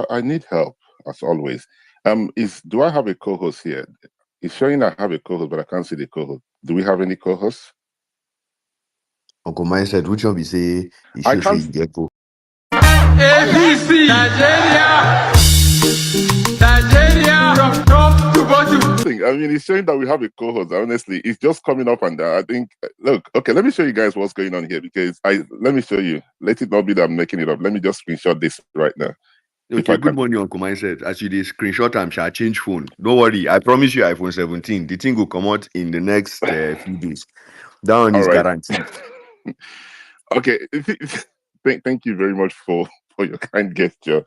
I need help as always. Do I have a co-host here? It's showing I have a co-host, but I can't see the co-host. Do we have any co-hosts? Uncle Mindset, which one we say you I should can't. say get go? APC, Nigeria, from top to bottom. I mean, it's showing that we have a co-host. Honestly, it's just coming up and down. I think. Look, okay, let me show you guys what's going on here because let me show you. Let it not be that I'm making it up. Let me just screenshot this right now. Okay, good morning, Uncle Mindset. As you did screenshot, shall change phone. Don't worry, I promise you iPhone 17. The thing will come out in the next few days. That one is guaranteed. Okay, thank you very much for your kind gesture.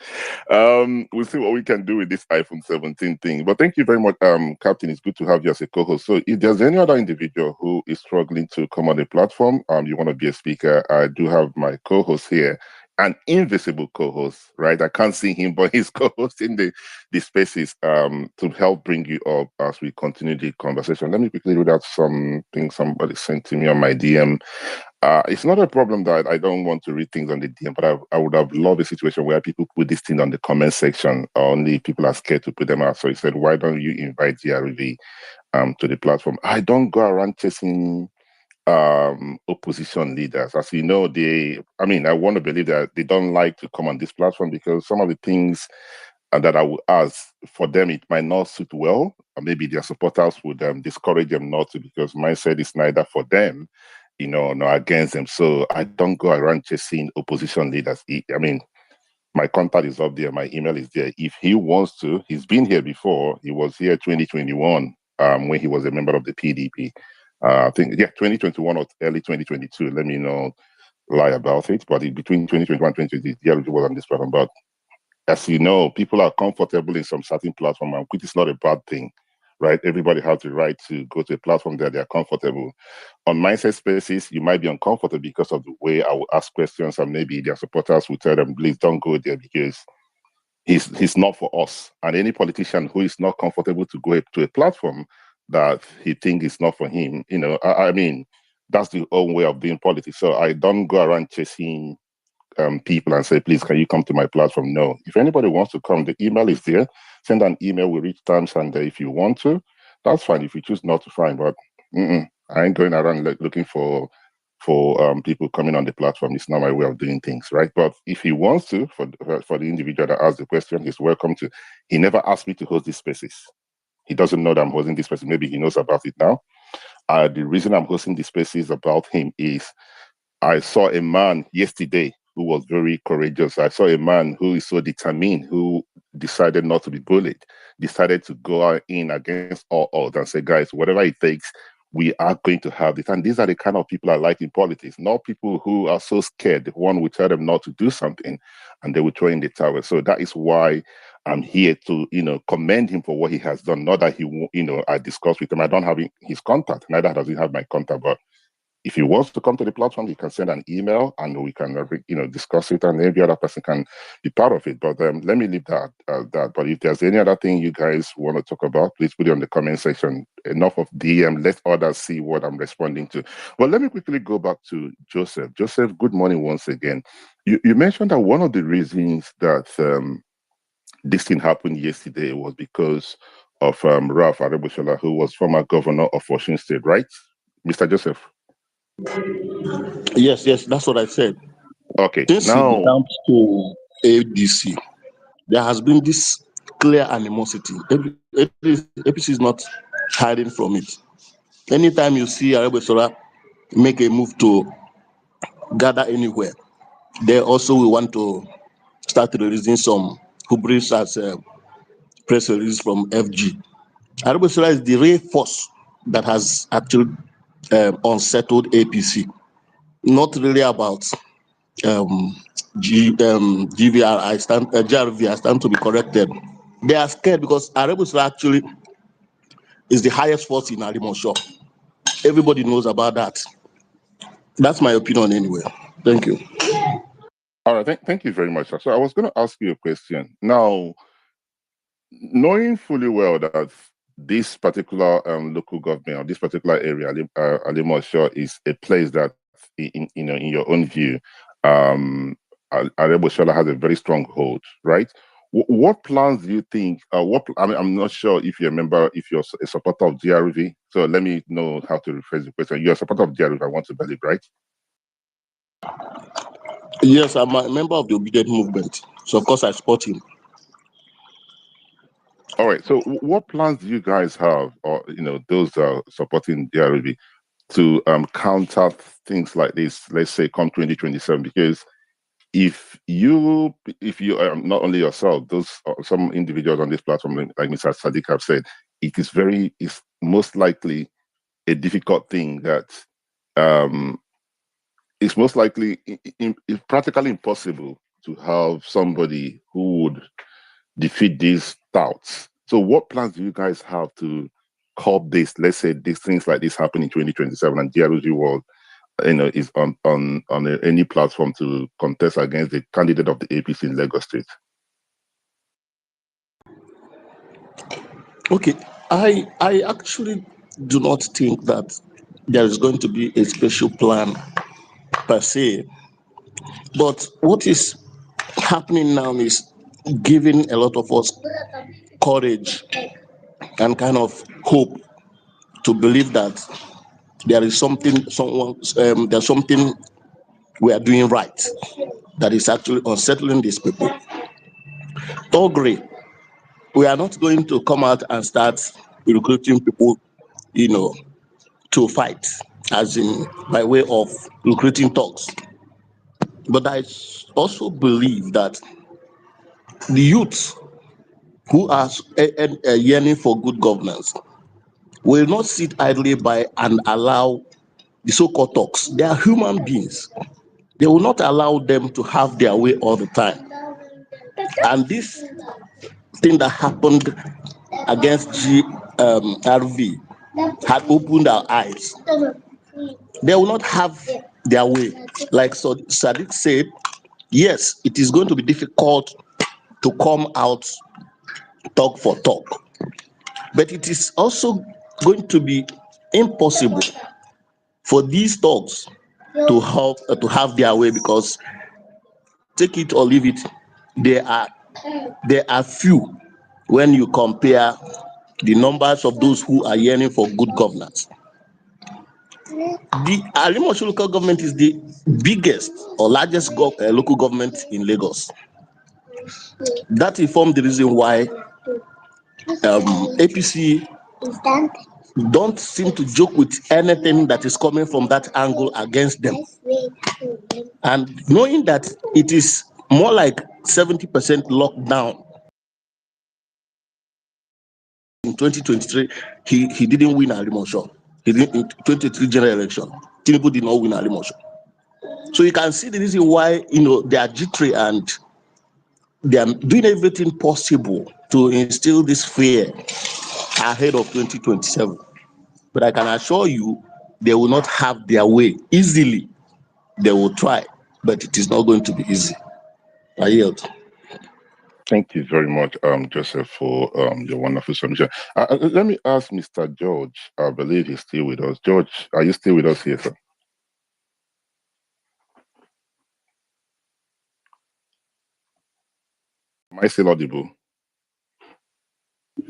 We'll see what we can do with this iPhone 17 thing. But thank you very much, Captain. It's good to have you as a co-host. So if there's any other individual who is struggling to come on the platform, you want to be a speaker, I do have my co-host here, an invisible co-host, right? I can't see him, but he's co-hosting the spaces to help bring you up as we continue the conversation. Let me quickly read out something somebody sent to me on my DM. It's not a problem that I don't want to read things on the DM, but I would have loved a situation where people put this thing on the comment section. Only people are scared to put them out. So he said, why don't you invite GRV to the platform? I don't go around chasing opposition leaders. As you know, I want to believe that they don't like to come on this platform because some of the things that I would ask for them, it might not suit well. Or maybe their supporters would discourage them not to because mindset is neither for them, nor against them. So I don't go around chasing opposition leaders. My contact is up there. My email is there. If he wants to, he's been here before. He was here 2021 when he was a member of the PDP. I think, 2021 or early 2022. Let me not lie about it. But between 2021 and 2022, he was on this platform. But as you know, people are comfortable in some certain platform, and which is not a bad thing, right? Everybody has the right to go to a platform that they're comfortable. On Mindset Spaces, you might be uncomfortable because of the way I will ask questions, and maybe their supporters will tell them, please don't go there because he's not for us. And any politician who is not comfortable to go to a platform that he thinks is not for him, that's the own way of doing politics. So I don't go around chasing people and say, please, can you come to my platform? No. If anybody wants to come, the email is there. Send an email with each times, and if you want to, that's fine. If you choose not to, fine. But I ain't going around looking for people coming on the platform. It's not my way of doing things, right? But if he wants to, for the individual that asked the question, he's welcome to. He never asked me to host these spaces. He doesn't know that I'm hosting this space. Maybe he knows about it now. The reason I'm hosting the spaces about him is I saw a man yesterday who was very courageous. I saw a man who is so determined, who decided not to be bullied, decided to go in against all odds and say, guys, whatever it takes, we are going to have this. And these are the kind of people I like in politics, not people who are so scared. One will tell them not to do something and they will throw in the towel. So that is why I'm here to, commend him for what he has done. Not that I discussed with him. I don't have his contact. Neither does he have my contact, but if he wants to come to the platform, he can send an email and we can, discuss it, and every other person can be part of it. But let me leave that. But if there's any other thing you guys want to talk about, please put it on the comment section. Enough of DM. Let others see what I'm responding to. Well, let me quickly go back to Joseph. Joseph, good morning once again. You mentioned that one of the reasons that this thing happened yesterday was because of Ralph Arebushola, who was former governor of Washington State, right, Mr. Joseph? Yes, that's what I said. Okay. Since now it comes to ADC, there has been this clear animosity. APC is not hiding from it. Anytime you see Arebushola make a move to gather anywhere, they also will want to start releasing some hubris as press release from FG. Arebushola is the real force that has actually unsettled APC. Not really about GRV. I stand to be corrected. They are scared because Arebushola actually is the highest force in Alimosho. Everybody knows about that. That's my opinion anyway. Thank you. All right, thank you very much. So I was going to ask you a question. Now, knowing fully well that this particular local government or this particular area, Alimosho, is a place that, in your own view, Arebushola has a very strong hold, right? What plans do you think? I'm not sure if you remember if you're a supporter of GRV. So let me know how to rephrase the question. You're a supporter of GRV, I want to believe, right? Yes, I'm a member of the obedient movement, so of course I support him. All right. So what plans do you guys have, or those supporting GRV, to counter things like this? Let's say come 2027, because if you not only yourself, those some individuals on this platform, like Mr. Sadiq have said, it's most likely a difficult thing that it's most likely it's practically impossible to have somebody who would defeat these doubts. So what plans do you guys have to curb this? Let's say these things like this happen in 2027 and GRV world is on any platform to contest against the candidate of the APC in Lagos State. Okay, I actually do not think that there is going to be a special plan per se, but what is happening now is giving a lot of us courage and kind of hope to believe that there is there's something we are doing right that is actually unsettling these people. Thuggery, we are not going to come out and start recruiting people, to fight, as in by way of recruiting thugs. But I also believe that the youth who are yearning for good governance will not sit idly by and allow the so-called thugs. They are human beings. They will not allow them to have their way all the time. And this thing that happened against GRV had opened our eyes. They will not have their way. Like Sadiq said, yes, it is going to be difficult to come out talk for talk, but it is also going to be impossible for these talks to have their way, because take it or leave it, there are few when you compare the numbers of those who are yearning for good governance. The Alimosho local government is the biggest or largest local government in Lagos. That informed the reason why APC don't seem to joke with anything that is coming from that angle against them. And knowing that it is more like 70% lockdown in 2023, he didn't win Alimosho. He didn't in 2023 general election. Tinubu did not win Alimosho. So you can see the reason why they are jittery and they are doing everything possible to instill this fear ahead of 2027. But I can assure you, they will not have their way easily. They will try, but it is not going to be easy. I yield. Thank you very much, Joseph, for your wonderful submission. Let me ask Mr. George. I believe he's still with us. George, are you still with us here, sir? Am I still audible?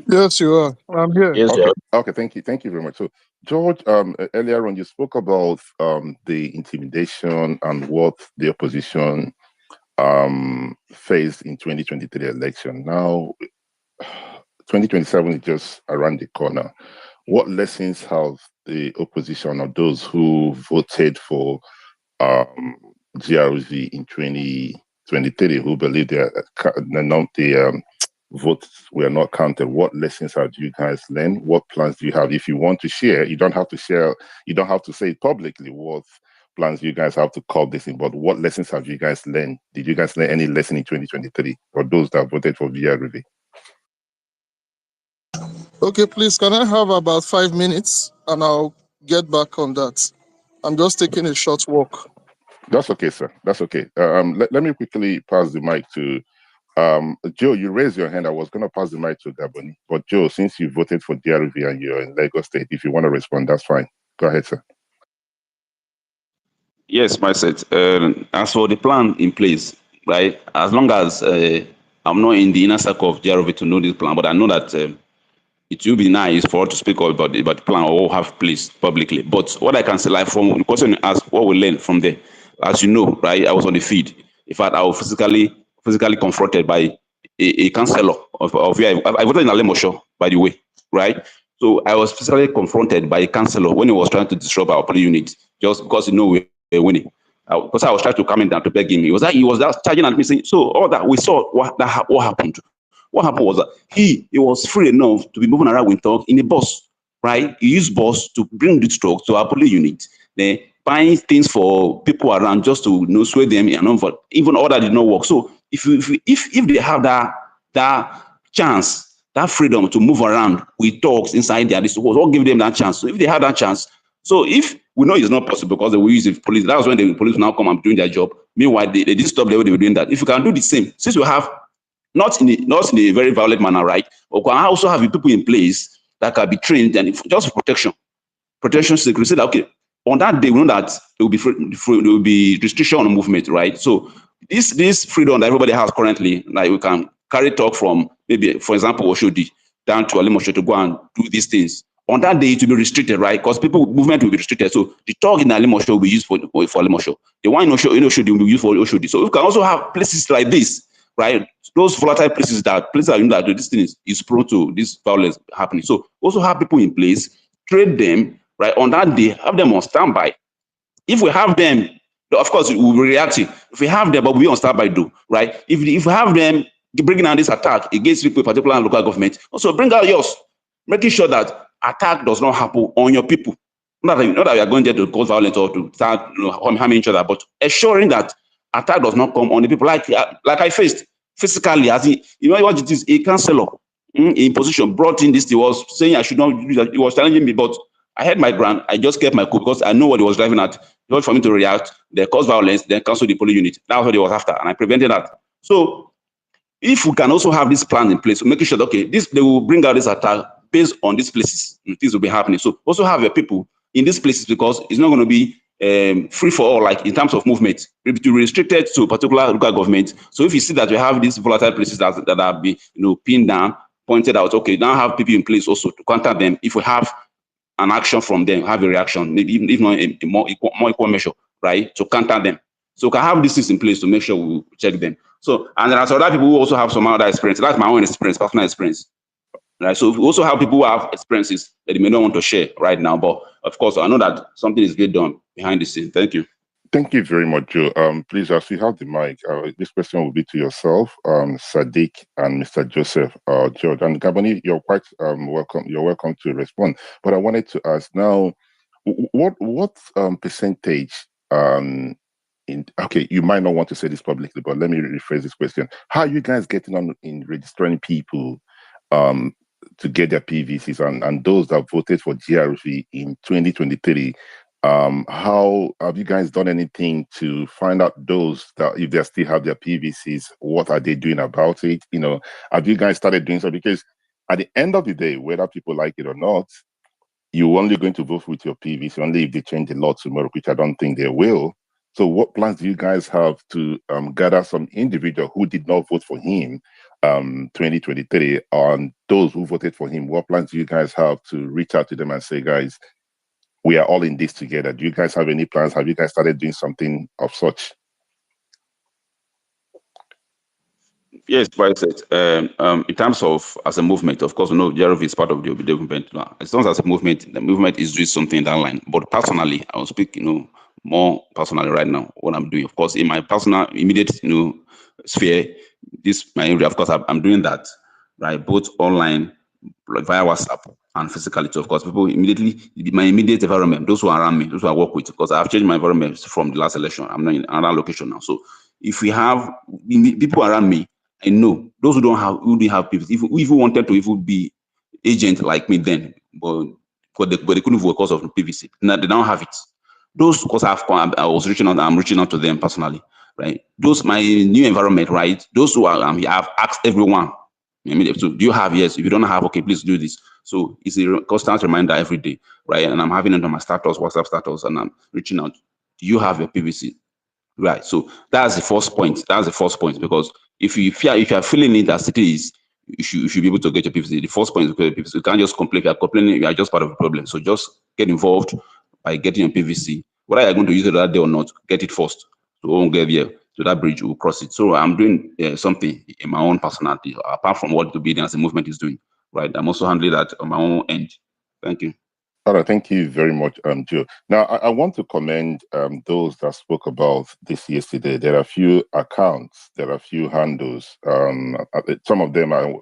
Yes, you are. I'm here. Yes, Okay. George. Okay. Thank you very much. So, George, earlier on you spoke about the intimidation and what the opposition faced in 2023 election. Now, 2027 is just around the corner. What lessons have the opposition or those who voted for GRV in 2023, who believe the votes were not counted? What lessons have you guys learned? What plans do you have? If you want to share, you don't have to share. You don't have to say it publicly. What plans you guys have to call this in? But what lessons have you guys learned? Did you guys learn any lesson in 2023 for those that voted for GRV? Okay, please, can I have about 5 minutes and I'll get back on that? I'm just taking a short walk. That's okay, sir. That's okay. Let me quickly pass the mic to Joe. You raised your hand. I was going to pass the mic to Gaboni. But Joe, since you voted for GRV and you're in Lagos State, if you want to respond, that's fine. Go ahead, sir. Yes, my set. As for the plan in place, right? As long as I'm not in the inner circle of GRV to know this plan, but I know that it will be nice for us to speak about the plan or have placed publicly. But what I can say, like from the question you asked, what we learned from there, as you know, right? I was on the field. In fact, I was physically confronted by a councillor of I voted in Alemosho, by the way, right? So I was physically confronted by a councillor when he was trying to disrupt our police unit just because we were winning. Because I was trying to come in down to beg him. He was charging at me saying, so all that we saw what happened. What happened was that he was free enough to be moving around with talk in a bus, right? He used bus to bring this truck to our police unit. Then buying things for people around just to sway them, even all that did not work. So if they have that chance, that freedom to move around with dogs inside there, this was what give them that chance. So if they have that chance, so if we know it's not possible because they will use the police, that's when the police now come and doing their job. Meanwhile, they didn't stop the way they were doing that. If you can do the same, since we have not in a very violent manner, right? We can also have people in place that can be trained and just for protection security. Say that okay, on that day we know that there will be restriction on movement, right? So this freedom that everybody has currently, like we can carry talk from maybe, for example, Oshodi down to Alimosho to go and do these things. On that day, it will be restricted, right? Because movement will be restricted. So the talk in Alimosho will be used for Alimosho. The one in Oshodi will be used for Oshodi. So we can also have places like this, right? Those volatile places that you know that this thing is prone to this violence happening. So also have people in place, train them, right? On that day, have them on standby. If we have them, of course, we will be reacting. If we have them, but we on standby do, right? If we have them bringing out this attack against people, particular local government, also bring out yours, making sure that attack does not happen on your people. Not that we are going there to cause violence or to start harming each other, but ensuring that attack does not come on the people like I faced physically. As what it is, a councillor in position brought in this. He was saying I should not do that. He was challenging me, but I had my ground. I just kept my cool because I know what he was driving at. He was for me to react, they cause violence, then cancel the police unit. That's what he was after, and I prevented that. So if we can also have this plan in place, so making sure that, okay, they will bring out this attack based on these places, things will be happening. So also have your people in these places because it's not going to be free for all, like in terms of movement, it will be restricted to a particular local government. So if you see that we have these volatile places that are being pinned down, pointed out, okay, now have people in place also to contact them. If we have an action from them, have a reaction, maybe even not a more equal measure, right, to counter them. So we can have these things in place to make sure we check them. So, and there are other people who also have some other experience. That's my own experience, personal experience. Right. So we also have people who have experiences that they may not want to share right now. But of course, I know that something is getting done behind the scene. Thank you. Thank you very much, Joe. Please, as you have the mic, this question will be to yourself, Sadiq, and Mr. Joseph, George, and Gaboni. You're quite welcome. You're welcome to respond. But I wanted to ask now, what percentage? Okay, you might not want to say this publicly, but let me rephrase this question: how are you guys getting on in registering people to get their PVCs and those that voted for GRV in 2023? How have you guys done anything to find out those that if they still have their PVCs, what are they doing about it? Have you guys started doing so? Because at the end of the day, whether people like it or not, you're only going to vote with your PVC only if they change the law tomorrow, which I don't think they will. So what plans do you guys have to gather some individual who did not vote for him 2023 on those who voted for him? What plans do you guys have to reach out to them and say, guys, we are all in this together? Do you guys have any plans? Have you guys started doing something of such? Yes, quite said. In terms of as a movement, of course, we know GRV is part of the movement. As long as a movement, the movement is doing something in that line. But personally, I will speak, more personally right now. What I'm doing, of course, in my personal immediate, sphere, my area. Of course, I'm doing that, right? Both online, like via WhatsApp, and physically too. Of course, people immediately, my immediate environment, those who are around me, those who I work with, because I've changed my environment from the last election. I'm not in another location now. So if we have people around me, I know those who didn't have people, if we wanted to even be agent like me then, but they couldn't vote because of the PVC. Now they don't have it. Those, because I was reaching out, I'm reaching out to them personally, right? Those, my new environment, right? Those who are here, I've asked everyone, so do you have? Yes. If you don't have, okay, please do this. So it's a constant reminder every day, right? And I'm having it on my status, WhatsApp status, and I'm reaching out. Do you have your PVC? Right. So that's the first point. That's the first point, because if you are feeling it as it is, you should be able to get your PVC. The first point is to get your PVC. You can't just complain. If you are complaining, you are just part of the problem. So just get involved by getting your PVC. Whether you're going to use it that day or not, get it first. So we won't get here to that bridge, we'll cross it. So I'm doing something in my own personality, apart from what the Obedience as a movement is doing. Right, I'm also handling that on my own end. Thank you. All right, thank you very much, Joe. Now, I want to commend those that spoke about this yesterday. There are a few accounts, there are a few handles. Some of them are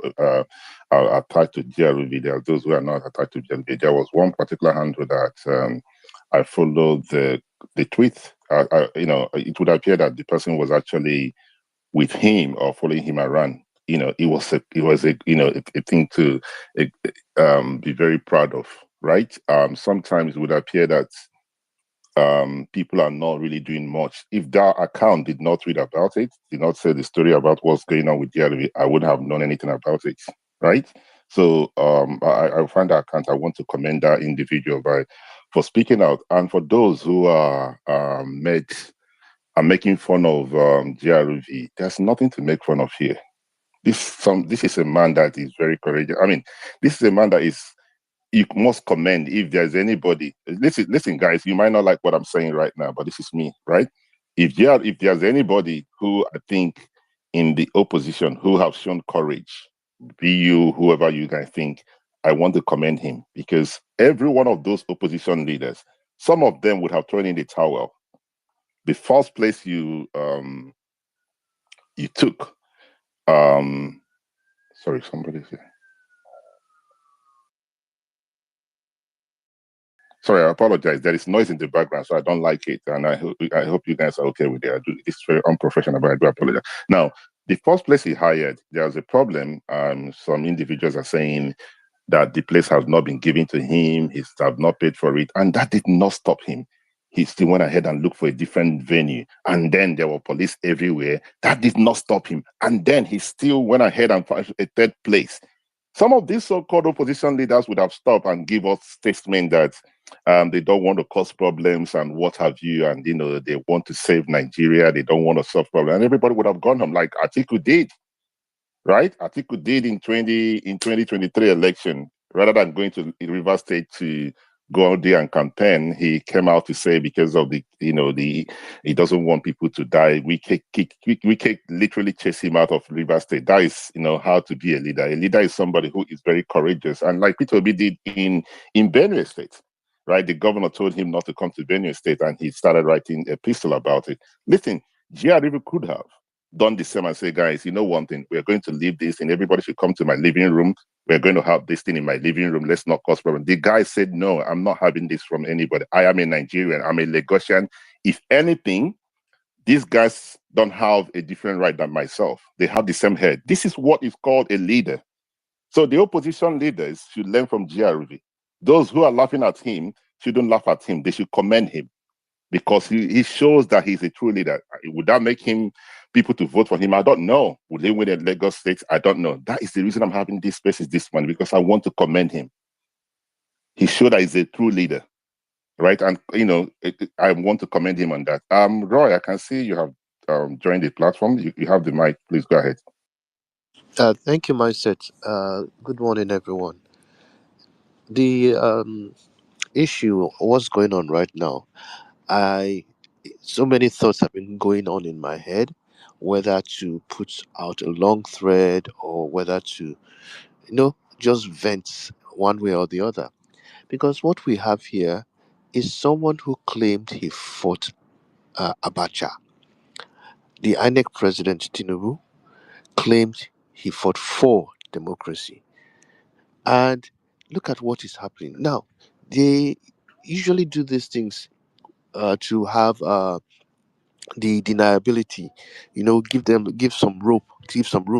attached to GRV. There are those who are not attached to GRV. There was one particular handle that I followed the tweet. It would appear that the person was actually with him or following him around. It was a thing to be very proud of, right? Sometimes it would appear that people are not really doing much. If that account did not read about it, did not say the story about what's going on with GRV, I wouldn't have known anything about it, right? So I find that account. I want to commend that individual for speaking out, and for those who are making fun of GRV. There's nothing to make fun of here. This is a man that is very courageous. I mean, this is a man that is, you must commend. If there's anybody, listen, guys, you might not like what I'm saying right now, but this is me, right? If there's anybody who I think in the opposition who have shown courage, be you whoever you guys think, I want to commend him, because every one of those opposition leaders, some of them would have thrown in the towel. The first place you took, sorry, somebody's here. Sorry, I apologize. There is noise in the background, so I don't like it, and I hope you guys are okay with it. It's very unprofessional, but I do apologize. Now, the first place he hired, there's a problem. Some individuals are saying that the place has not been given to him. He have not paid for it, and that did not stop him. He still went ahead and looked for a different venue. And then there were police everywhere. That did not stop him. And then he still went ahead and found a third place. Some of these so-called opposition leaders would have stopped and give us statement that they don't want to cause problems and what have you. And, they want to save Nigeria. They don't want to solve problems. And everybody would have gone home like Atiku did, right? Atiku did in 2023 election. Rather than going to Rivers State to go out there and campaign, he came out to say because of he doesn't want people to die. We literally chase him out of Rivers State. That is, how to be a leader. A leader is somebody who is very courageous, and like Peter Obi did in Benue State, right? The governor told him not to come to Benue State, and he started writing a epistle about it. Listen, GRV could have done the same and say, guys, you know one thing, we're going to leave this and everybody should come to my living room. We're going to have this thing in my living room. Let's not cause problems. The guy said, no, I'm not having this from anybody. I am a Nigerian. I'm a Lagosian. If anything, these guys don't have a different right than myself. They have the same head. This is what is called a leader. So the opposition leaders should learn from GRV. Those who are laughing at him shouldn't laugh at him. They should commend him, because he shows that he's a true leader. Would that make people to vote for him? I don't know. Would he win in Lagos State? I don't know. That is the reason I'm having this space this morning, because I want to commend him. He showed that he's a true leader, right? And, I want to commend him on that. Roy, I can see you have joined the platform. You have the mic. Please go ahead. Thank you, Mindset. Good morning, everyone. The issue, what's going on right now, so many thoughts have been going on in my head, whether to put out a long thread or whether to, just vent one way or the other. Because what we have here is someone who claimed he fought Abacha. The INEC president, Tinubu, claimed he fought for democracy. And look at what is happening now. They usually do these things to have the deniability, give some room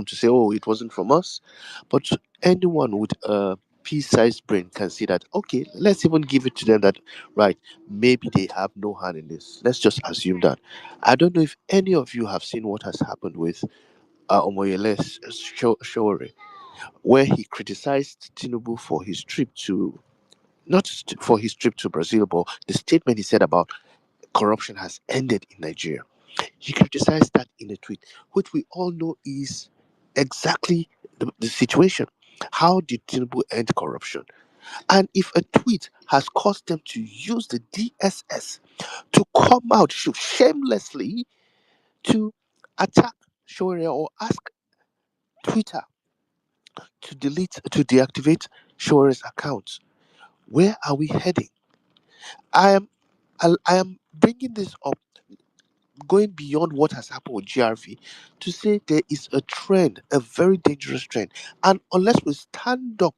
to say, oh, it wasn't from us. But anyone with a pea-sized brain can see that, okay, let's even give it to them that, right, maybe they have no hand in this. Let's just assume that. I don't know if any of you have seen what has happened with Omoyele Sowore, where he criticized Tinubu for his trip to, for his trip to Brazil, but the statement he said about corruption has ended in Nigeria. He criticized that in a tweet, which we all know is exactly the situation. How did Tinubu end corruption? And if a tweet has caused them to use the DSS to come out shamelessly to attack Shoria or ask Twitter to deactivate Shoria's accounts, where are we heading? I am I am bringing this up, going beyond what has happened with GRV, to say there is a trend, a very dangerous trend, and unless we stand up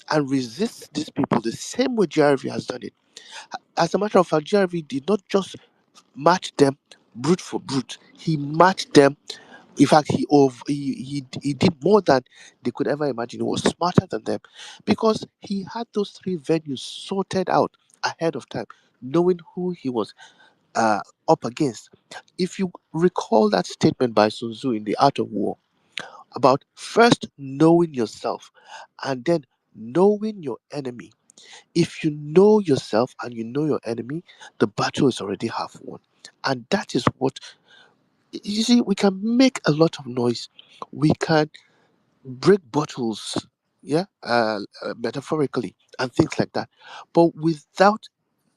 and resist these people the same way GRV has done it. As a matter of fact, GRV did not just match them brute for brute. He matched them. In fact, he did more than they could ever imagine. He was smarter than them because he had those three venues sorted out ahead of time, knowing who he was up against. If you recall that statement by Sun Tzu in The Art of War about first knowing yourself and then knowing your enemy. If you know yourself and you know your enemy, the battle is already half won. And that is what you see. We can make a lot of noise, we can break bottles, yeah, metaphorically, and things like that. But without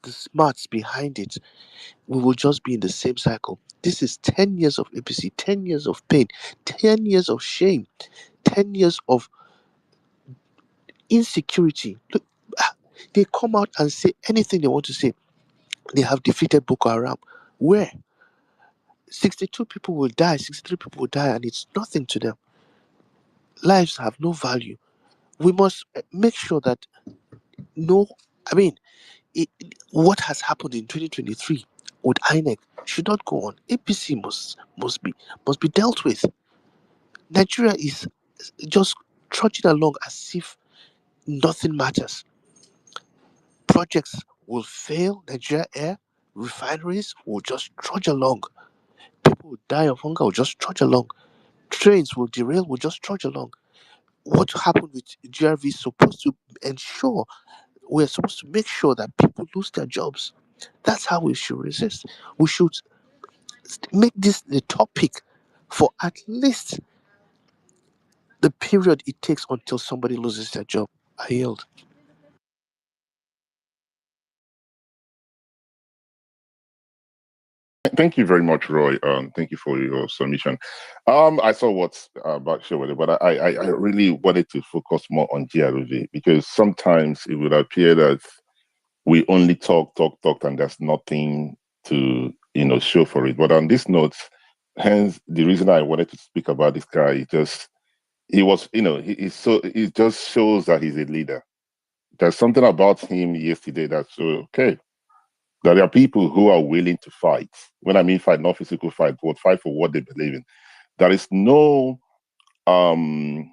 the smarts behind it, we will just be in the same cycle. This is 10 years of APC, 10 years of pain, 10 years of shame, 10 years of insecurity. Look, they come out and say anything they want to say. They have defeated Boko Haram. Where 62 people will die, 63 people will die, and it's nothing to them. Lives have no value. We must make sure that no, I mean, what has happened in 2023 with INEC should not go on. APC must be dealt with. Nigeria is just trudging along as if nothing matters. Projects will fail. Nigeria Air refineries will just trudge along. People will die of hunger, will just trudge along. Trains will derail, will just trudge along. What happened with GRV is supposed to ensure, we're supposed to make sure that people lose their jobs. That's how we should resist. We should make this the topic for at least the period it takes until somebody loses their job. I yield. Thank you very much, Roy. Thank you for your submission. I saw what's about Shewele, but I really wanted to focus more on GRV because sometimes it would appear that we only talk, and there's nothing to show for it. But on this note, hence the reason I wanted to speak about this guy is just he was, he's so it just shows that he's a leader. There's something about him yesterday that's so okay. There are people who are willing to fight. When I mean fight, not physical fight, but fight for what they believe in. There is no um,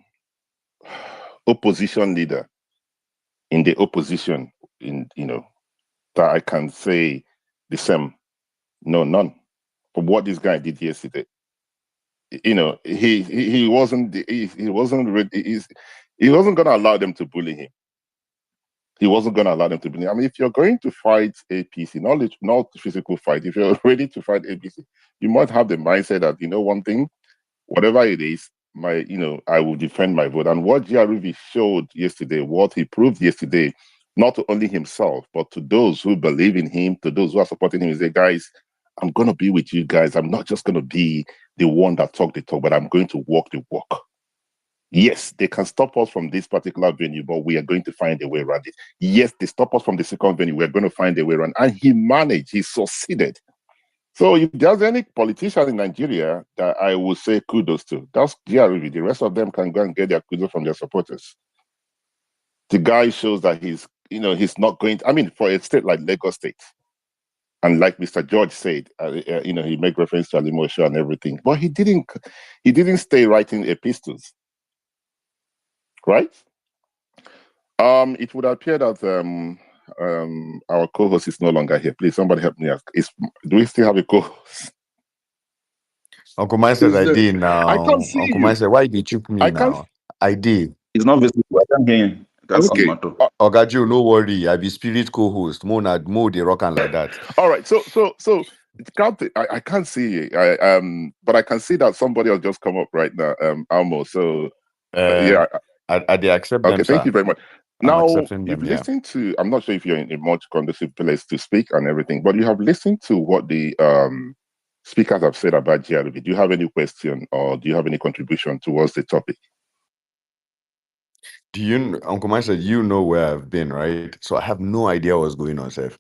opposition leader in the opposition that I can say the same. No, none. For what this guy did yesterday, he wasn't he wasn't he wasn't going to allow them to bully him. He wasn't going to allow them to bully him. I mean, if you're going to fight APC, not physical fight, if you're ready to fight APC, you must have the mindset that one thing, whatever it is, I will defend my vote. And what GRV showed yesterday, what he proved yesterday, not to only himself, but to those who believe in him, to those who are supporting him, is say, guys, I'm going to be with you guys. I'm not just going to be the one that talk the talk, but I'm going to walk the walk. Yes, they can stop us from this particular venue, but we are going to find a way around it. Yes, they stop us from the second venue, we're going to find a way around. And he managed, he succeeded. So if there's any politician in Nigeria that I would say kudos to, that's GRV. The rest of them can go and get their kudos from their supporters. The guy shows that he's not going to, I mean, for a state like Lagos State, and like Mr. George said, he made reference to Alimosho and everything, but he didn't stay writing epistles, right? It would appear that our co-host is no longer here. Please, somebody help me ask. Do we still have a co-host? Uncle Mike said I did I now. can't see Uncle you. Mike said, why did you choke me I can't. now? I did. It's not visible. I can't hear him. That's Okay. Mato. Ogajo, no worry. I be spirit co-host. Mo the rock and like that. All right. So I can't see it. But I can see that somebody has just come up right now, Almo. So yeah. I accept Okay, them, thank sir. you very much. I'm Now accepting you've them, yeah. listened to. I'm not sure if you're in a much conducive place to speak and everything, but you have listened to what the speakers have said about GRV. Do you have any question or do you have any contribution towards the topic? Do you, Uncle Mike said, you know where I've been, right? So I have no idea what's going on, Seth.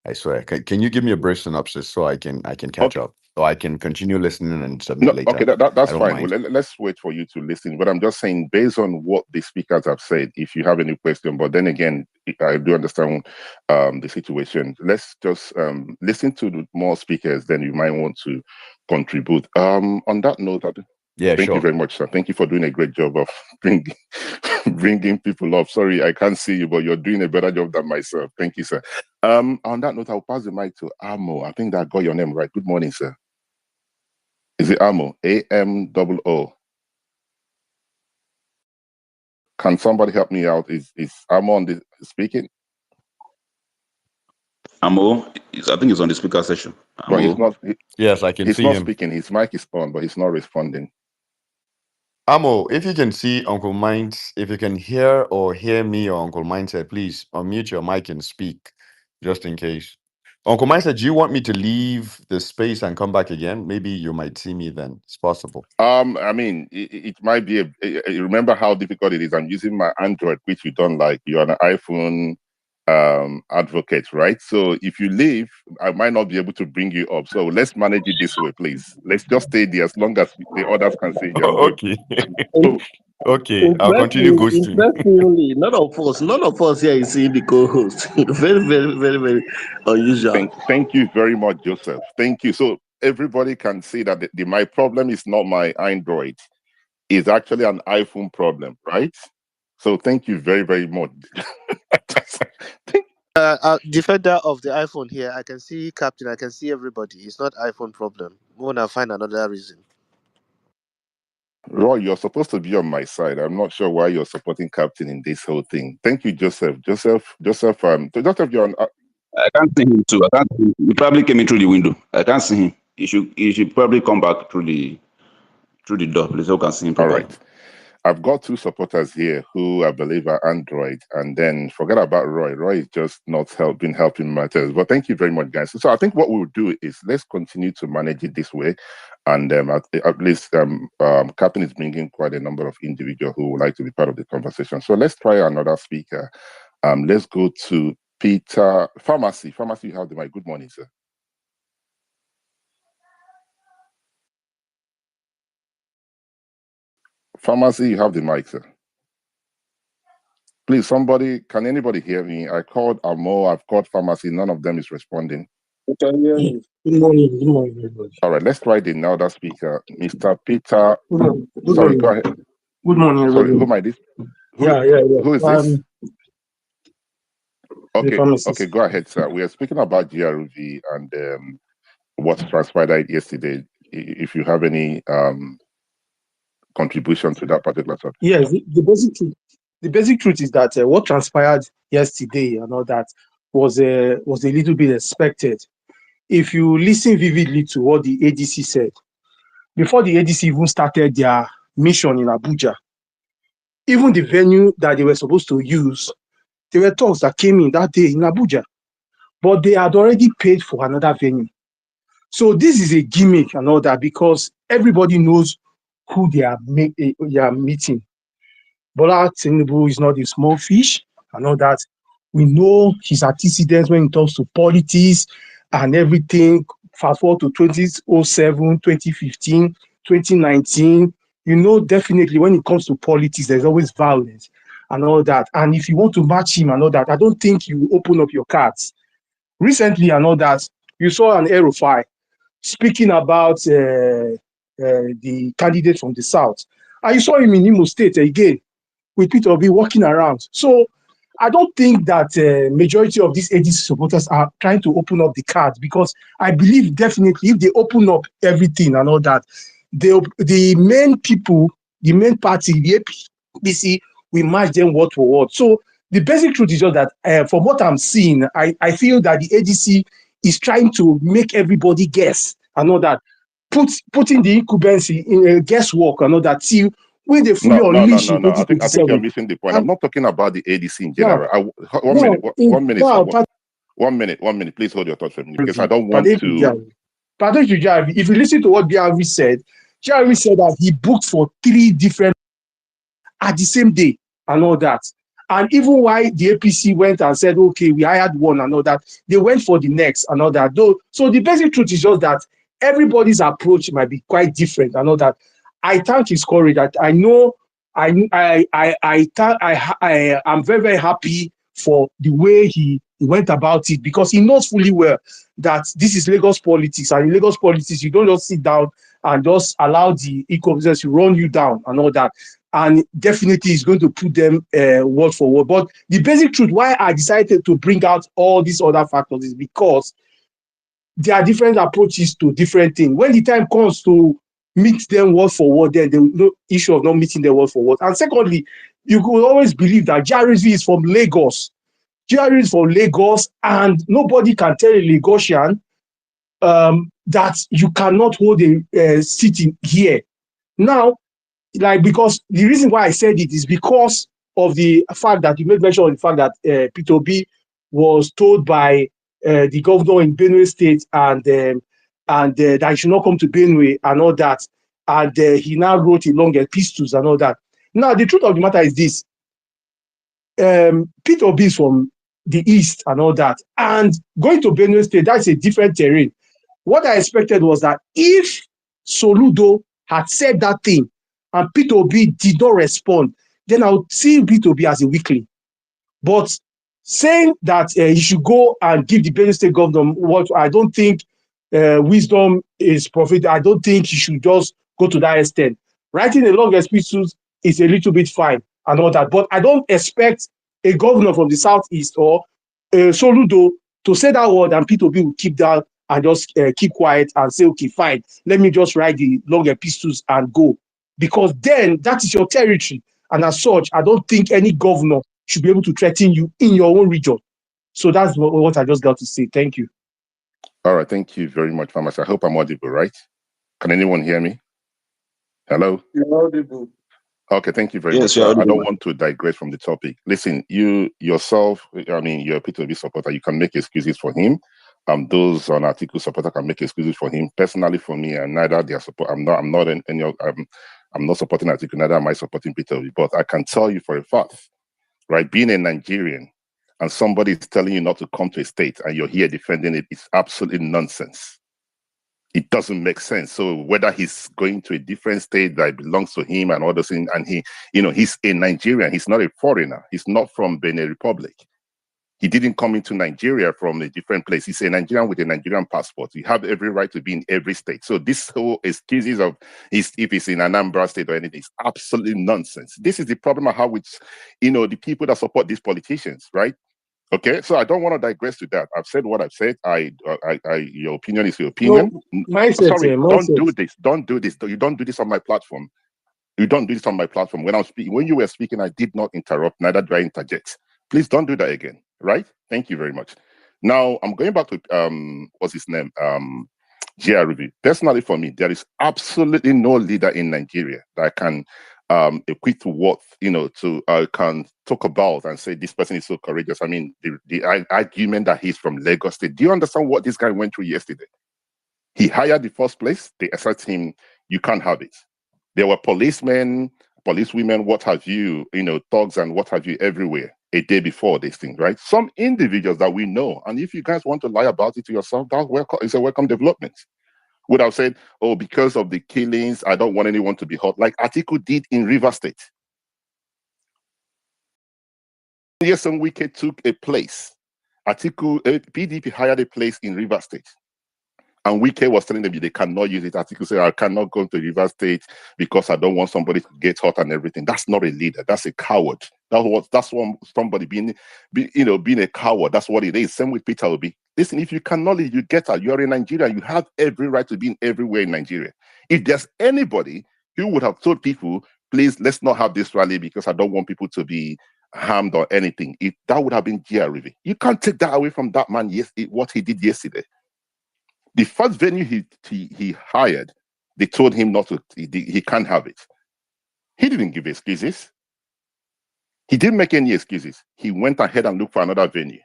I swear. Can you give me a brief synopsis so I can catch up, so I can continue listening and submit No, later? okay, that's I don't fine. mind. Well, let's wait for you to listen. But I'm just saying, based on what the speakers have said, if you have any question, but then again, I do understand the situation. Let's just listen to the more speakers, then you might want to contribute. On that note, Yeah, thank you very much, sir. Thank you for doing a great job of bringing people up. Sorry, I can't see you, but you're doing a better job than myself. Thank you, sir. On that note, I'll pass the mic to Amo. I think that I got your name right. Good morning, sir. Is it Amo? AMOO. Can somebody help me out? Is Amo on the speaking? Amo, I think he's on the speaker session. But he's Amo. not. Yes, I can He's see not him. speaking. His mic is on, but he's not responding. Amo, if you can see Uncle Minds, if you can hear me or Uncle Mindset, please unmute your mic and speak, just in case. Uncle Mindset, do you want me to leave the space and come back again? Maybe you might see me then. It's possible. I mean, it might be remember how difficult it is. I'm using my Android, which you don't like. You're an iPhone advocate, right? So if you leave, I might not be able to bring you up. So let's manage it this way, please. Let's just stay there as long as the others can see you're good. Okay. So, Okay, I'll continue ghosting. Interestingly, none of us here is seeing the co-host. Very, very, very, very unusual. thank you very much, Joseph. Thank you. So everybody can see that my problem is not my Android. It's actually an iPhone problem, right? So thank you very, very much. Defender of the iPhone here. I can see Captain. I can see everybody. It's not iPhone problem. We wanna find another reason. Roy, you're supposed to be on my side. I'm not sure why you're supporting Captain in this whole thing. Thank you, Joseph. Joseph, you're on. I can't see him too. I can't see him. He probably came in through the window. I can't see him. He should probably come back through the door, please. So I can see him properly. All right. I've got two supporters here who I believe are Android, and then forget about Roy. Roy is just not been helping matters. But thank you very much, guys. So I think what we'll do is let's continue to manage it this way, and at least Captain is bringing quite a number of individuals who would like to be part of the conversation. So let's try another speaker. Let's go to Peter Pharmacy. Pharmacy, you have the mic. Good morning, sir. Pharmacy, you have the mic, sir. Please, can anybody hear me? I called Amo, I've called Pharmacy, none of them is responding. Good morning, everybody. All right, let's try the another speaker, Mr. Peter. Good Sorry, morning. go ahead. Good morning, everybody. Sorry, who am I this? Yeah. Who is this? Okay, go ahead, sir. We are speaking about GRV and what transpired yesterday. If you have any contribution to that particular subject. Yes, the basic truth is that what transpired yesterday and all that was a little bit expected. If you listen vividly to what the ADC said, before the ADC even started their mission in Abuja, even the venue that they were supposed to use, there were talks that came in that day in Abuja, but they had already paid for another venue. So this is a gimmick and all that because everybody knows who they are meeting. Bola Tinubu is not a small fish and all that. We know his antecedents when it comes to politics and everything. Fast forward to 2007, 2015, 2019. You know, definitely when it comes to politics, there's always violence and all that. And if you want to match him and all that, I don't think you open up your cards. Recently and all that, you saw an Erufai speaking about the candidate from the South. And you saw him in Imo State again with Peter Obi walking around. So I don't think that majority of these ADC supporters are trying to open up the cards because I believe definitely if they open up everything and all that, the main people, the main party, the APC, we match them word for word. So the basic truth is just that from what I'm seeing, I feel that the ADC is trying to make everybody guess and all that, putting the incumbency in guesswork and all that. See, when they fully unleash in I think you're 2027. missing the point. I'm not talking about the ADC in Now, general. now, One minute. Please hold your thoughts for me because I don't want Pardon to. to GRV. If you listen to what GRV said that he booked for 3 different at the same day and all that. And even why the APC went and said, okay, we hired one and all that, they went for the next and all that. Though, so the basic truth is just that everybody's approach might be quite different and all that. I thank his courage. That I know I'm very, very happy for the way he went about it, because he knows fully well that this is Lagos politics, and in Lagos politics, you don't just sit down and just allow the incompetence to run you down and all that. And definitely is going to put them word for word. But the basic truth why I decided to bring out all these other factors is because there are different approaches to different things. When the time comes to meet them word for word, then there is no issue of not meeting them word for word. And secondly, you could always believe that GRV is from Lagos. GRV is from Lagos, and nobody can tell a Lagosian that you cannot hold a seat in here. Now, like, because the reason why I said it is because of the fact that you made mention of the fact that Peter Obi was told by the governor in Benue State and that he should not come to Benue and all that, and he now wrote a long epistles and all that. Now, the truth of the matter is this: Peter Obi is from the east and all that, and going to Benue State, that's a different terrain. What I expected was that if Soludo had said that thing and Peter Obi did not respond, then I would see Peter Obi as a weakling. But saying that he should go and give the Benue State governor what, I don't think wisdom is profit. I don't think he should just go to that extent. Writing a long epistles is a little bit fine and all that, but I don't expect a governor from the southeast or Soludo to say that word and Peter Obi will keep down and just keep quiet and say, okay, fine, let me just write the long epistles and go. Because then that is your territory. And as such, I don't think any governor should be able to threaten you in your own region. So that's what I just got to say. Thank you. All right. Thank you very much, Pharmacy. I hope I'm audible, right? Can anyone hear me? Hello? You're audible. Okay, thank you very much. I don't want to digress from the topic. Listen, you yourself, I mean, you're a Peter Obi supporter. You can make excuses for him. Those on Article supporter can make excuses for him. Personally, for me, and neither their support. I'm not supporting Article. Neither am I supporting Peter Obi. But I can tell you for a fact, right? Being a Nigerian and somebody is telling you not to come to a state and you're here defending it is absolutely nonsense. It doesn't make sense. So whether he's going to a different state that belongs to him and all those things, and he's a Nigerian, he's not a foreigner. He's not from Benin Republic. He didn't come into Nigeria from a different place. He's a Nigerian with a Nigerian passport. You have every right to be in every state. So this whole excuses of if he's in Anambra State or anything is absolutely nonsense. This is the problem I have with, the people that support these politicians, right? Okay, so I don't want to digress to that. I've said what I've said. Your opinion is your opinion. No, sorry, don't do this. Don't do this. You don't do this on my platform. You don't do this on my platform. When you were speaking, I did not interrupt, neither did I interject. Please don't do that again. Right? Thank you very much. Now I'm going back to what's his name? GRV. Personally, for me, there is absolutely no leader in Nigeria that can equate to what can talk about and say this person is so courageous. I mean, the argument that he's from Lagos State. Do you understand what this guy went through yesterday? He hired the first place. They assert him, you can't have it. There were policemen, policewomen, what have you, thugs and what have you everywhere a day before this thing, right? Some individuals that we know, and if you guys want to lie about it to yourself, it's a welcome development. Would have said, oh, because of the killings, I don't want anyone to be hurt, like Atiku did in River State. Yes, some Wike took a place. Atiku, PDP hired a place in River State. And Wike was telling them they cannot use it. Atiku said, I cannot go to River State because I don't want somebody to get hurt and everything. That's not a leader. That's a coward. That's somebody being a coward. That's what it is. Same with Peter Obi. Listen, if you cannot lead, you get out. You are in Nigeria. You have every right to be in everywhere in Nigeria. If there's anybody who would have told people, please, let's not have this rally because I don't want people to be harmed or anything, if that would have been GRV. You can't take that away from that man. Yes, what he did yesterday. The first venue he hired, they told him not to. He can't have it. He didn't give excuses. He didn't make any excuses. He went ahead and looked for another venue.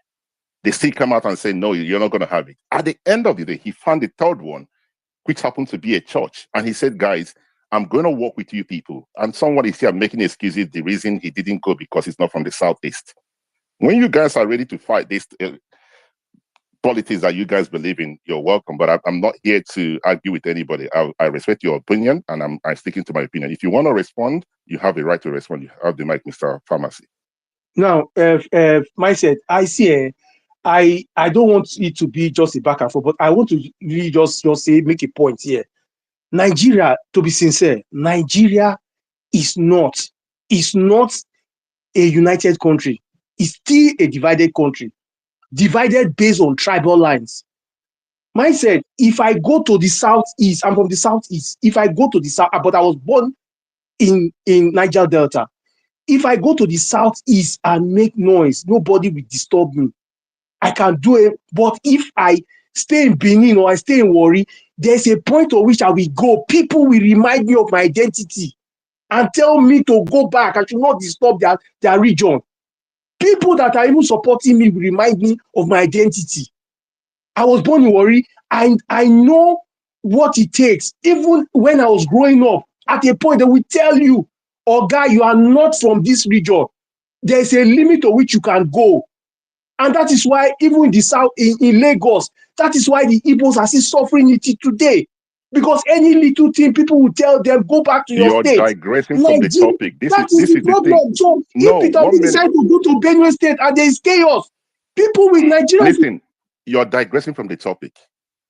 They still come out and say, no, you're not going to have it. At the end of the day, he found the third one, which happened to be a church. And he said, guys, I'm going to work with you people. And someone is here making excuses. The reason he didn't go because he's not from the Southeast. When you guys are ready to fight this politics that you guys believe in, you're welcome. But I'm not here to argue with anybody. I respect your opinion, and I'm sticking to my opinion. If you want to respond, you have the right to respond. You have the mic, Mr. Pharmacy. Now, mindset, I see. I don't want it to be just a back and forth, but I want to really just say, make a point here. Nigeria, to be sincere, Nigeria is not a united country. It's still a divided country, divided based on tribal lines. Mindset, if I go to the southeast, I'm from the southeast. If I go to the south, but I was born in Niger Delta. If I go to the southeast and make noise, nobody will disturb me. I can do it. But if I stay in Benin or I stay in Warri, there's a point at which I will go. People will remind me of my identity and tell me to go back. I should not disturb their region. People that are even supporting me will remind me of my identity. I was born in Warri, and I know what it takes. Even when I was growing up, at a point they will tell you, oh guy, you are not from this region. There's a limit to which you can go. And that is why even in the south, in Lagos, that is why the Igbos are still suffering it today. Because any little thing, people will tell them, go back to your state. You're digressing from the topic. This is the problem. thing. So No, if Peter decide to go to Benue State and there is chaos, people with Nigeria. Listen, you're digressing from the topic.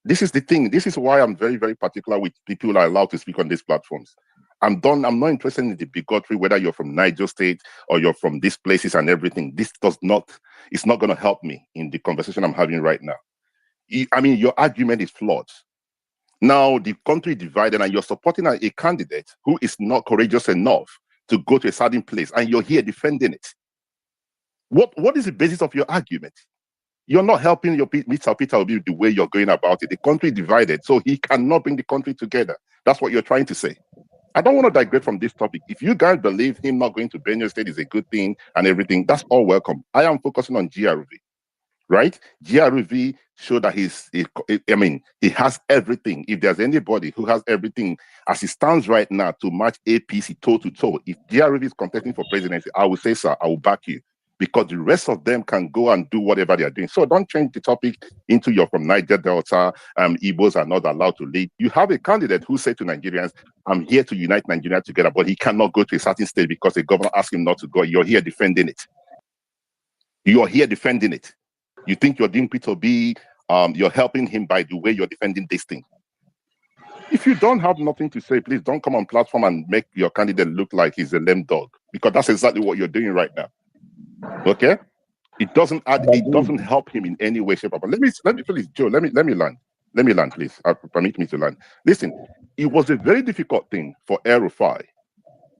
This is the thing. This is why I'm very, very particular with people who are allowed to speak on these platforms. I'm not interested in the bigotry, whether you're from Niger State or you're from these places and everything. It's not going to help me in the conversation I'm having right now. I mean, your argument is flawed. Now, the country divided and you're supporting a candidate who is not courageous enough to go to a certain place, and you're here defending it. What is the basis of your argument? You're not helping Mr. Peter Obi the way you're going about it. The country divided, so he cannot bring the country together. That's what you're trying to say. I don't want to digress from this topic. If you guys believe him not going to Benue State is a good thing and everything, that's all welcome. I am focusing on GRV, right? GRV showed that he has everything. If there's anybody who has everything as it stands right now to match APC toe to toe, if GRV is contesting for presidency, I will say, sir, I will back you. Because the rest of them can go and do whatever they are doing. So don't change the topic into you're from Niger Delta, Igbos are not allowed to lead. You have a candidate who said to Nigerians, I'm here to unite Nigeria together, but he cannot go to a certain state because the governor asked him not to go. You're here defending it. You're here defending it. You think you're doing Peter B, you're helping him by the way you're defending this thing. If you don't have nothing to say, please don't come on platform and make your candidate look like he's a lame dog, because that's exactly what you're doing right now. Okay, it doesn't help him in any way, shape, or form. Let me please, Joe. Let me land, please. Permit me to land. Listen, it was a very difficult thing for El-Rufai.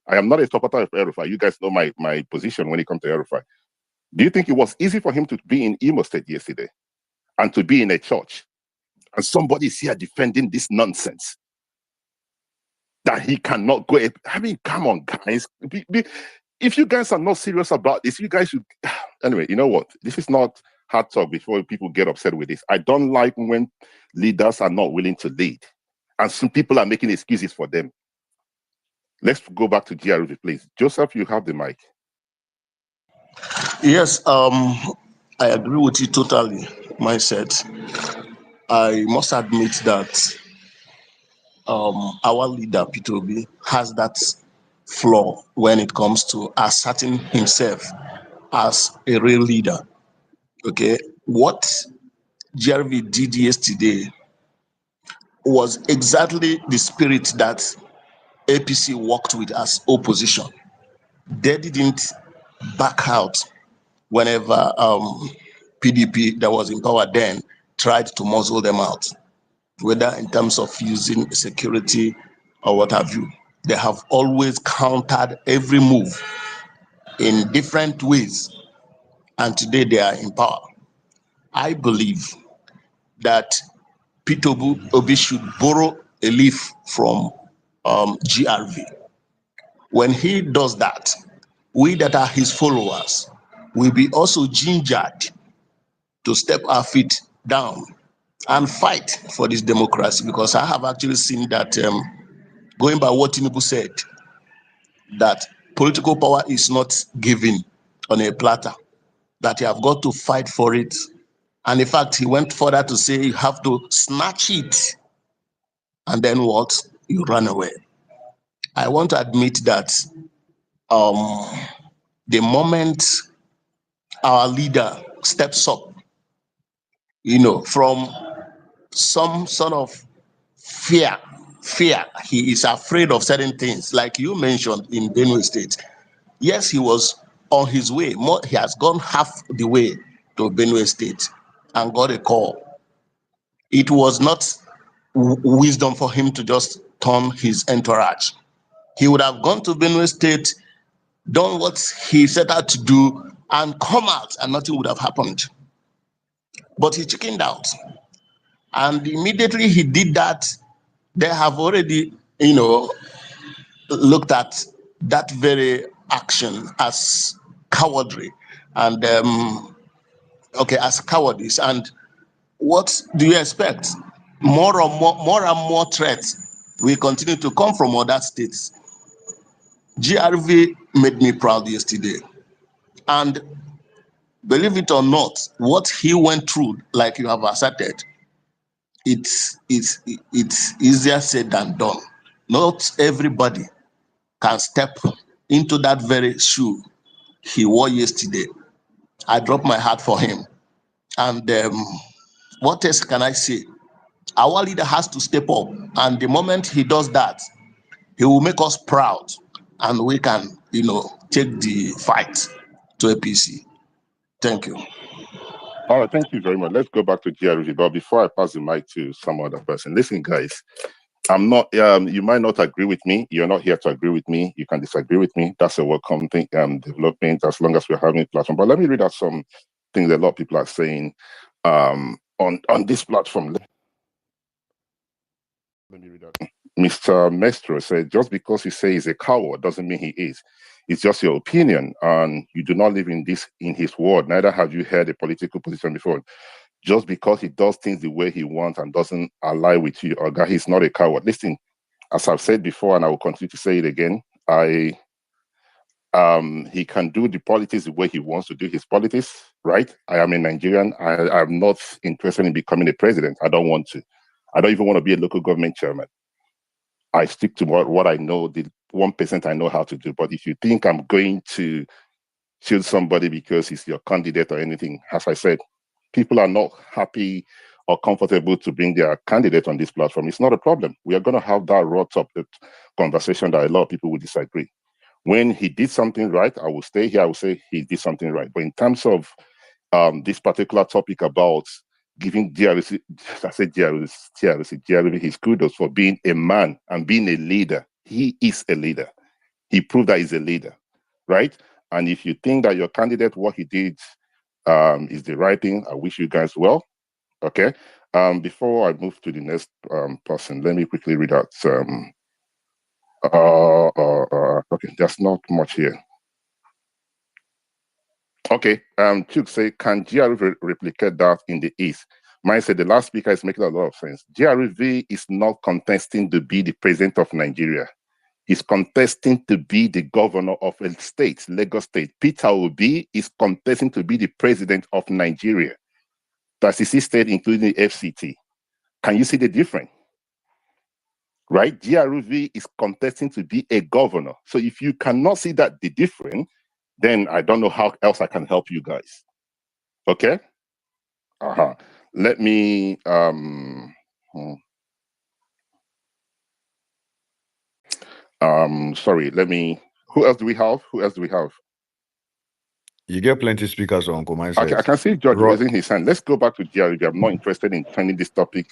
I am not a supporter of El-Rufai. You guys know my position when it comes to El-Rufai. Do you think it was easy for him to be in Imo State yesterday and to be in a church, and somebody's here defending this nonsense that he cannot go? I mean, come on, guys. If you guys are not serious about this, you guys should. Anyway, you know what? This is not hard talk before people get upset with this. I don't like when leaders are not willing to lead and some people are making excuses for them. Let's go back to GRV, please. Joseph, you have the mic. Yes, I agree with you totally, mindset. I must admit that our leader, Peter Obi, has that flaw when it comes to asserting himself as a real leader. Okay, what GRV did yesterday was exactly the spirit that APC worked with as opposition. They didn't back out whenever PDP that was in power then tried to muzzle them out, whether in terms of using security or what have you. They have always countered every move in different ways, and today they are in power. I believe that Peter Obi should borrow a leaf from GRV. When he does that, we that are his followers will be also gingered to step our feet down and fight for this democracy, because I have actually seen that, going by what Tinubu said, that political power is not given on a platter, that you have got to fight for it. And in fact, he went further to say you have to snatch it, and then what? You run away. I want to admit that the moment our leader steps up, from some sort of fear, he is afraid of certain things, like you mentioned in Benue State. Yes, he was on his way. He has gone half the way to Benue State and got a call. It was not wisdom for him to just turn his entourage. He would have gone to Benue State, done what he set out to do, and come out, and nothing would have happened. But he chickened out. And immediately he did that, they have already, looked at that very action as cowardry and, as cowardice. And what do you expect? More and more threats will continue to come from other states. GRV made me proud yesterday. And believe it or not, what he went through, like you have asserted, it's easier said than done. Not everybody can step into that very shoe he wore yesterday. I dropped my heart for him. And what else can I say? Our leader has to step up. And the moment he does that, he will make us proud. And we can, take the fight to APC. Thank you. All right, thank you very much. Let's go back to GRV. But before I pass the mic to some other person, listen, guys, I'm not, you might not agree with me. You're not here to agree with me. You can disagree with me. That's a welcome thing, development, as long as we're having a platform. But let me read out some things that a lot of people are saying on this platform. Let me read out. Mr. Mestro said, just because he says he's a coward doesn't mean he is. It's just your opinion, and you do not live in his world. Neither have you heard a political position before. Just because he does things the way he wants and doesn't ally with you, or that he's not a coward. Listen, as I've said before, and I will continue to say it again, he can do the politics the way he wants to do his politics, right? I am a Nigerian. I'm not interested in becoming a president. I don't want to. I don't even want to be a local government chairman. I stick to what I know, the 1% I know how to do. But if you think I'm going to shield somebody because he's your candidate or anything, as I said, people are not happy or comfortable to bring their candidate on this platform. It's not a problem. We are going to have that wrought up the conversation that a lot of people will disagree. When he did something right, I will stay here. I will say he did something right. But in terms of this particular topic about giving GRV his kudos for being a man and being a leader. He is a leader. He proved that he's a leader, right? And if you think that your candidate, what he did is the right thing, I wish you guys well, okay? Before I move to the next person, let me quickly read out. Okay, there's not much here. Okay, Chuk say, can GRV replicate that in the East? Mine said the last speaker is making a lot of sense. GRV is not contesting to be the president of Nigeria. He's contesting to be the governor of a state, Lagos State. Peter Obi is contesting to be the president of Nigeria. That's the state, including the FCT. Can you see the difference? Right? GRV is contesting to be a governor. So if you cannot see that the difference, then I don't know how else I can help you guys. Okay? Let me sorry, who else do we have? You get plenty speakers on Uncle Mike. Okay, I can see George raising his hand. Let's go back to GRV. I'm not interested in turning this topic.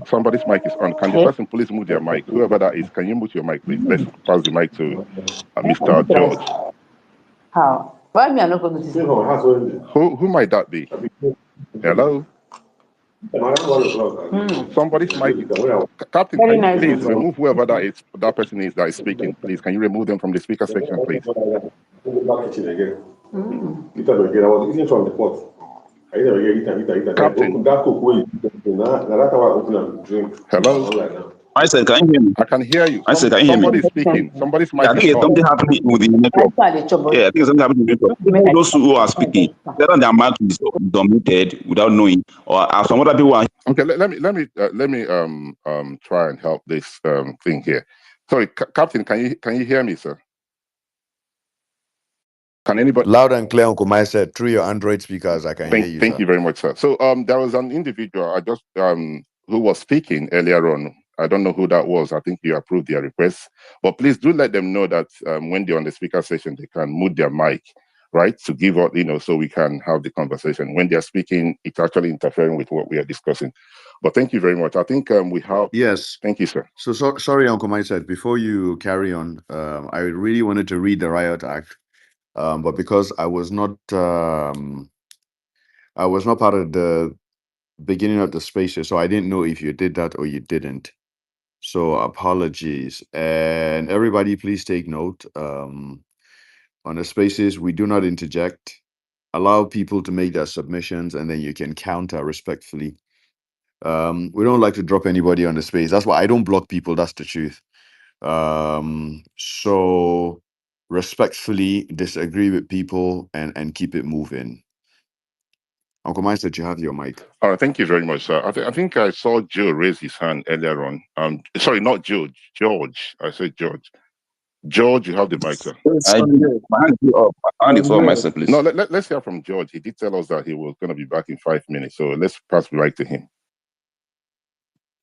Somebody's mic is on. Can the person please move their mic? Whoever that is, can you mute your mic, please? Let's pass the mic to Mr. George. How? Why me I not going to see? Who might that be? Hello? Somebody's mic. Captain, Very can you nice please number. remove whoever that person is that is speaking? Please, can you remove them from the speaker section, please? Captain. Hello? I said, can you hear me? I can hear you. I said, can you hear me? Somebody's speaking. Somebody's Yeah, I mic think is it's on. something happening with the network. Yeah, I think something happening with the network. Even those who are speaking, whether their mic is unmuted without knowing, or some other people are. Okay, let me try and help this thing here. Sorry, Captain, can you hear me, sir? Can anybody? Loud and clear, Uncle Mike said, through your Android speakers, I can hear you, Thank sir. you very much, sir. So there was an individual I just who was speaking earlier on. I don't know who that was. I think you approved their request, but please do let them know that when they're on the speaker session, they can mute their mic, right, to give out, so we can have the conversation. When they're speaking, it's actually interfering with what we are discussing. But thank you very much. I think we have. Yes. Thank you, sir. So sorry, Uncle Mike said, before you carry on, I really wanted to read the Riot Act, but because I was not part of the beginning of the spaces, so I didn't know if you did that or you didn't. So apologies. And everybody, please take note. On the spaces, we do not interject. Allow people to make their submissions, and then you can counter respectfully. We don't like to drop anybody on the space. That's why I don't block people. That's the truth. So respectfully disagree with people and keep it moving. Uncle Mike said you have your mic. All right, thank you very much, sir. I think I saw Joe raise his hand earlier on. Sorry, not George. George. I said George. George, you have the mic, sir. My hand is up. My hand is up, myself, please. No, let's hear from George. He did tell us that he was going to be back in 5 minutes. So let's pass the mic to him.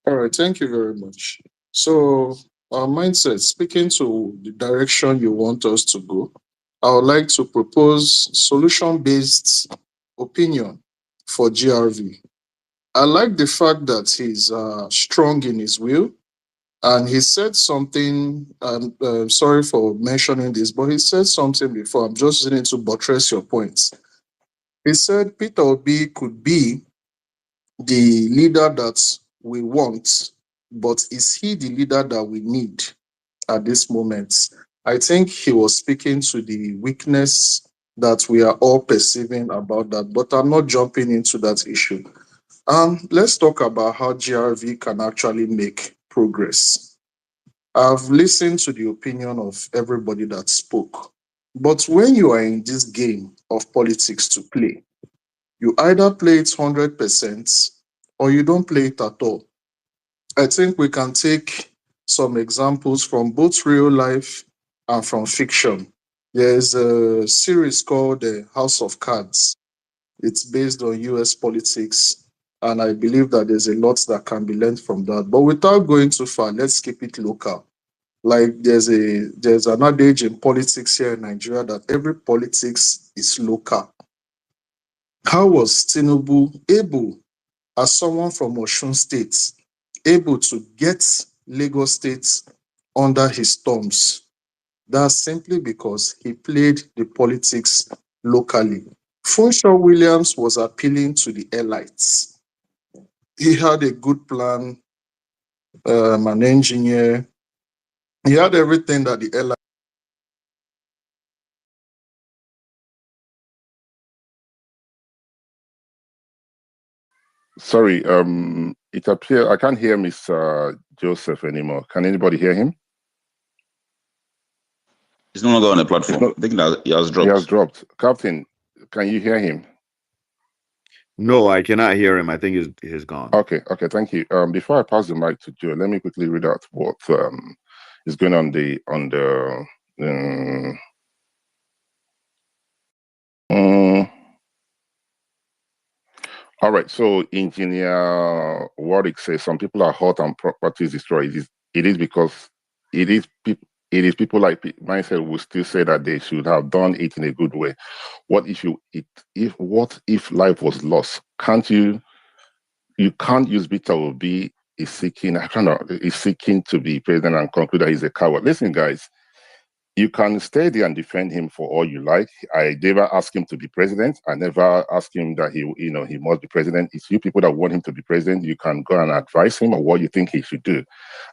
All right, thank you very much. So, our mindset, speaking to the direction you want us to go, I would like to propose solution-based opinion for GRV. I like the fact that he's strong in his will, and he said something. Sorry for mentioning this, but he said something before. I'm just using it to buttress your points. He said Peter Obi could be the leader that we want, but is he the leader that we need at this moment? I think he was speaking to the weakness that we are all perceiving about that, but I'm not jumping into that issue. Let's talk about how GRV can actually make progress. I've listened to the opinion of everybody that spoke, but when you are in this game of politics to play, you either play it 100% or you don't play it at all. I think we can take some examples from both real life and from fiction. There's a series called The House of Cards. It's based on US politics, and I believe that there's a lot that can be learned from that. But without going too far, let's keep it local. Like there's an adage in politics here in Nigeria that every politics is local. How was Tinubu able, as someone from Osun State, able to get Lagos State under his thumbs? That's simply because he played the politics locally. Funshaw Williams was appealing to the elites. He had a good plan, an engineer. He had everything that the elites. Sorry, it appears I can't hear Miss Joseph anymore. Can anybody hear him? He's no longer on the platform. I think that he has dropped. He has dropped. Captain, can you hear him? No, I cannot hear him. I think he's gone. Okay, thank you. Before I pass the mic to Joe, let me quickly read out what is going on the all right, so Engineer Warwick says some people are hurt and properties destroyed. It is because it is people like myself who still say that they should have done it in a good way. What if life was lost? You can't use Peter Obi is seeking to be president and conclude that he's a coward. Listen, guys, You can stay there and defend him for all you like. I never asked him to be president. I never asked him that he must be president. It's you people that want him to be president. You can go and advise him on what you think he should do.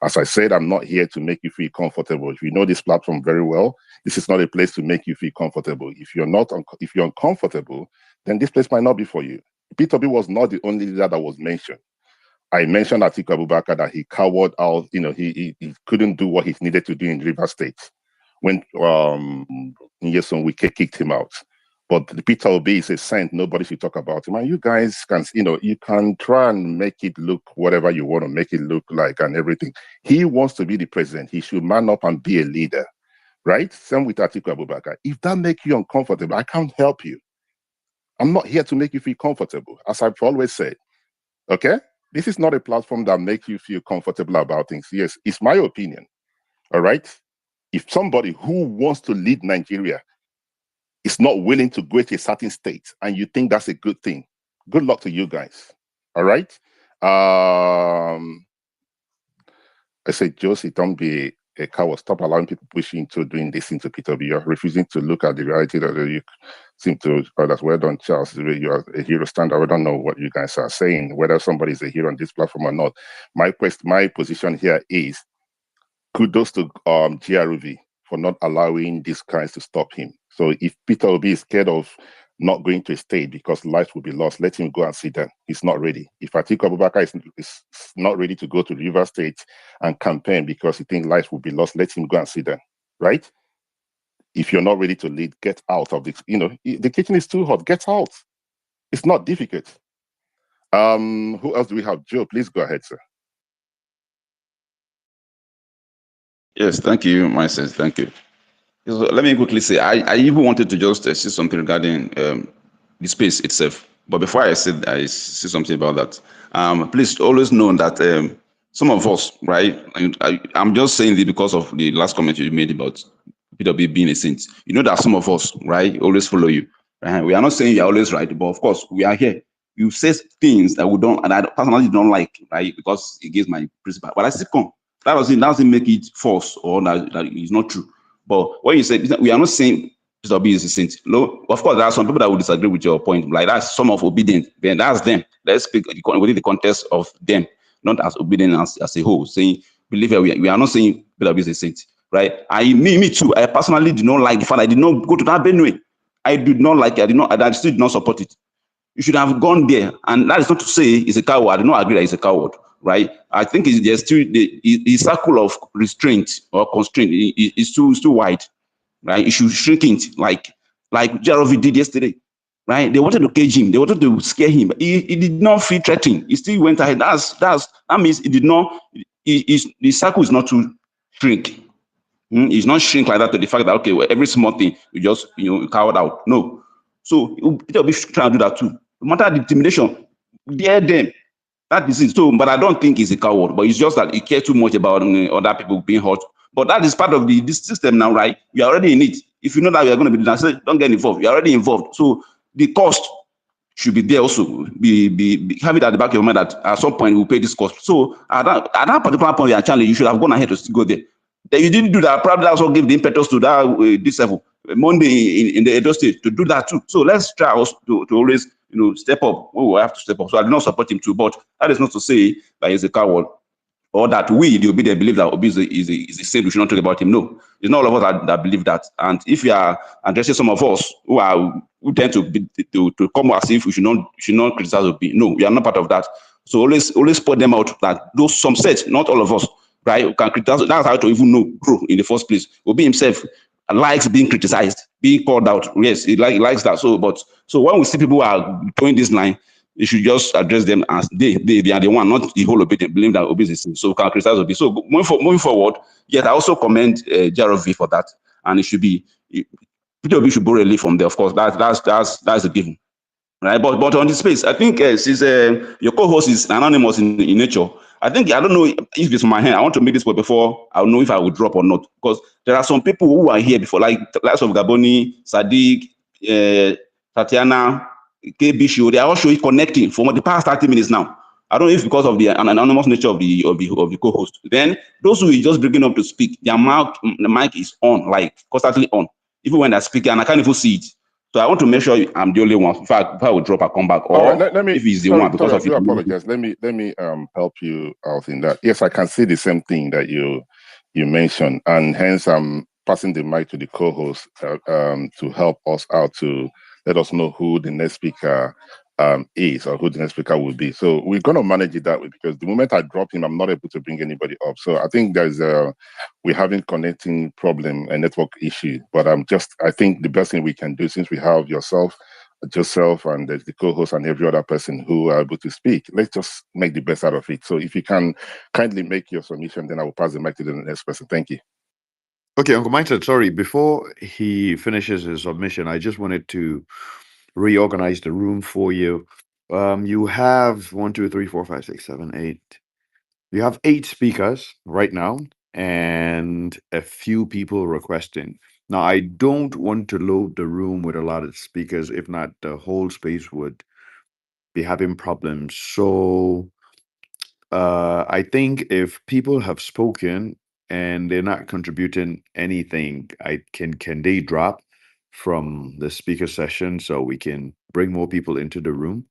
As I said, I'm not here to make you feel comfortable. If you know this platform very well, this is not a place to make you feel comfortable. If you're uncomfortable, then this place might not be for you. Peter B was not the only leader that was mentioned. I mentioned Atiku Abubakar that he cowered out. He couldn't do what he needed to do in Rivers State when Nyesom Wike kicked him out. But the Peter Obi is a saint. Nobody should talk about him. And you guys can, you can try and make it look whatever you want to make it look like and everything. He wants to be the president. He should man up and be a leader, right? Same with Atiku Abubakar. If that makes you uncomfortable, I can't help you. I'm not here to make you feel comfortable, as I've always said. Okay? This is not a platform that makes you feel comfortable about things. Yes, it's my opinion. All right? If somebody who wants to lead Nigeria is not willing to go to a certain state and you think that's a good thing, good luck to you guys. All right? I say, Josie, don't be a coward. Stop allowing people pushing into doing this into Peter B. You're refusing to look at the reality that you seem to, that's well done, Charles. You're a hero standard. I don't know what you guys are saying, whether somebody is a hero on this platform or not. My position here is kudos to GRV for not allowing these guys to stop him. So if Peter Obi is scared of not going to a state because lives will be lost, let him go and sit down. He's not ready. If Atiku Abubakar is not ready to go to River State and campaign because he thinks lives will be lost, let him go and sit down, right? If you're not ready to lead, get out of this. The kitchen is too hot. Get out. It's not difficult. Who else do we have? Joe, please go ahead, sir. Yes, thank you, myself. Thank you. So let me quickly say, I even wanted to just say something regarding the space itself. But before I say something about that, please always know that some of us, right? I'm just saying this because of the last comment you made about PW being a saint. You know that some of us, right, always follow you. Right? We are not saying you're always right, but of course we are here. You say things that we don't, and I personally don't like, right? Because it gives my principle. But I still come. That doesn't make it false or that it's not true. But when you say we are not saying Mr. B is a saint, no, of course there are some people that will disagree with your point. Like that's some of obedient. Then that's them. Let's speak within the context of them, not as obedient as a whole. Saying believe we are not saying Mr. B is a saint, right? Me too. I personally did not like the fact I did not go to that Benue. I did not like it. I still did not support it. You should have gone there, and that is not to say he's a coward. I do not agree that he's a coward, right? I think there's still the circle of restraint or constraint is too wide, right? You should shrink it, like GRV did yesterday, right? They wanted to cage him, they wanted to scare him. He did not feel threatened. He still went ahead. That means it did not. The circle is not to shrink. It's not shrink like that to the fact that okay, well, every small thing you just you coward out. No. So Peter Obi should try to do that too. No matter the intimidation, dare them. That is it. So, but I don't think he's a coward. But it's just that he cares too much about other people being hurt. But that is part of this system now, right? We are already in it. If you know that we are going to be done, don't get involved. You're already involved. So the cost should be there also. Be have it at the back of your mind that at some point we'll pay this cost. So at that particular point, your challenge, you should have gone ahead to go there. Then you didn't do that. Probably that's what gave the impetus to that this level Monday in the Edo State to do that too. So let's try also to always step up when we have to step up. So I do not support him too, but that is not to say that he's a coward or that we, the obedient, believe that Obi is a saint. We should not talk about him. No, it's not all of us that believe that. And if you are addressing some of us who tend to come as if we should not criticize Obi, no, we are not part of that. So always point them out that those some set, not all of us, right, who can criticize. That's how to even grow in the first place. Obi himself likes being criticized, being called out. Yes, he likes that. So when we see people who are towing this line, you should just address them as they are the one, not the whole obedient, believe that Obi is a sin. So we can criticize Obi. So moving forward, yes, I also commend GRV for that. And it should be, Obi should borrow a leaf from there, of course. That's a given. Right, but on the space, I think since your co-host is anonymous in nature, I don't know if it's from my hand. I want to make this point before I know if I will drop or not, because there are some people who are here before, like the likes of Gaboni, Sadiq, Tatiana, KB Show. They are all showing connecting for the past 30 minutes now. I don't know if because of the anonymous nature of the co-host. Then those who are just bringing up to speak, the mic is on, like constantly on, even when they're speaking, and I can't even see it. So I want to make sure I'm the only one. If I will drop, I come back, All right, or let me. if he's the Sorry, one because I of do it. apologize. Let me help you out in that. Yes, I can see the same thing that you mentioned, and hence I'm passing the mic to the co-host to help us out, to let us know who the next speaker is, or who the next speaker will be. So we're going to manage it that way, because the moment I drop him, I'm not able to bring anybody up. So I think we're having connecting problem, a network issue. But I think the best thing we can do, since we have yourself, and there's the co-host and every other person who are able to speak, let's just make the best out of it. So if you can kindly make your submission, then I will pass the mic to the next person. Thank you. Okay, Uncle Mindset, sorry, before he finishes his submission, I just wanted to reorganize the room for you. You have 1, 2, 3, 4, 5, 6, 7, 8. You have 8 speakers right now and a few people requesting. Now, I don't want to load the room with a lot of speakers. If not, the whole space would be having problems. So I think if people have spoken and they're not contributing anything, can they drop from the speaker session so we can bring more people into the room?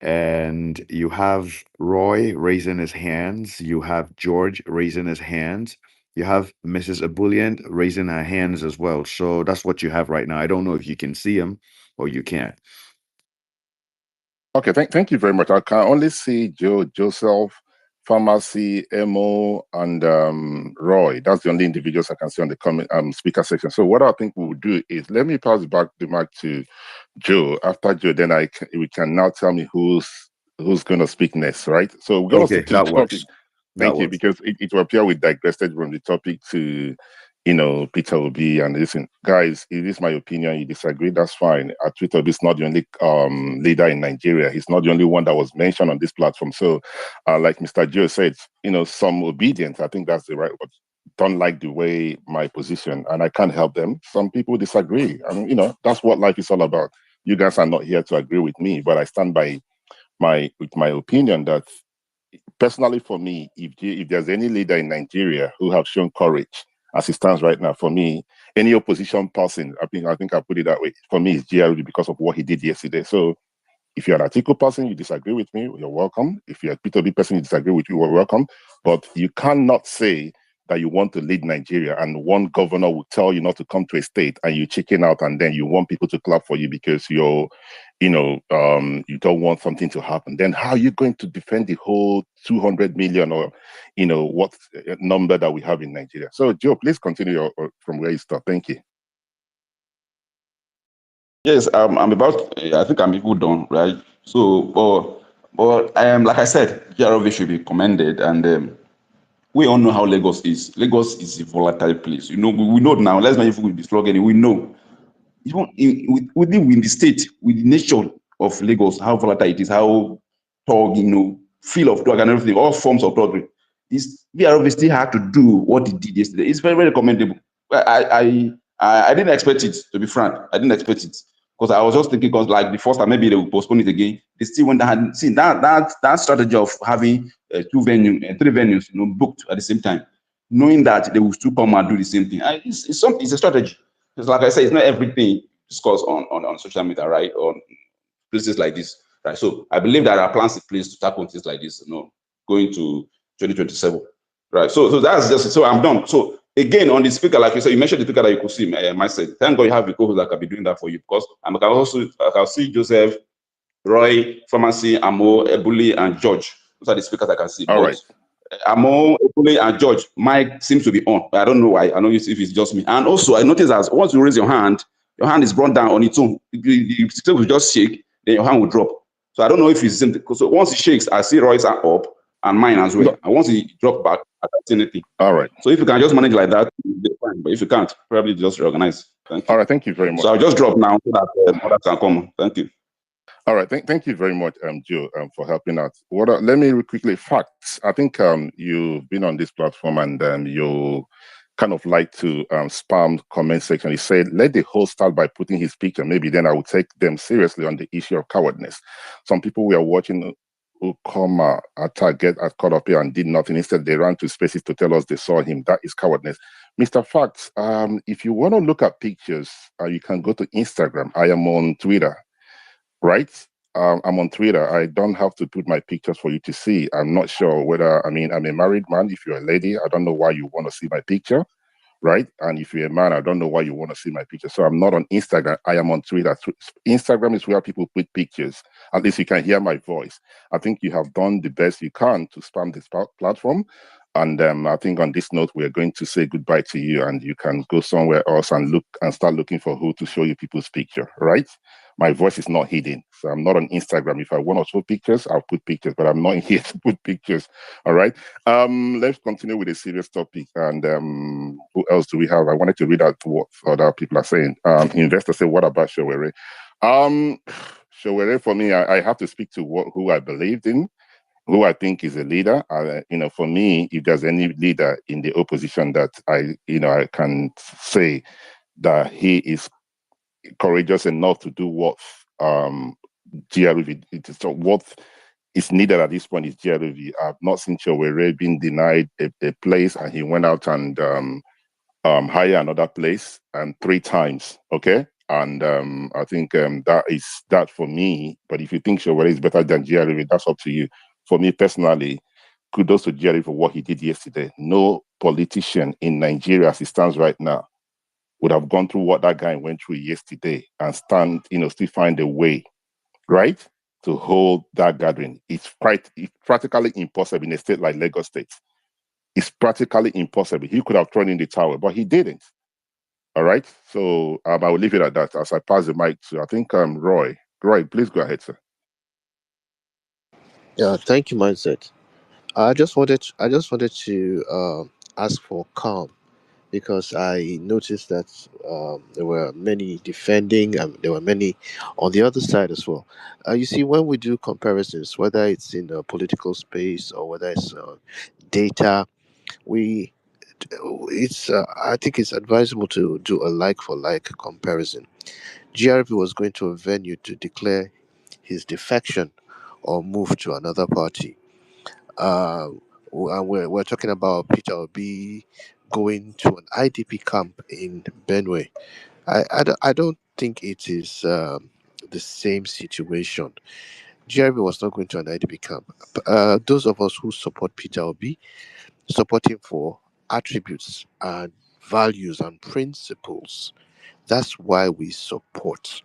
And you have Roy raising his hands. You have George raising his hands. You have Mrs. Ebullient raising her hands as well. So that's what you have right now. I don't know if you can see him or you can't. Okay, thank you very much. I can only see Joseph, Pharmacy, Emo, and Roy. That's the only individuals I can see on the comment speaker section. So what I think we will do is, let me pass back the mic to Joe. After Joe, then we can now tell me who's going to speak next, right? So we're going to Okay, stick to the that topic. works. Thank That you, works. because it will appear we digressed from the topic to, Peter Obi. And listen, guys, it is my opinion. You disagree, that's fine. Peter Obi is not the only leader in Nigeria. He's not the only one that was mentioned on this platform. So, like Mr. Joe said, some obedience. I think that's the right word. Don't like the way my position, and I can't help them. Some people disagree, and that's what life is all about. You guys are not here to agree with me, but I stand by my opinion that, personally, for me, if there's any leader in Nigeria who have shown courage as it stands right now, for me, any opposition person, I think I put it that way. For me, it's GRV because of what he did yesterday. So if you're an article person, you disagree with me, you're welcome. If you're a P2B person, you disagree with you, you're welcome. But you cannot say that you want to lead Nigeria and one governor will tell you not to come to a state and you chicken out, and then you want people to clap for you because you don't want something to happen. Then how are you going to defend the whole 200 million or, what number that we have in Nigeria? So Joe, please continue from where you start. Thank you. Yes, I'm about. I think I'm even done, right? So, but like I said, GRV should be commended, and we all know how Lagos is. Lagos is a volatile place. We know now. Let's not even be slogan. We know, even within the state, with the nature of Lagos, how volatile it is, how thug, feel of drug and everything, all forms of drug. VRV still had to do what it did yesterday. It's very, very commendable. I didn't expect it, to be frank. I didn't expect it. Because I was just thinking, because like the first time, maybe they will postpone it again. They still went ahead. See, that strategy of having 3 venues, booked at the same time, knowing that they will still come and do the same thing. It's a strategy. Because like I said, it's not everything discussed on social media, right? On places like this, right? So I believe there are plans in place to tackle things like this, going to 2027, right? So that's just, so I'm done. So again, on the speaker, like you said, you mentioned the speaker that you could see, myself. Thank God you have a co-host that can be doing that for you, because I can see Joseph, Roy, Pharmacy, Amo, Ebuli, and George. Those are the speakers I can see. All right. Amo, Ebule, and George, mic seems to be on, but I don't know why. I know if it's just me. And also, I noticed that once you raise your hand is brought down on its own. The stick will just shake, then your hand will drop. So I don't know if it's the same. So once it shakes, I see Roy's are up and mine as well. No. And once it drop back, I can't see anything. All right. So if you can just manage like that, it's fine. But if you can't, probably just reorganize. Thank you. All right. Thank you very much. So I'll just drop now so that others can come. Thank you. All right, thank you very much, Joe, for helping out. Let me quickly facts. I think you've been on this platform and you kind of like to spam comment section. He said, let the host start by putting his picture. Maybe then I will take them seriously on the issue of cowardness. Some people we are watching Ukoma attack get caught up here and did nothing. Instead, they ran to spaces to tell us they saw him. That is cowardness. Mr. Facts, if you want to look at pictures, you can go to Instagram. I am on Twitter, right? I'm on Twitter. I don't have to put my pictures for you to see. I'm not sure whether, I'm a married man. If you're a lady, I don't know why you want to see my picture, right? And if you're a man, I don't know why you want to see my picture. So I'm not on Instagram. I am on Twitter. Instagram is where people put pictures. At least you can hear my voice. I think you have done the best you can to spam this platform. And I think on this note, we're going to say goodbye to you, and you can go somewhere else and look and start looking for who to show you people's picture, right? My voice is not hidden. So I'm not on Instagram. If I want to show pictures, I'll put pictures, but I'm not here to put pictures. All right. Let's continue with a serious topic. And who else do we have? I wanted to read out what other people are saying. Investors say, what about Showere? Showere, for me, I have to speak to who I believed in, who I think is a leader. For me, if there's any leader in the opposition that I can say that he is courageous enough to do what GRV, what is needed at this point is GRV. I've not seen Chowere being denied a place, and he went out and hire another place 3 times. Okay. And I think that is that for me. But if you think Chowere is better than GRV, that's up to you. For me personally, kudos to GRV for what he did yesterday. No politician in Nigeria as it stands right now would have gone through what that guy went through yesterday and still find a way, right, to hold that gathering. It's practically impossible in a state like Lagos State. It's practically impossible. He could have thrown in the towel, but he didn't. All right. So I will leave it at that as I pass the mic to, I think, Roy. Roy, please go ahead, sir. Yeah, thank you, mindset. I just wanted to ask for calm because I noticed that there were many defending and there were many on the other side as well. You see, when we do comparisons, whether it's in the political space or whether it's data, we it's I think it's advisable to do a like for like comparison. GRV was going to a venue to declare his defection or move to another party. Uh, and we're talking about Peter Obi going to an IDP camp in Benue. I don't think it is the same situation. GRV was not going to an IDP camp. Those of us who support Peter Obi support him for attributes and values and principles. That's why we support.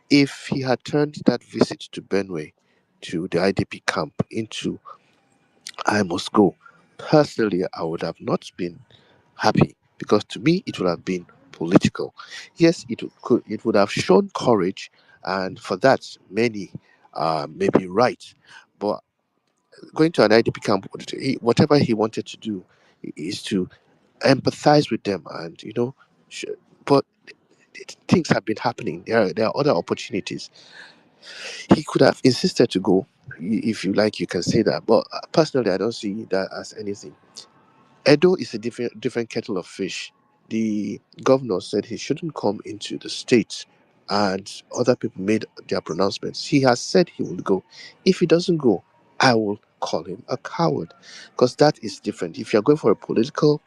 If he had turned that visit to Benue, to the IDP camp, into I must go, personally, I would have not been happy because to me it would have been political. Yes, it would have shown courage, and for that many may be right. But going to an IDP camp, whatever he wanted to do is to empathize with them, and sh- but things have been happening. There are other opportunities. He could have insisted to go. If you like, you can say that. But personally, I don't see that as anything. Edo is a different kettle of fish. The governor said he shouldn't come into the state, and other people made their pronouncements. He has said he will go. If he doesn't go, I will call him a coward, because that is different. If you're going for a political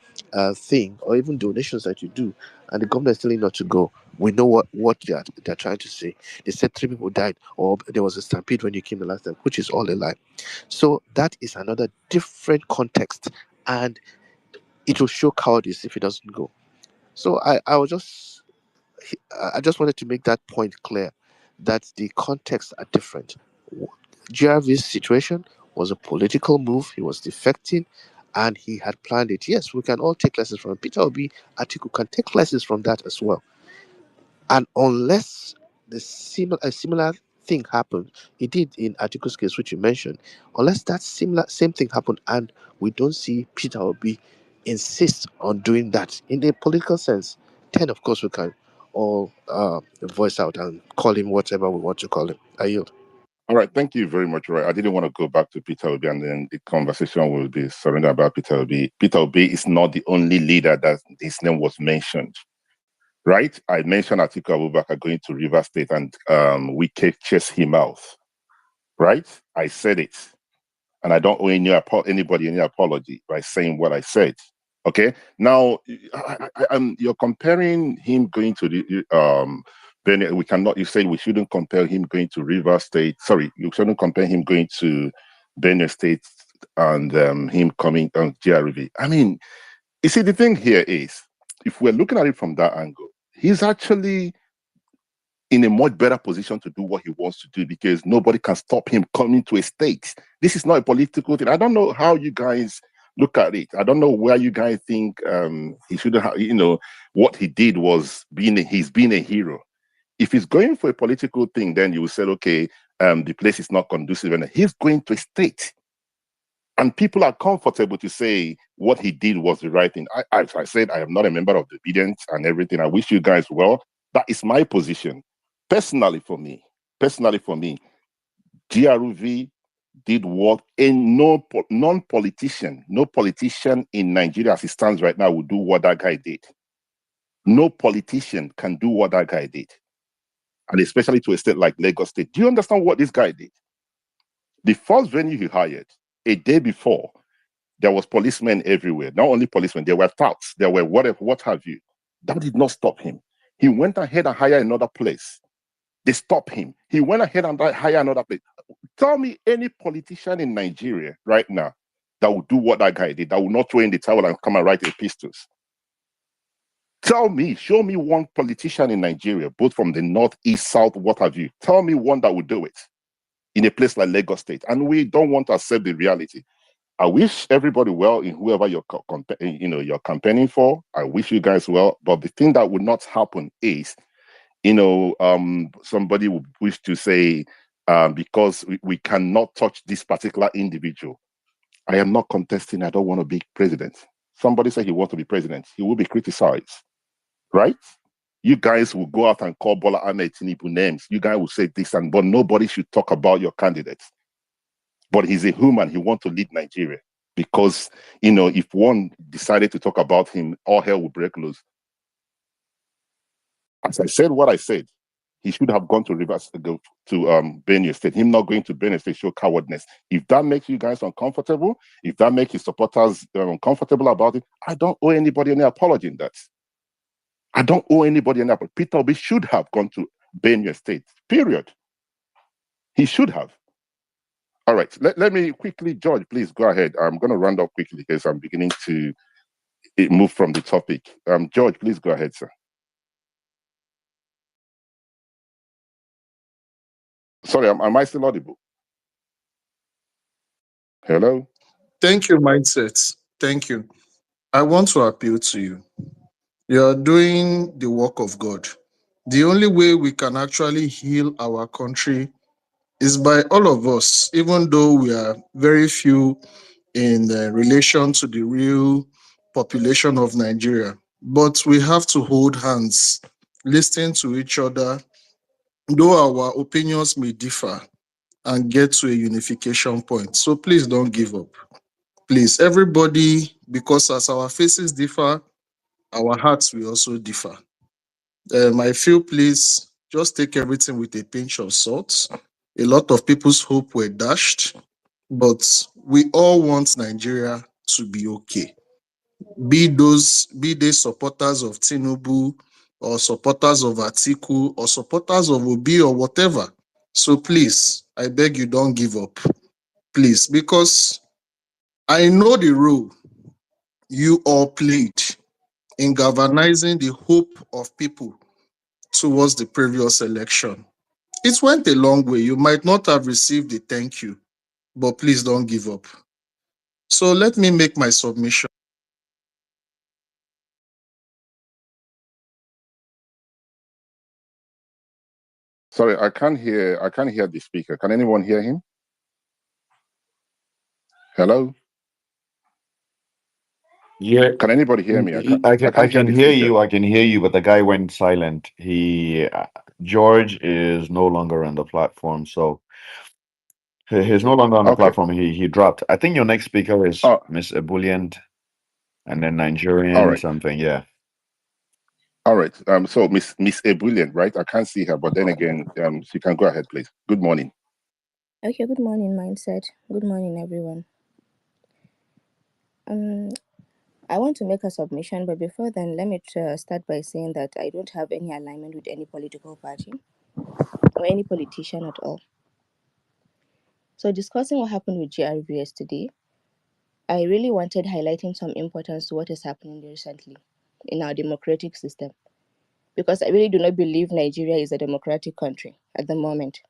thing or even donations that you do, and the government is telling you not to go, we know what they're trying to say. They said 3 people died, or there was a stampede when you came the last time, which is all a lie. So that is another different context, and it will show cowardice if he doesn't go. So I just wanted to make that point clear that the contexts are different. GRV's situation was a political move. He was defecting and he had planned it. Yes, we can all take lessons from it. Peter Obi, Atiku can take lessons from that as well. And unless a similar thing happened, it did in Atiku's case, which you mentioned, unless that same thing happened and we don't see Peter Obi insist on doing that in a political sense, then of course we can all voice out and call him whatever we want to call him. I yield. All right, thank you very much, Roy. I didn't want to go back to Peter Obi and then the conversation will be surrounded about Peter Obi. Peter Obi is not the only leader that his name was mentioned, right? I mentioned Atiku Abubakar going to River State and we chased him out, right? I said it. And I don't owe anybody any apology by saying what I said. Okay. Now, you're comparing him going to the we cannot. You said we shouldn't compare him going to River State. Sorry, you shouldn't compare him going to Benue State and him coming on GRV. I mean, you see, the thing here is, if we're looking at it from that angle, he's actually in a much better position to do what he wants to do because nobody can stop him coming to a state. This is not a political thing. I don't know how you guys look at it. I don't know where you guys think he shouldn't have, what he did was he's being a hero. If he's going for a political thing, then you will say, okay, the place is not conducive. And he's going to a state. And people are comfortable to say what he did was the right thing. As I said, I am not a member of the obedience and everything. I wish you guys well. That is my position. Personally for me, GRV did what no politician in Nigeria as it stands right now would do what that guy did. No politician can do what that guy did. And especially to a state like Lagos State. Do you understand what this guy did? The first venue he hired, a day before, there was policemen everywhere. Not only policemen, there were touts, there were what have you. That did not stop him. He went ahead and hired another place. They stopped him. He went ahead and hired another place. Tell me any politician in Nigeria right now that will do what that guy did, that will not throw in the towel and come and write epistles. Tell me, show me one politician in Nigeria, both from the north, east, south, what have you. Tell me one that would do it in a place like Lagos State. And we don't want to accept the reality. I wish everybody well in whoever you're campaigning for. I wish you guys well. But the thing that would not happen is, somebody would wish to say, because we cannot touch this particular individual. I am not contesting. I don't want to be president. Somebody said he wants to be president. He will be criticized, right? You guys will go out and call Bola Ahmed Tinubu names. You guys will say this, but nobody should talk about your candidates. But he's a human. He wants to lead Nigeria because, if one decided to talk about him, all hell will break loose. As I said what I said, he should have gone to Benue State. Him not going to Benue State show cowardness. If that makes you guys uncomfortable, if that makes his supporters uncomfortable about it, I don't owe anybody any apology in that. I don't owe anybody any apology. Peter Obi should have gone to Benue State, period. He should have. All right, let me quickly, George, please go ahead. I'm going to round up quickly because I'm beginning to move from the topic. George, please go ahead, sir. Sorry, am I still audible? Hello? Thank you, Mindset. Thank you. I want to appeal to you. You are doing the work of God. The only way we can actually heal our country is by all of us, even though we are very few in relation to the real population of Nigeria. But we have to hold hands, listen to each other, though our opinions may differ, and get to a unification point. So please don't give up. Please, everybody, because as our faces differ, our hearts will also differ. I feel, please, just take everything with a pinch of salt. A lot of people's hope were dashed, but we all want Nigeria to be okay. Be they supporters of Tinubu or supporters of Atiku or supporters of Obi or whatever. So please, I beg you, don't give up. Please, because I know the role you all played in galvanizing the hope of people towards the previous election. It went a long way. You might not have received a thank you, but please don't give up. So let me make my submission. Sorry, I can't hear the speaker. Can anyone hear him? Hello? Yeah. Can anybody hear me? I can't can the hear speaker. you. I can hear you, but the guy went silent. George is no longer on the platform, so he's no longer on the Okay. platform. He dropped. I think your next speaker is Oh, Miss Ebullient, and then Nigerian all right. something. Yeah. All right. So Miss Ebullient, right? I can't see her, but then again, she can go ahead, please. Good morning. Okay, good morning, Mindset. Good morning, everyone. I want to make a submission, but before then, let me start by saying that I don't have any alignment with any political party or any politician at all. So, discussing what happened with GRV yesterday, I really wanted highlighting some importance to what is happening recently in our democratic system, because I really do not believe Nigeria is a democratic country at the moment.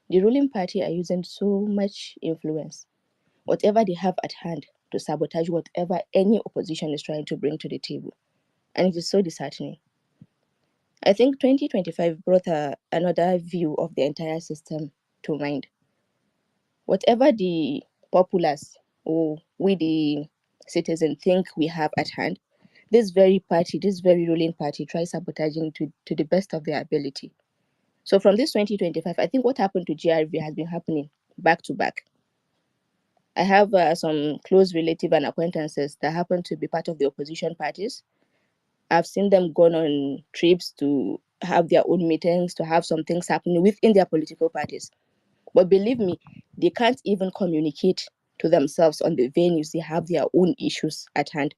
The ruling party are using so much influence, whatever they have at hand, to sabotage whatever any opposition is trying to bring to the table. And it is so disheartening. I think 2025 brought another view of the entire system to mind. Whatever the populace or we the citizens think we have at hand, this very party, this very ruling party, tries sabotaging to the best of their ability. So from this 2025, I think what happened to GRV has been happening back to back. I have some close relative and acquaintances that happen to be part of the opposition parties. I've seen them gone on trips to have their own meetings, to have some things happening within their political parties. But believe me, they can't even communicate to themselves on the venues. They have their own issues at hand.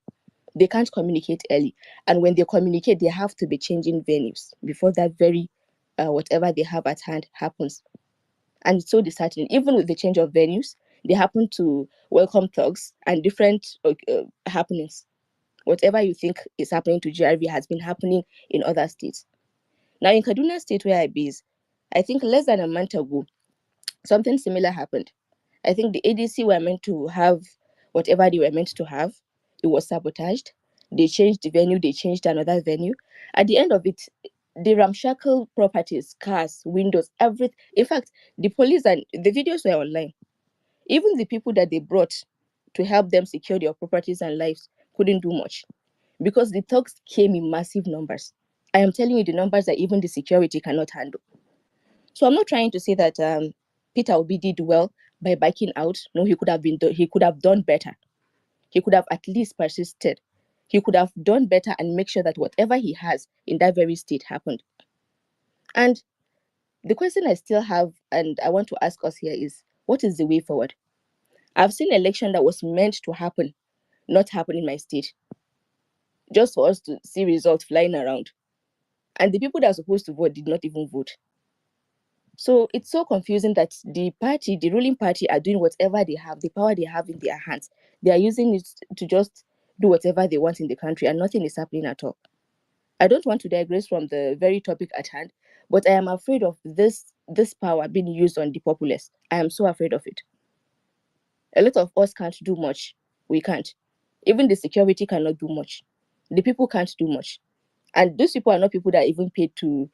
They can't communicate early. And when they communicate, they have to be changing venues before that very whatever they have at hand happens. And it's so disheartening. Even with the change of venues, they happen to welcome thugs and different happenings. Whatever you think is happening to GRV has been happening in other states. Now, in Kaduna State, where I base, I think less than a month ago, something similar happened. I think the ADC were meant to have whatever they were meant to have. It was sabotaged. They changed the venue, they changed another venue. At the end of it, the ramshackle properties, cars, windows, everything. In fact, the police and the videos were online. Even the people that they brought to help them secure their properties and lives couldn't do much because the thugs came in massive numbers. I am telling you the numbers that even the security cannot handle. So I'm not trying to say that Peter Obi did well by backing out. No, he could have he could have done better. He could have at least persisted. He could have done better and make sure that whatever he has in that very state happened. And the question I still have, and I want to ask us here, is what is the way forward? I've seen an election that was meant to happen, not happen in my state, just for us to see results flying around. And the people that are supposed to vote did not even vote. So it's so confusing that the party, the ruling party, are doing whatever they have, the power they have in their hands. They are using it to just do whatever they want in the country, and nothing is happening at all. I don't want to digress from the very topic at hand, but I am afraid of this power being used on the populace. I am so afraid of it. A lot of us can't do much. We can't. Even the security cannot do much. The people can't do much. And those people are not people that are even paid to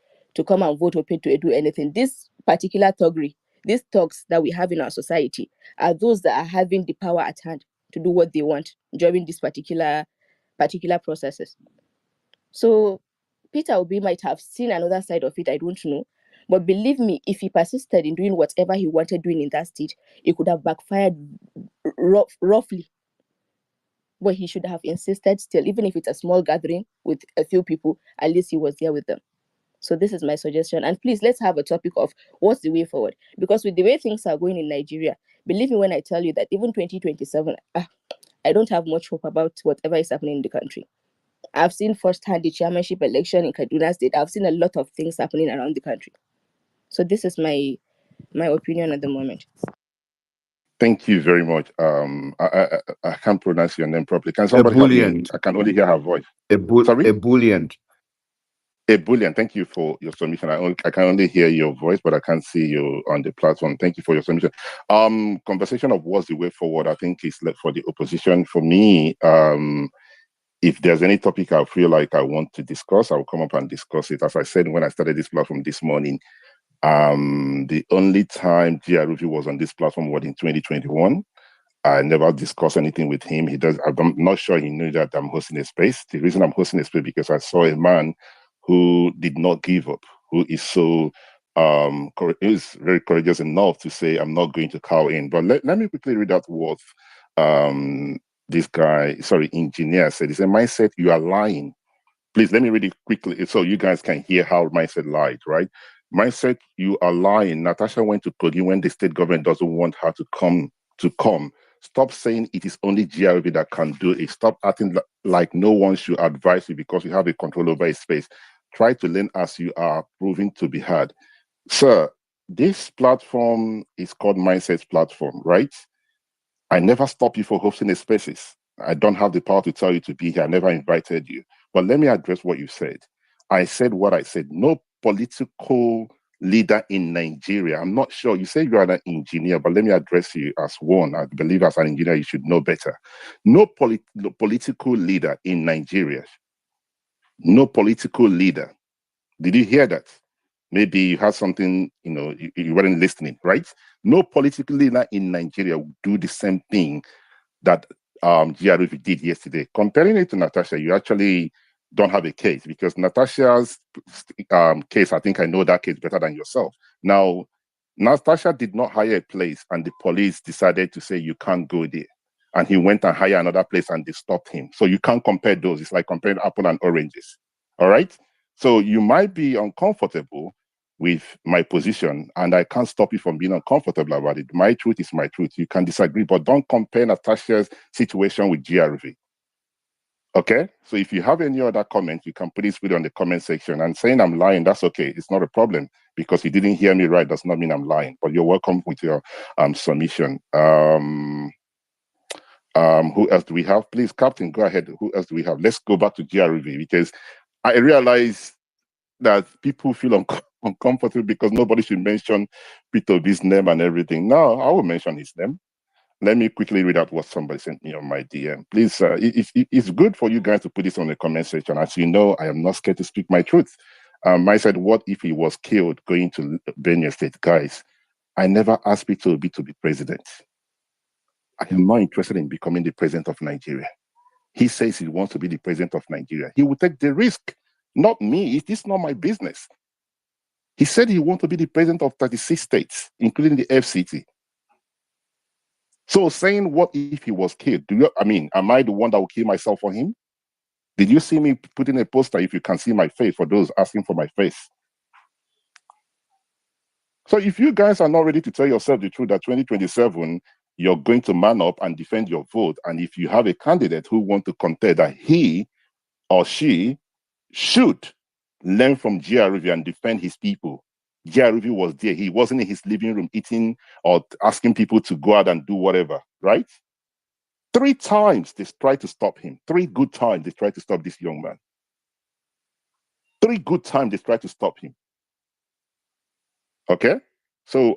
come and vote or paid to do anything. This particular thuggery, these thugs that we have in our society, are those that are having the power at hand to do what they want during these particular processes. So Peter Obi might have seen another side of it, I don't know. But believe me, if he persisted in doing whatever he wanted doing in that state, it could have backfired roughly. But he should have insisted still, even if it's a small gathering with a few people, at least he was there with them. So this is my suggestion. And please, let's have a topic of what's the way forward. Because with the way things are going in Nigeria, believe me when I tell you that even 2027, I don't have much hope about whatever is happening in the country. I've seen firsthand the chairmanship election in Kaduna State. I've seen a lot of things happening around the country. So this is my opinion at the moment. Thank you very much. I can't pronounce your name properly. Can somebody help me? I can only hear her voice. Sorry? Ebullient. Ebullient. Thank you for your submission. I can only hear your voice, but I can't see you on the platform. Thank you for your submission. Conversation of what's the way forward, I think, is left for the opposition. For me, if there's any topic I feel like I want to discuss, I'll come up and discuss it. As I said when I started this platform this morning, the only time GRV was on this platform was in 2021. I never discussed anything with him. I'm not sure he knew that I'm hosting a space. The reason I'm hosting a space because I saw a man who did not give up, who is so is very courageous enough to say, I'm not going to cow in. But let me quickly read out what this guy, engineer said. He said, mindset, you are lying. Please let me read it quickly so you guys can hear how mindset lied, right? Mindset, you are lying. Natasha went to Kogi when the state government doesn't want her to come. Stop saying it is only GRV that can do it. Stop acting like no one should advise you because you have a control over a space. Try to learn as you are proving to be hard. Sir, this platform is called Mindset Platform, right? I never stop you for hosting a spaces. I don't have the power to tell you to be here. I never invited you. But let me address what you said. I said what I said. No political leader in Nigeria. I'm not sure. You say you are an engineer, but let me address you as one. I believe as an engineer, you should know better. No political leader in Nigeria. No political leader. Did you hear that? Maybe you had something, you weren't listening, right? No political leader in Nigeria would do the same thing that GRV did yesterday. Comparing it to Natasha, you actually don't have a case because Natasha's case, I think I know that case better than yourself. Now, Natasha did not hire a place and the police decided to say you can't go there. And he went and hired another place and they stopped him. So you can't compare those. It's like comparing apple and oranges. All right? So you might be uncomfortable with my position, and I can't stop you from being uncomfortable about it. My truth is my truth. You can disagree, but don't compare Natasha's situation with GRV. Okay? So if you have any other comments, you can please put it on the comment section. And saying I'm lying, that's okay. It's not a problem because you didn't hear me right does not mean I'm lying. But you're welcome with your submission. Who else do we have? Please, Captain, go ahead. Who else do we have? Let's go back to GRV because I realize that people feel uncomfortable because nobody should mention Peter Ob's name and everything. No, I will mention his name. Let me quickly read out what somebody sent me on my DM. Please, it's good for you guys to put this on the comment section. As you know, I am not scared to speak my truth. I said, what if he was killed going to Benue State? Guys, I never asked Peter Obi to be president. I am not interested in becoming the president of Nigeria. He says he wants to be the president of Nigeria. He will take the risk. Not me. It is not my business. He said he wants to be the president of 36 states, including the FCT. So saying, what if he was killed? Am I the one that will kill myself for him? Did you see me putting a poster, if you can see my face, for those asking for my face? So if you guys are not ready to tell yourself the truth that 2027, you're going to man up and defend your vote, and if you have a candidate who wants to contest that he or she should learn from GRV and defend his people. GRV was there. He wasn't in his living room eating or asking people to go out and do whatever, right? 3 times they tried to stop him. 3 good times they tried to stop this young man. 3 good times they tried to stop him. Okay? So,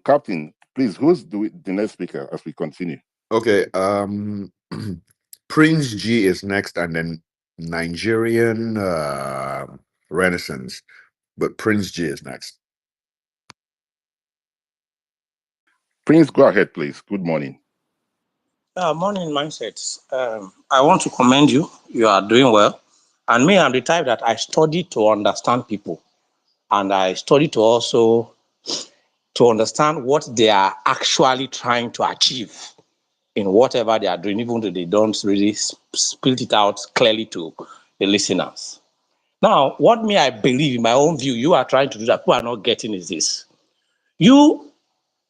Captain, please, who's the next speaker as we continue? Okay. Prince G is next, and then Nigerian Renaissance. But Prince G is next. Prince, go ahead, please. Good morning. Morning, Mindsets. I want to commend you. You are doing well. And me, I'm the type that I study to understand people. And I study to also to understand what they are actually trying to achieve in whatever they are doing, even though they don't really split it out clearly to the listeners. Now, what I believe in my own view, you are trying to do that people are not getting is this. You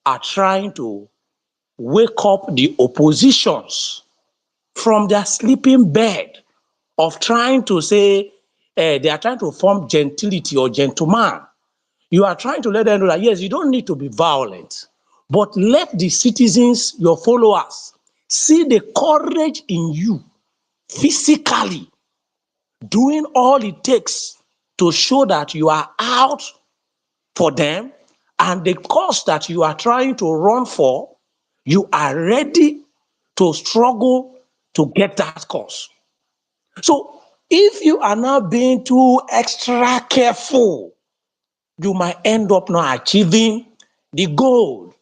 are trying to wake up the oppositions from their sleeping bed of trying to say they are trying to form gentility or gentleman. You are trying to let them know that, yes, you don't need to be violent, but let the citizens, your followers, see the courage in you physically doing all it takes to show that you are out for them, and the cause that you are trying to run for, you are ready to struggle to get that cause. So if you are now being too extra careful, you might end up not achieving the goal,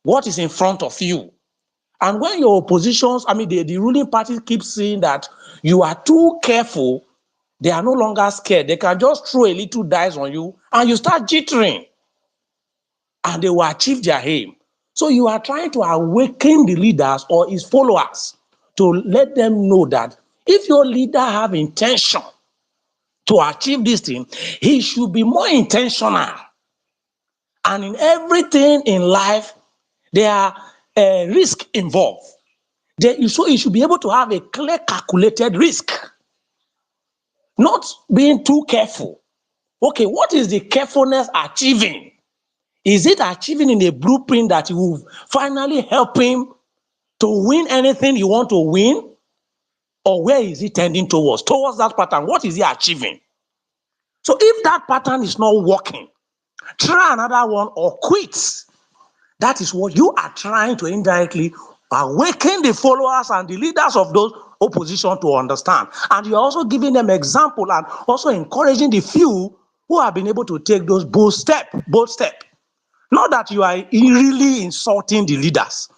what is in front of you. And when your oppositions, the ruling party keeps saying that you are too careful, they are no longer scared. They can just throw a little dice on you and you start jittering and they will achieve their aim. So you are trying to awaken the leaders or his followers to let them know that if your leader have intention to achieve this thing, he should be more intentional. And in everything in life, there are risk involved. So you should be able to have a clear, calculated risk, not being too careful. Okay, what is the carefulness achieving? Is it achieving in a blueprint that will finally help him to win anything you want to win? Or where is he tending towards? Towards that pattern, what is he achieving? So if that pattern is not working, try another one or quit. That is what you are trying to indirectly awaken the followers and the leaders of those opposition to understand. And you're also giving them example and also encouraging the few who have been able to take those bold step. Not that you are really insulting the leaders.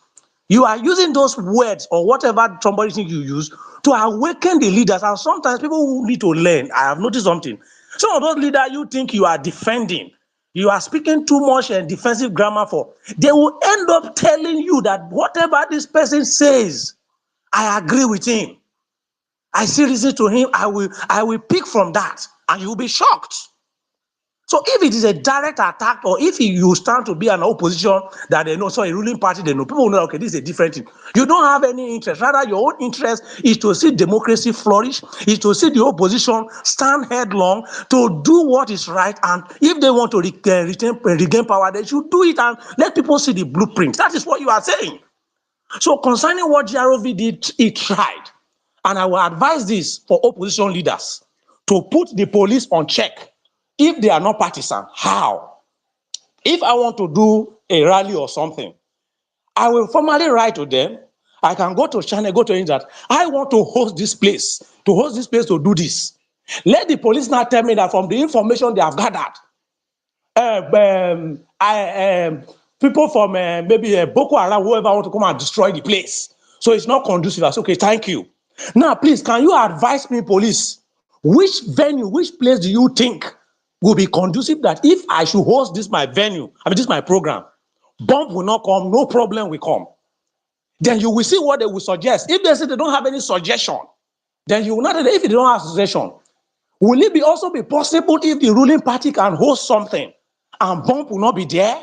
You are using those words or whatever somebody thinks you use to awaken the leaders. And sometimes people who need to learn, I have noticed something. Some of those leaders you think you are defending, you are speaking too much and defensive grammar for, they will end up telling you that whatever this person says, I agree with him. I see reason to him, I will pick from that, and you will be shocked. So if it is a direct attack, or if you stand to be an opposition that they know, so a ruling party, they know, people will know, okay, this is a different thing. You don't have any interest. Rather, your own interest is to see democracy flourish, is to see the opposition stand headlong to do what is right. And if they want to regain power, they should do it and let people see the blueprint. That is what you are saying. So concerning what GRV did, it tried. And I will advise this for opposition leaders to put the police on check. If they are not partisan, how? If I want to do a rally or something, I will formally write to them. I can go to channel, go to internet. I want to host this place, to do this. Let the police now tell me that from the information they have gathered, people from maybe Boko Haram, whoever want to come and destroy the place. So it's not conducive. I say, okay, thank you. Now, please, can you advise me, police, which venue, which place do you think will be conducive that if I should host this my venue, this my program, bomb will not come, no problem will come. Then you will see what they will suggest. If they say they don't have any suggestion, then you will not, if they don't have suggestion, will it also be possible if the ruling party can host something and bomb will not be there?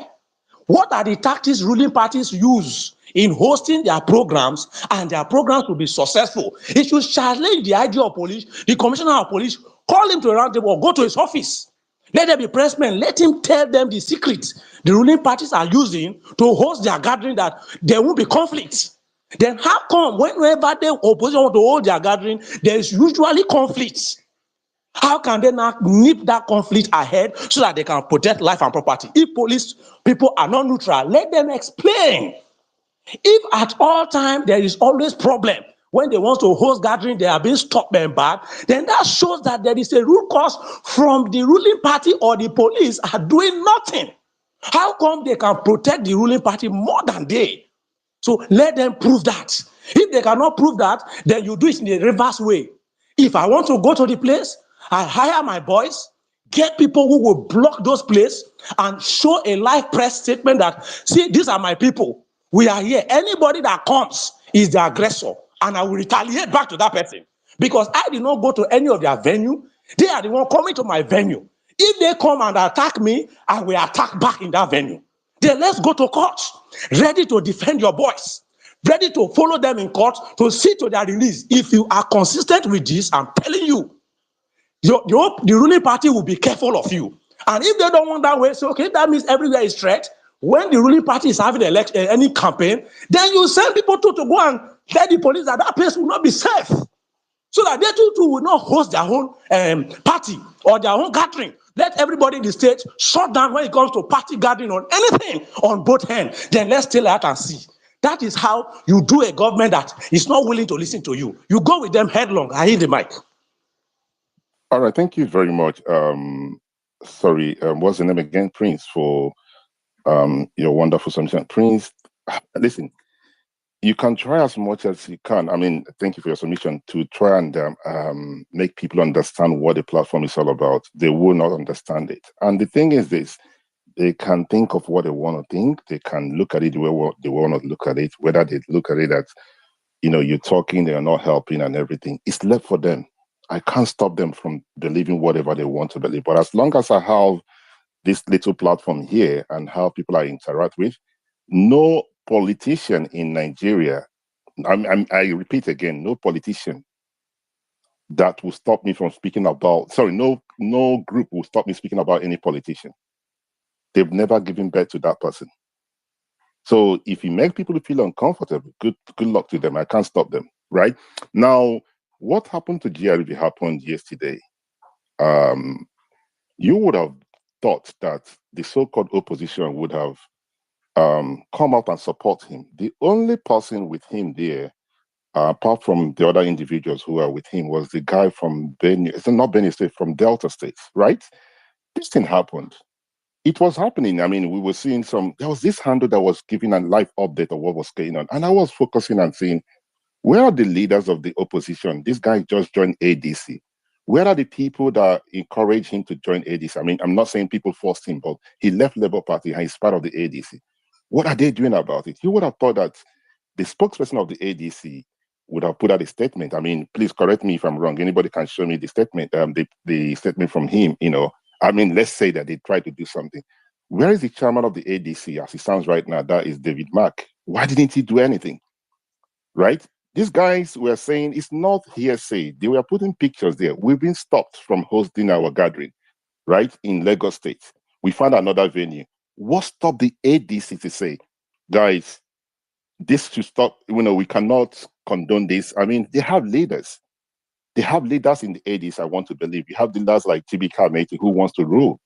What are the tactics ruling parties use in hosting their programs, and their programs will be successful? It should challenge the idea of police, the commissioner of police, call him to a round table or go to his office. Let there be pressmen, let him tell them the secrets the ruling parties are using to host their gathering, that there won't be conflict. Then how come whenever the opposition want to hold their gathering, there is usually conflicts? How can they now nip that conflict ahead so that they can protect life and property? If police people are not neutral, let them explain. If at all time there is always problem, when they want to host gathering, they are being stopped and bad, then that shows that there is a root cause from the ruling party, or the police are doing nothing. How come they can protect the ruling party more than they? So let them prove that. If they cannot prove that, then you do it in a reverse way. If I want to go to the place, I hire my boys, get people who will block those places and show a live press statement that, see, these are my people. We are here. Anybody that comes is the aggressor, and I will retaliate back to that person. Because I did not go to any of their venue. They are the one coming to my venue. If they come and attack me, I will attack back in that venue. Then let's go to court, ready to defend your boys, ready to follow them in court to see to their release. If you are consistent with this, I'm telling you, the ruling party will be careful of you. And if they don't want that way, so okay, that means everywhere is threat. When the ruling party is having any campaign, then you send people to go and tell the police that that place will not be safe, so that they too will not host their own party or their own gathering. Let everybody in the state shut down when it comes to party gathering on anything on both hands. Then let's still out and see. That is how you do a government that is not willing to listen to you. You go with them headlong. I hear the mic. All right, thank you very much. Sorry, what's the name again? Prince, for your wonderful submission. Prince, listen, you can try as much as you can. I mean, thank you for your submission, to try and make people understand what the platform is all about. They will not understand it. And the thing is this, they can think of what they want to think. They can look at it the way they want to look at it, whether they look at it as, you're talking, they're not helping and everything. It's left for them. I can't stop them from believing whatever they want to believe. But as long as I have this little platform here and how people I interact with, no politician in Nigeria, I repeat again, no politician that will stop me from speaking about, sorry, no group will stop me speaking about any politician. They've never given birth to that person. So if you make people feel uncomfortable, good luck to them. I can't stop them, right? Now, what happened to GRV happened yesterday. You would have thought that the so-called opposition would have come out and support him. The only person with him there, apart from the other individuals who are with him, was the guy from Benue, it's not Benue State, from Delta State, right? This thing happened. It was happening. I mean, we were seeing there was this handle that was giving a live update of what was going on. And I was focusing on saying, where are the leaders of the opposition? This guy just joined ADC. Where are the people that encourage him to join ADC? I mean, I'm not saying people forced him, but he left Labour Party and he's part of the ADC. What are they doing about it? You would have thought that the spokesperson of the ADC would have put out a statement. I mean, please correct me if I'm wrong. Anybody can show me the statement, the statement from him, I mean, let's say that they tried to do something. Where is the chairman of the ADC as it sounds right now? That is David Mark. Why didn't he do anything? Right? These guys were saying it's not hearsay. They were putting pictures there. We've been stopped from hosting our gathering, right? In Lagos State. We found another venue. What stopped the ADC to say, guys, this should stop? We cannot condone this. I mean, they have leaders. They have leaders in the ADC, I want to believe. You have leaders like TB Kameti who wants to rule,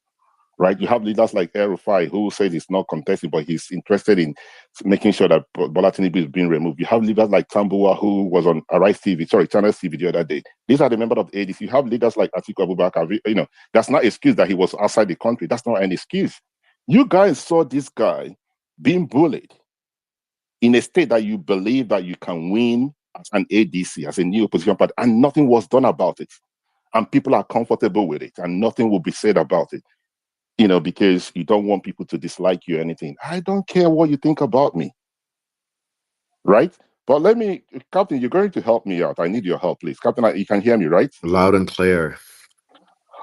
right? You have leaders like Erufai who says he's not contesting, but he's interested in making sure that Bola Tinubu is being removed. You have leaders like Tambuwa who was on Channel TV the other day. These are the members of the ADC. You have leaders like Atiku Abubakar. That's not an excuse that he was outside the country. That's not an excuse. You guys saw this guy being bullied in a state that you believe that you can win as an ADC, as a new opposition party, and nothing was done about it. And people are comfortable with it, and nothing will be said about it. Because you don't want people to dislike you or anything. I don't care what you think about me. Right? But Captain, you're going to help me out. I need your help, please. Captain, you can hear me, right? Loud and clear.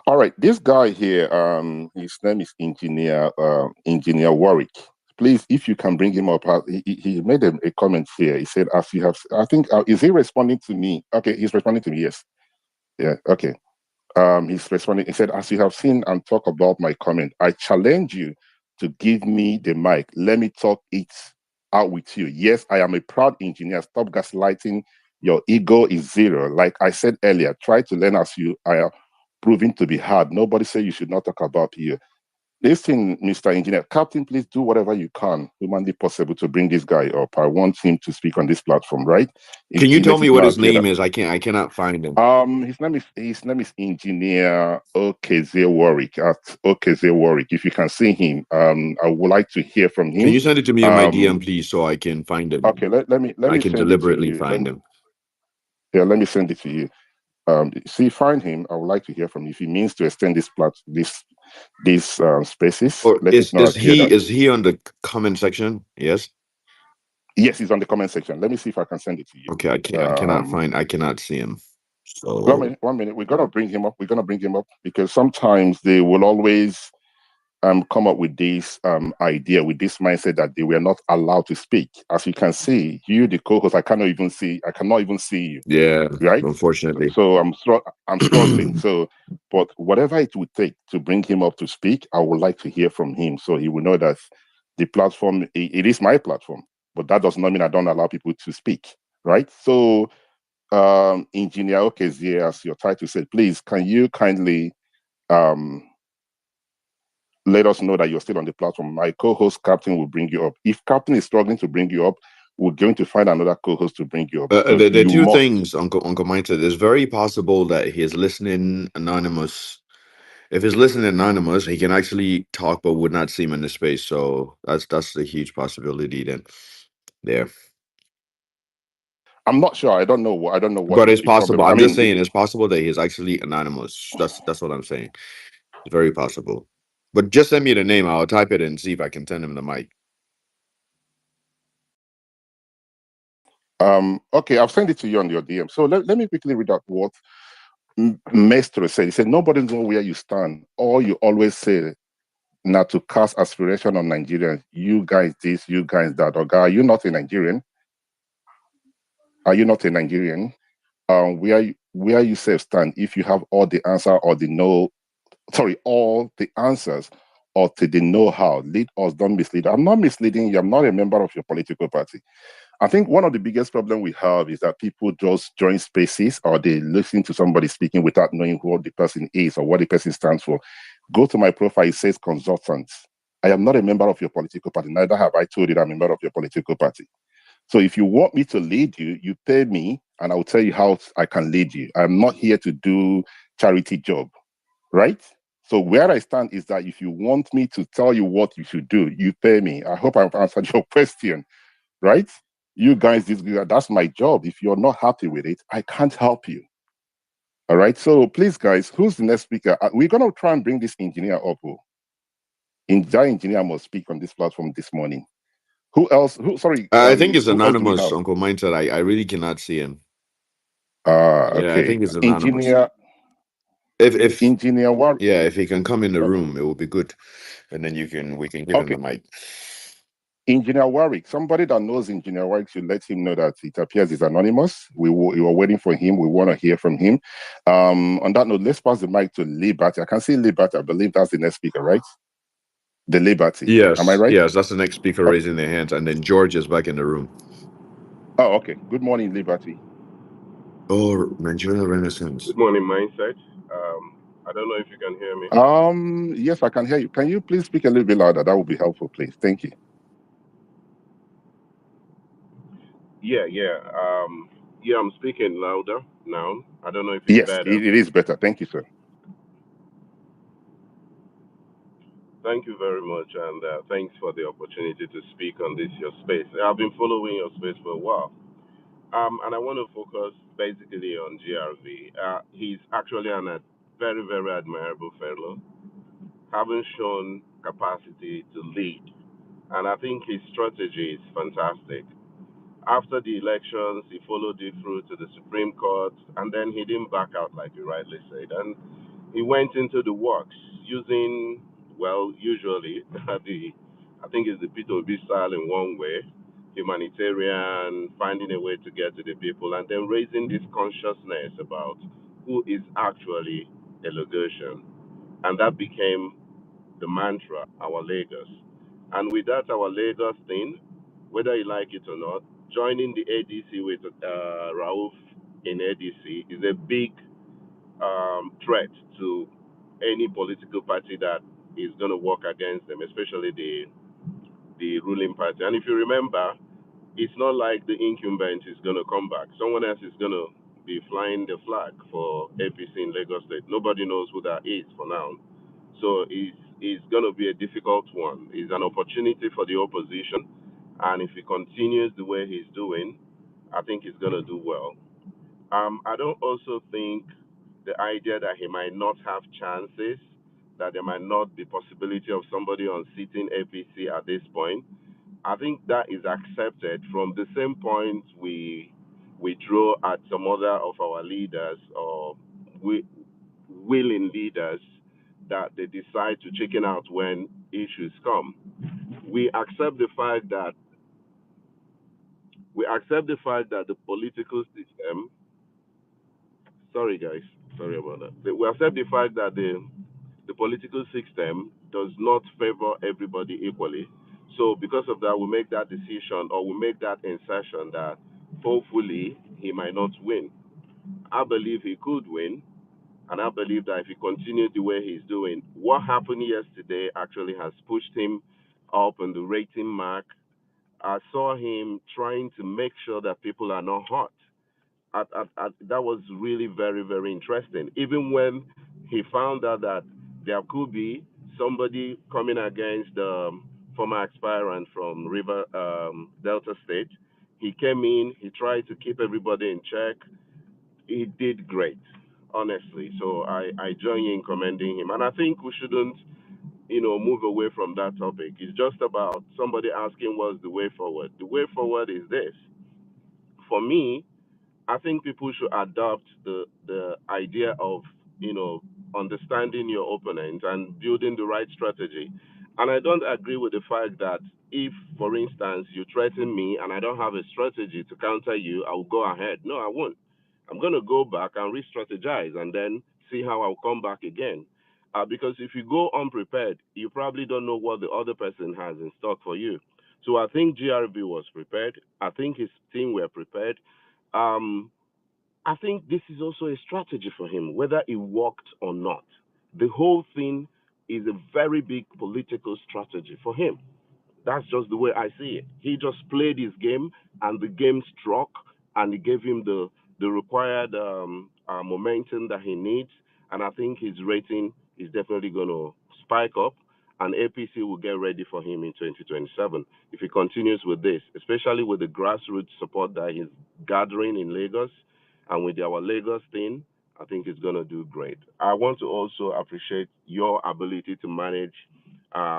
All right. This guy here, his name is Engineer Warwick. Please, if you can bring him up. He made a comment here. He said, as you have, I think, is he responding to me? Okay, he's responding to me, yes. Yeah, okay. He's responding. He said, as you have seen and talk about my comment, I challenge you to give me the mic. Let me talk it out with you. Yes, I am a proud engineer. Stop gaslighting. Your ego is zero. Like I said earlier, try to learn as you are proving to be hard. Nobody said you should not talk about you. Listen, Mr. Engineer, Captain, please do whatever you can, humanly possible, to bring this guy up. I want him to speak on this platform, right? Can you tell me what his name is? I cannot find him. His name is Engineer Okeze Warwick at Okeze Warwick. If you can see him, I would like to hear from him. Can you send it to me on my DM, please, so I can find him? Okay, let me I can send deliberately it to you. find him. Yeah, let me send it to you. Find him. I would like to hear from him. If he means to extend these spaces, Or let it not appear that. Is he on the comment section? Yes. Yes, he's on the comment section. Let me see if I can send it to you. Okay, I cannot see him. So 1 minute. We're gonna bring him up. Because sometimes they will always come up with this idea, with this mindset that they were not allowed to speak. As you can see, you, the co-host, I cannot even see you. Yeah, right. Unfortunately. So I'm struggling. But whatever it would take to bring him up to speak, I would like to hear from him, so he will know that the platform, it is my platform, but that does not mean I don't allow people to speak, right? So, Engineer Okezie, as your title said, please, can you kindly let us know that you're still on the platform? My co-host Captain will bring you up. If Captain is struggling to bring you up, we're going to find another co-host to bring you up. There are two things, Uncle Mindset. It's very possible that he's listening anonymous. If he's listening anonymous, he can actually talk but would not seem in the space. So that's a huge possibility then. There. I'm not sure. I don't know what. But it's possible. I'm just saying it's possible that he's actually anonymous. That's what I'm saying. It's very possible. But just send me the name. I'll type it and see if I can send him the mic. Okay, I'll send it to you on your DM. So let me quickly read out what Maestro said, he said, nobody knows where you stand. All you always say, not to cast aspiration on Nigerians. You guys this, you guys that. Or are you not a Nigerian? Are you not a Nigerian? Where you say stand, if you have all the answer or the know, sorry, all the answers or to the know-how, lead us, don't mislead. I'm not misleading you. I'm not a member of your political party. I think one of the biggest problems we have is that people just join spaces or they listen to somebody speaking without knowing who the person is or what the person stands for. Go to my profile, it says consultants. I am not a member of your political party. Neither have I told you that I'm a member of your political party. So if you want me to lead you, you pay me and I'll tell you how I can lead you. I'm not here to do charity job, right? So where I stand is that if you want me to tell you what you should do, you pay me. I hope I've answered your question, right? You guys, that's my job. If you're not happy with it, I can't help you. All right. So please, guys, who's the next speaker? We're going to try and bring this engineer up. That engineer must speak on this platform this morning. Who else? I think it's Who else do we anonymous, have? Uncle Mindset. I really cannot see him. Yeah, I Okay. think it's anonymous. Engineer. If Engineer what? yeah, if he can come in the room, it will be good, and then we can give him the mic. Engineer Warwick, somebody that knows Engineer Warwick should let him know that it appears he's anonymous. We were waiting for him. We want to hear from him. On that note, let's pass the mic to Liberty. I can see Liberty. I believe that's the next speaker, right? The Liberty. Yes. Am I right? Yes, that's the next speaker raising their hands, and then George is back in the room. Oh, okay. Good morning, Liberty. Oh, Nigeria Renaissance. Good morning, Mindset. I don't know if you can hear me. Yes, I can hear you. Can you please speak a little bit louder? That would be helpful, please. Thank you. Yeah. I'm speaking louder now. I don't know if it's Yes, better. it is better. Thank you, sir. Thank you very much, and thanks for the opportunity to speak on this your space. I've been following your space for a while, and I want to focus basically on GRV. He's actually a very, very admirable fellow, having shown capacity to lead, and I think his strategy is fantastic. After the elections, he followed it through to the Supreme Court, and then he didn't back out, like you rightly said. And he went into the works using, well, usually, I think it's the P2B style in one way, humanitarian, finding a way to get to the people, and then raising this consciousness about who is actually a Lagosian. And that became the mantra, our Lagos. And with that, our Lagos thing, whether you like it or not, joining the ADC with Rauf in ADC is a big threat to any political party that is going to work against them, especially the ruling party. And if you remember, it's not like the incumbent is going to come back. Someone else is going to be flying the flag for APC in Lagos State. Nobody knows who that is for now. So it's going to be a difficult one. It's an opportunity for the opposition. And if he continues the way he's doing, I think he's going to do well. I don't also think the idea that he might not have chances, that there might not be possibility of somebody unseating APC at this point, I think that is accepted from the same point we draw at some other of our leaders or willing leaders that they decide to chicken out when issues come. We accept the fact that the political system. Sorry, guys. Sorry about that. We accept the fact that the political system does not favor everybody equally. So because of that, we make that decision or we make that insertion that hopefully he might not win. I believe he could win, and I believe that if he continues the way he's doing, what happened yesterday actually has pushed him up in the rating mark. I saw him trying to make sure that people are not hurt. That was really very, very interesting. Even when he found out that there could be somebody coming against the former aspirant from River Delta State, he came in, he tried to keep everybody in check. He did great, honestly. So I join in commending him. And I think we shouldn't, move away from that topic. It's just about somebody asking what's the way forward. The way forward is this. For me, I think people should adopt the idea of, understanding your opponent and building the right strategy. And I don't agree with the fact that if, for instance, you threaten me and I don't have a strategy to counter you, I will go ahead. No, I won't. I'm going to go back and re-strategize and then see how I'll come back again. Because if you go unprepared, you probably don't know what the other person has in stock for you. So I think GRV was prepared. I think his team were prepared. Um, I think this is also a strategy for him, whether it worked or not. The whole thing is a very big political strategy for him. That's just the way I see it. He just played his game, and the game struck, and it gave him the required momentum that he needs. And I think his rating is definitely going to spike up, and APC will get ready for him in 2027 if he continues with this, especially with the grassroots support that he's gathering in Lagos, and with our Lagos thing. I think he's going to do great. I want to also appreciate your ability to manage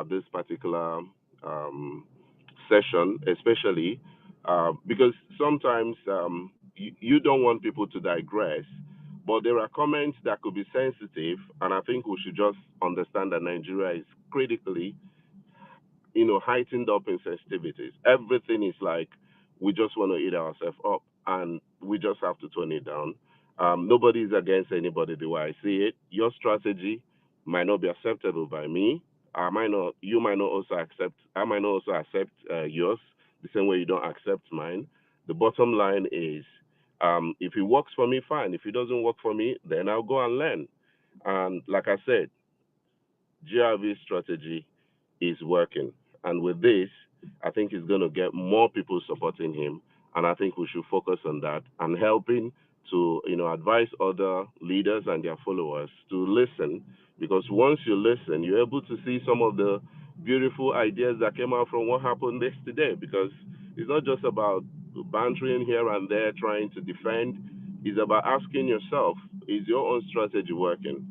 this particular session, especially because sometimes you don't want people to digress, but there are comments that could be sensitive, and I think we should just understand that Nigeria is critically, heightened up in sensitivities. Everything is like we just want to eat ourselves up, and we just have to tone it down. Nobody is against anybody the way I see it. Your strategy might not be acceptable by me. I might not. You might not also accept. I might not also accept yours the same way you don't accept mine. The bottom line is, if it works for me, fine. If it doesn't work for me, then I'll go and learn. And like I said, GRV strategy is working. And with this, I think he's going to get more people supporting him. And I think we should focus on that and helping to, advise other leaders and their followers to listen. Because once you listen, you're able to see some of the beautiful ideas that came out from what happened yesterday. Because it's not just about bantering here and there, trying to defend. It's about asking yourself, is your own strategy working?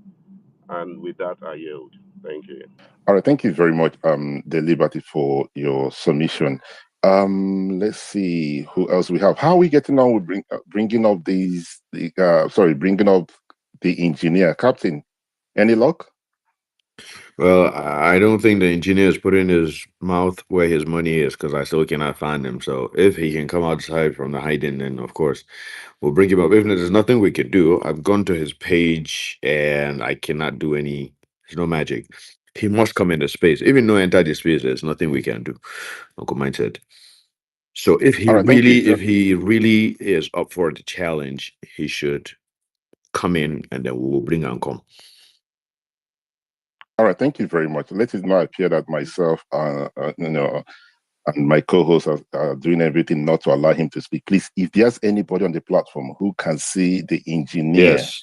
And with that, I yield. Thank you. All right, thank you very much, the Liberty, for your submission. Let's see who else we have. How are we getting on with bringing up bringing up the engineer, Captain? Any luck? Well, I don't think the engineer is putting his mouth where his money is because I still cannot find him. So if he can come outside from the hiding, then of course we'll bring him up. If there's nothing we can do, I've gone to his page and I cannot do any. There's no magic. He must come into space. Even though enter the space, there's nothing we can do. Uncle Mine said. So All right, thank you. if he really is up for the challenge, he should come in and then we will bring Uncle. All right, thank you very much. Let it not appear that myself, and my co-hosts are doing everything not to allow him to speak. Please, if there's anybody on the platform who can see the engineer, Yes.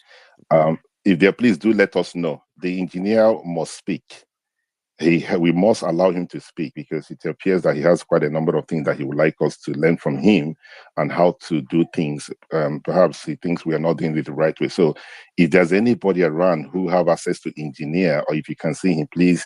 if there, please do let us know. The engineer must speak. We must allow him to speak because it appears that he has quite a number of things that he would like us to learn from him and how to do things. Perhaps he thinks we are not doing it the right way. So if there's anybody around who have access to engineer, or if you can see him, please,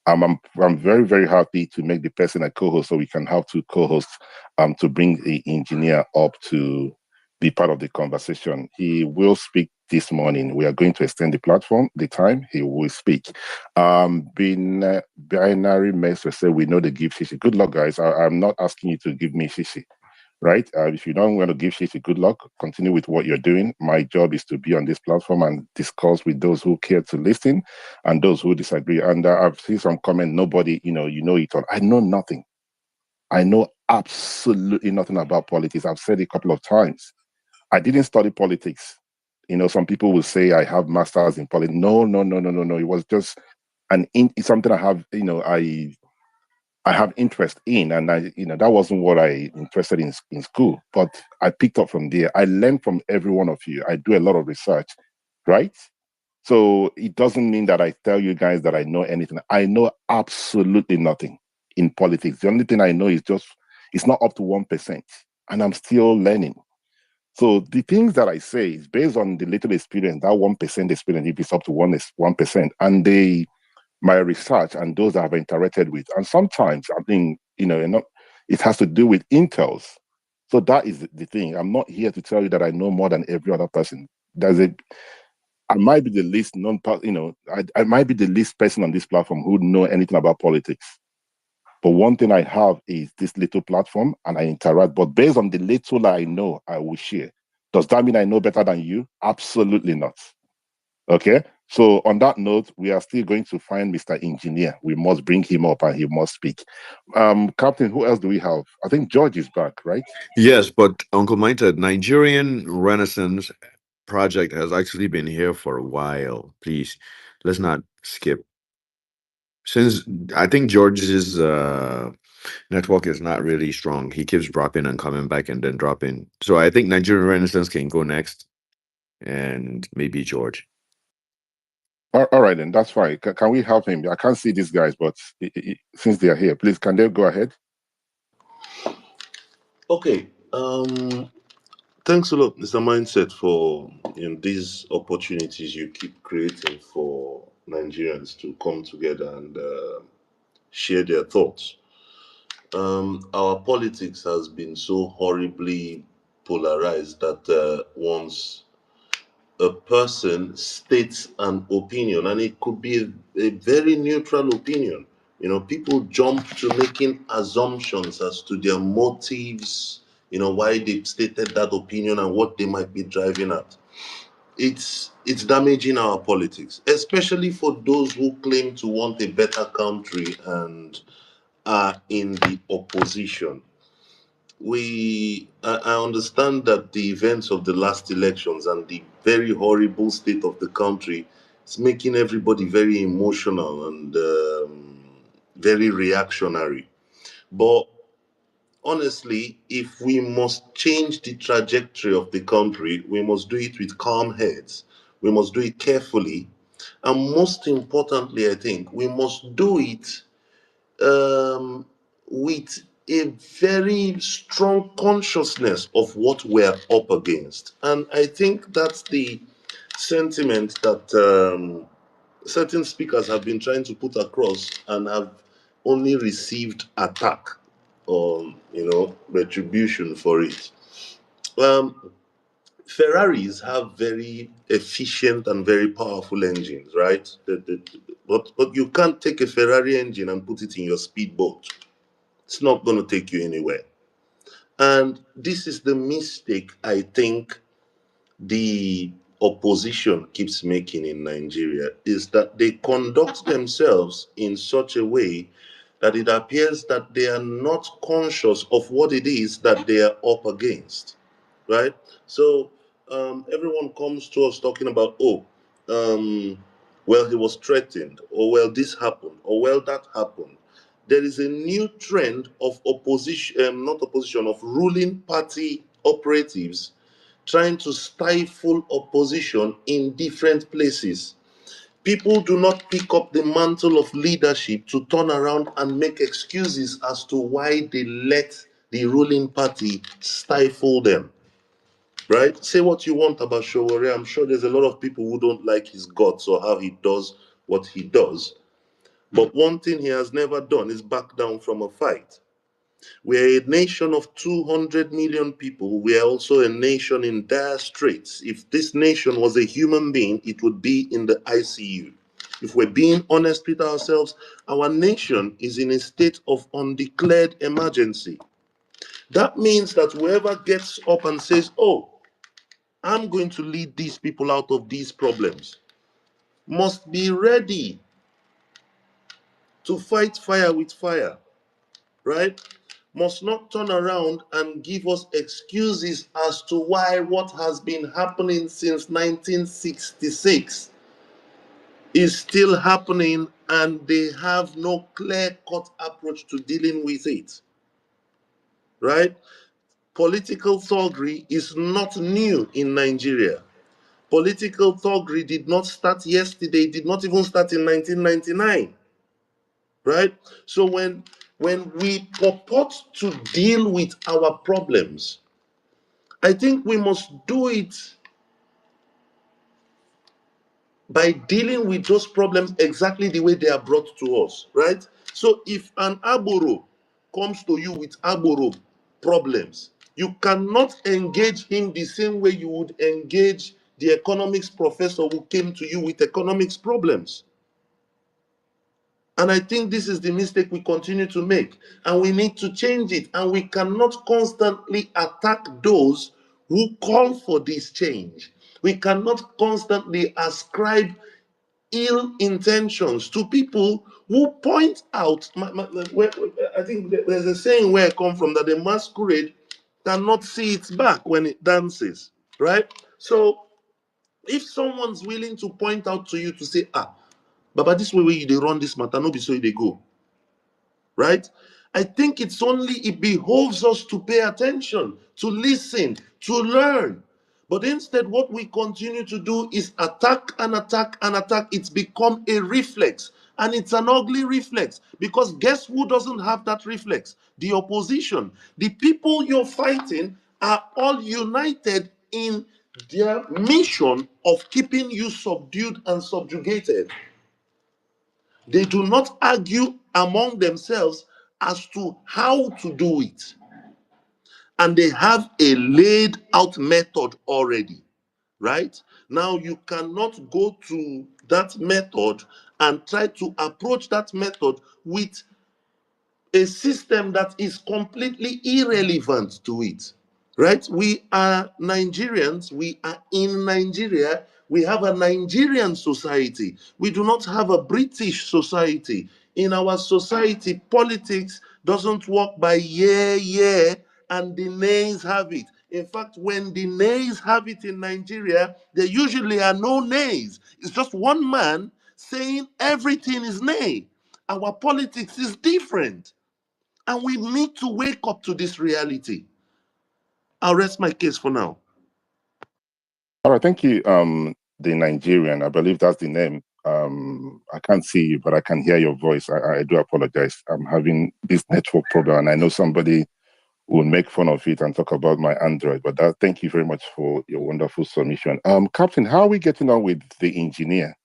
I'm very, very happy to make the person a co-host so we can have two co-hosts to bring the engineer up to be part of the conversation. He will speak this morning. We are going to extend the platform, the time he will speak. Binary Master said, we know the give Shishi. Good luck, guys. I'm not asking you to give me Shishi, right? If you don't want to give Shishi, good luck. Continue with what you're doing. My job is to be on this platform and discuss with those who care to listen and those who disagree. And I've seen some comment, nobody, you know it all. I know nothing. I know absolutely nothing about politics. I've said it a couple of times. I didn't study politics. Some people will say I have masters in politics. No. It was just it's something I have, I have interest in, and that wasn't what I interested in school. But I picked up from there. I learned from every one of you. I do a lot of research, right? So it doesn't mean that I tell you guys that I know anything. I know absolutely nothing in politics. The only thing I know is it's not up to 1%, and I'm still learning. So the things that I say is based on the little experience, that 1% experience, if it's up to 1%, and my research and those that I've interacted with. And sometimes I think, it has to do with intels. So that is the thing. I'm not here to tell you that I know more than every other person. I might be the least I might be the least person on this platform who know anything about politics. But one thing I have is this little platform and I interact. But based on the little I know, I will share. Does that mean I know better than you? Absolutely not. Okay. So on that note, we are still going to find Mr. Engineer. We must bring him up and he must speak. Captain, who else do we have? I think George is back, right? Yes, but Uncle Mike said Nigerian Renaissance project has actually been here for a while. Please, let's not skip. Since I think George's network is not really strong, he keeps dropping and coming back and then dropping. So I think Nigerian Renaissance can go next, and maybe George. All right, then that's fine. Can we help him? I can't see these guys, but since they are here, please can they go ahead? Okay. Thanks a lot, Mr. Mindset, for these opportunities you keep creating for Nigerians to come together and share their thoughts. Our politics has been so horribly polarized that once a person states an opinion, and it could be a very neutral opinion, people jump to making assumptions as to their motives, why they stated that opinion and what they might be driving at. It's damaging our politics, especially for those who claim to want a better country and are in the opposition. I understand that the events of the last elections and the very horrible state of the country is making everybody very emotional and very reactionary. But honestly, if we must change the trajectory of the country, we must do it with calm heads. We must do it carefully. And most importantly, I think we must do it with a very strong consciousness of what we're up against. And I think that's the sentiment that certain speakers have been trying to put across and have only received attack or, retribution for it. Ferraris have very efficient and very powerful engines, right? But you can't take a Ferrari engine and put it in your speedboat. It's not going to take you anywhere. And this is the mistake I think the opposition keeps making in Nigeria, is that they conduct themselves in such a way that it appears that they are not conscious of what it is that they are up against, right? So everyone comes to us talking about, well, he was threatened, or well, this happened, or well, that happened. There is a new trend of opposition, not opposition, of ruling party operatives trying to stifle opposition in different places. People do not pick up the mantle of leadership to turn around and make excuses as to why they let the ruling party stifle them. Right? Say what you want about Showore. I'm sure there's a lot of people who don't like his guts or how he does what he does. But one thing he has never done is back down from a fight. We're a nation of 200 million people. We are also a nation in dire straits. If this nation was a human being, it would be in the ICU. If we're being honest with ourselves, our nation is in a state of undeclared emergency. That means that whoever gets up and says, I'm going to lead these people out of these problems, must be ready to fight fire with fire, right? Must not turn around and give us excuses as to why what has been happening since 1966 is still happening and they have no clear-cut approach to dealing with it, right? Political thuggery is not new in Nigeria. Political thuggery did not start yesterday, did not even start in 1999, right? So when we purport to deal with our problems, I think we must do it by dealing with those problems exactly the way they are brought to us, right? So if an Aboro comes to you with Aboro problems, You cannot engage him the same way you would engage the economics professor who came to you with economics problems. And I think this is the mistake we continue to make. And we need to change it. And we cannot constantly attack those who call for this change. We cannot constantly ascribe ill intentions to people who point out. I think there's a saying where I come from that the masquerade cannot see its back when it dances, right? So if someone's willing to point out to you to say, Baba, this way they run this matter, no be so they go, right? I think it behoves us to pay attention, to listen, to learn. But instead, what we continue to do is attack and attack and attack. It's become a reflex, and it's an ugly reflex, because guess who doesn't have that reflex? The opposition. The people you're fighting are all united in their mission of keeping you subdued and subjugated. They do not argue among themselves as to how to do it. And they have a laid out method already, right? Now you cannot go to that method and try to approach that method with a system that is completely irrelevant to it. Right? We are Nigerians. We are in Nigeria. We have a Nigerian society. We do not have a British society. In our society, politics doesn't work by yeah, and the nays have it. In fact, when the nays have it in Nigeria, there usually are no nays. It's just one man saying everything is nay. Our politics is different. And we need to wake up to this reality. I'll rest my case for now. All right, thank you. The Nigerian, I believe that's the name. I can't see you, but I can hear your voice. I do apologize. I'm having this network problem, and I know somebody will make fun of it and talk about my Android. But thank you very much for your wonderful submission. Captain, how are we getting on with the engineer?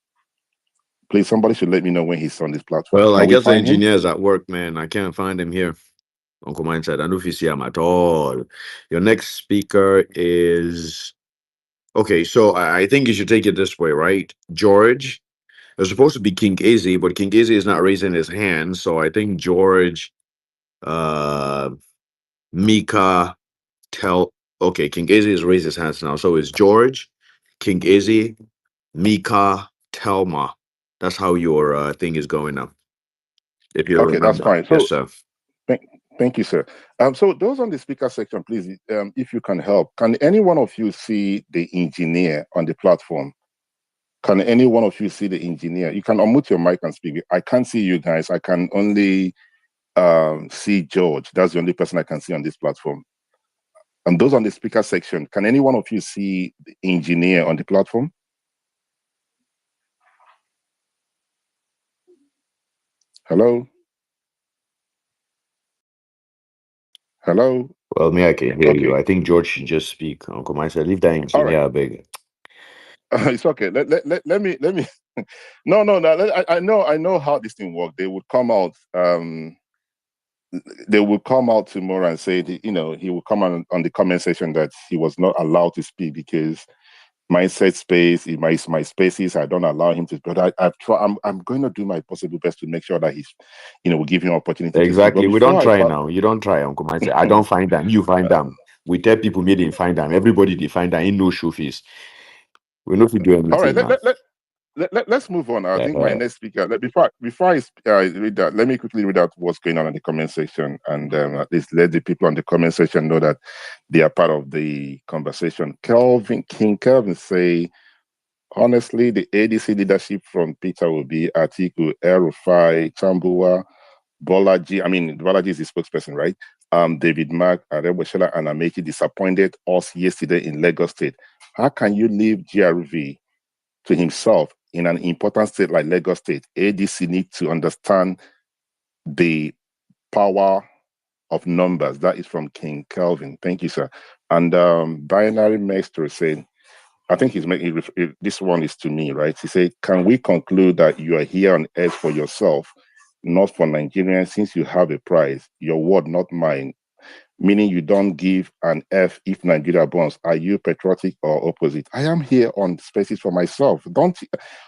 Please, somebody should let me know when he's on this platform. Well, I Can we guess the find him? engineer's at work, man. I can't find him here. Uncle Mindset, I don't know if you see him at all. Your next speaker is okay. So I think you should take it this way, right? George, there's supposed to be King Izzy, but King Izzy is not raising his hand. So I think George, Mika, okay, King Izzy has raised his hands now. So it's George, King Izzy, Mika, Telma. That's how your thing is going now. If you Okay, that's remember. fine. Yes, So sir. thank you, sir. So those on the speaker section, please, if you can help, can any one of you see the engineer on the platform? Can any one of you see the engineer? You can unmute your mic and speak. I can't see you guys. I can only see George. That's the only person I can see on this platform. And those on the speaker section, can any one of you see the engineer on the platform? Hello? Hello? Well, me, I can hear Okay. you. I think George should just speak. Uncle Mike said, leave that engineer, I beg. It's okay. Let me. No. I know how this thing works. They would come out. They will come out tomorrow and say, he will come on the comment section that he was not allowed to speak because mindset space, my spaces, I don't allow him to. But I'm going to do my possible best to make sure that he's, we'll give him opportunity Exactly. to speak. We don't try now. You don't try, Uncle Mike said. I don't find them. You find them. We tell people me didn't find them. Everybody they find them. Ain't no show fees. We know if you do anything. All right, now. let's move on. I think my next speaker. Before I read that, let me quickly read out what's going on in the comment section, and at least let the people on the comment section know that they are part of the conversation. King Kelvin say, honestly, the ADC leadership from Peter will be Atiku, El-Rufai, Chambua, Bolaji. I mean, Bolaji is the spokesperson, right? David Mark, Areboshela, and Amechi disappointed us yesterday in Lagos State. How can you leave GRV to himself in an important state like Lagos State? ADC needs to understand the power of numbers. That is from King Kelvin. Thank you, sir. And Binary Maestro said, I think this one is to me, right? He said, can we conclude that you are here on earth for yourself, not for Nigerians, since you have a prize? Your word, not mine. meaning you don't give an F if Nigeria burns. Are you patriotic or opposite? I am here on spaces for myself.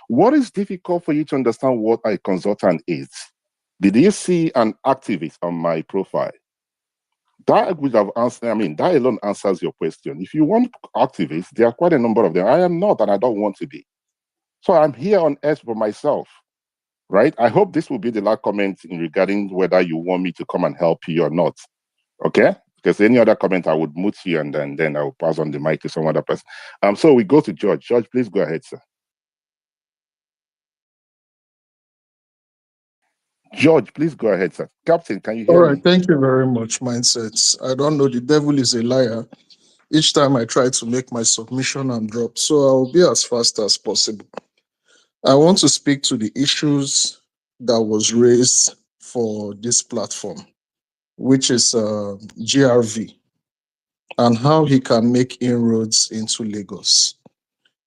What is difficult for you to understand what a consultant is? Did you see an activist on my profile? That would have answered, I mean, that alone answers your question. If you want activists, there are quite a number of them. I am not, and I don't want to be. So I'm here on earth for myself, right? I hope this will be the last comment in regarding whether you want me to come and help you or not. Okay? Because any other comment, I would mute you and then I will pass on the mic to some other person. So we go to George. George, please go ahead, sir. George, please go ahead, sir. Captain, can you All hear right, me? thank you very much, Mindsets. I don't know, the devil is a liar. Each time I try to make my submission, I'm dropped. So I'll be as fast as possible. I want to speak to the issues that was raised for this platform, which is GRV, and how he can make inroads into Lagos.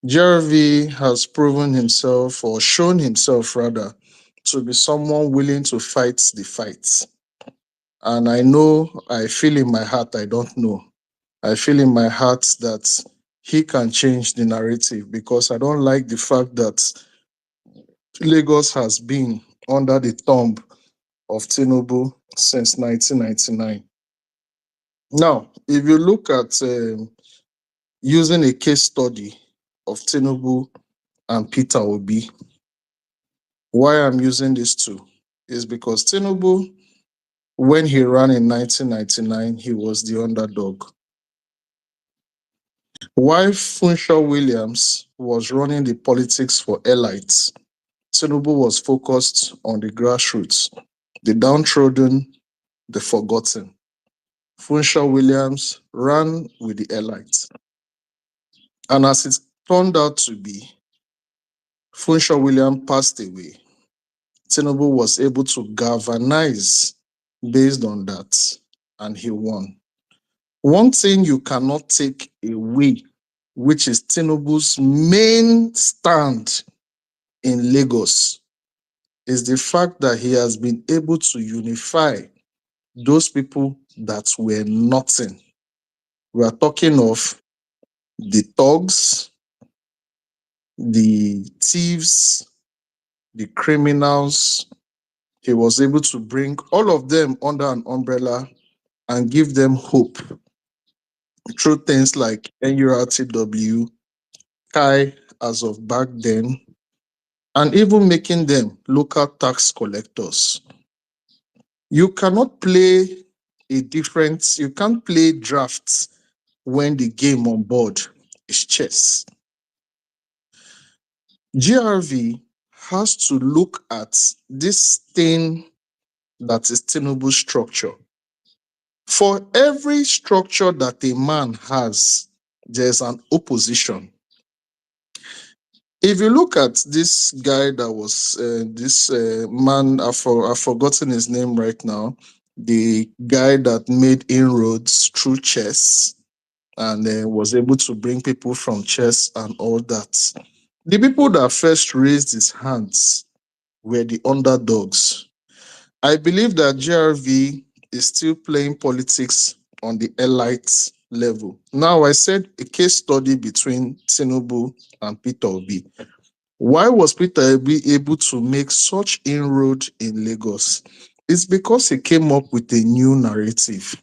GRV has proven himself, or shown himself rather, to be someone willing to fight the fight. And I know, I feel in my heart, I don't know. I feel in my heart that he can change the narrative, because I don't like the fact that Lagos has been under the thumb of Tinubu since 1999. Now, if you look at using a case study of Tinubu and Peter Obi, why I'm using these two is because Tinubu, when he ran in 1999, he was the underdog. While Funshaw Williams was running the politics for elites, Tinubu was focused on the grassroots, the downtrodden, the forgotten. Funshaw Williams ran with the elites. And as it turned out to be, Funshaw Williams passed away. Tinubu was able to galvanize based on that, and he won. One thing you cannot take away, which is Tinubu's main stand in Lagos, is the fact that he has been able to unify those people that were nothing. We are talking of the thugs, the thieves, the criminals. He was able to bring all of them under an umbrella and give them hope through things like NURTW, Kai as of back then, and even making them local tax collectors. You cannot play you can't play drafts when the game on board is chess. GRV has to look at this thing that is Tinubu's structure. For every structure that a man has, there's an opposition. If you look at this guy that was this man, I've forgotten his name right now, the guy that made inroads through chess and was able to bring people from chess and all that. The people that first raised his hands were the underdogs. I believe that GRV is still playing politics on the elite level. Now, I said a case study between Tinubu and Peter Obi. Why was Peter Obi able to make such inroad in Lagos? It's because he came up with a new narrative.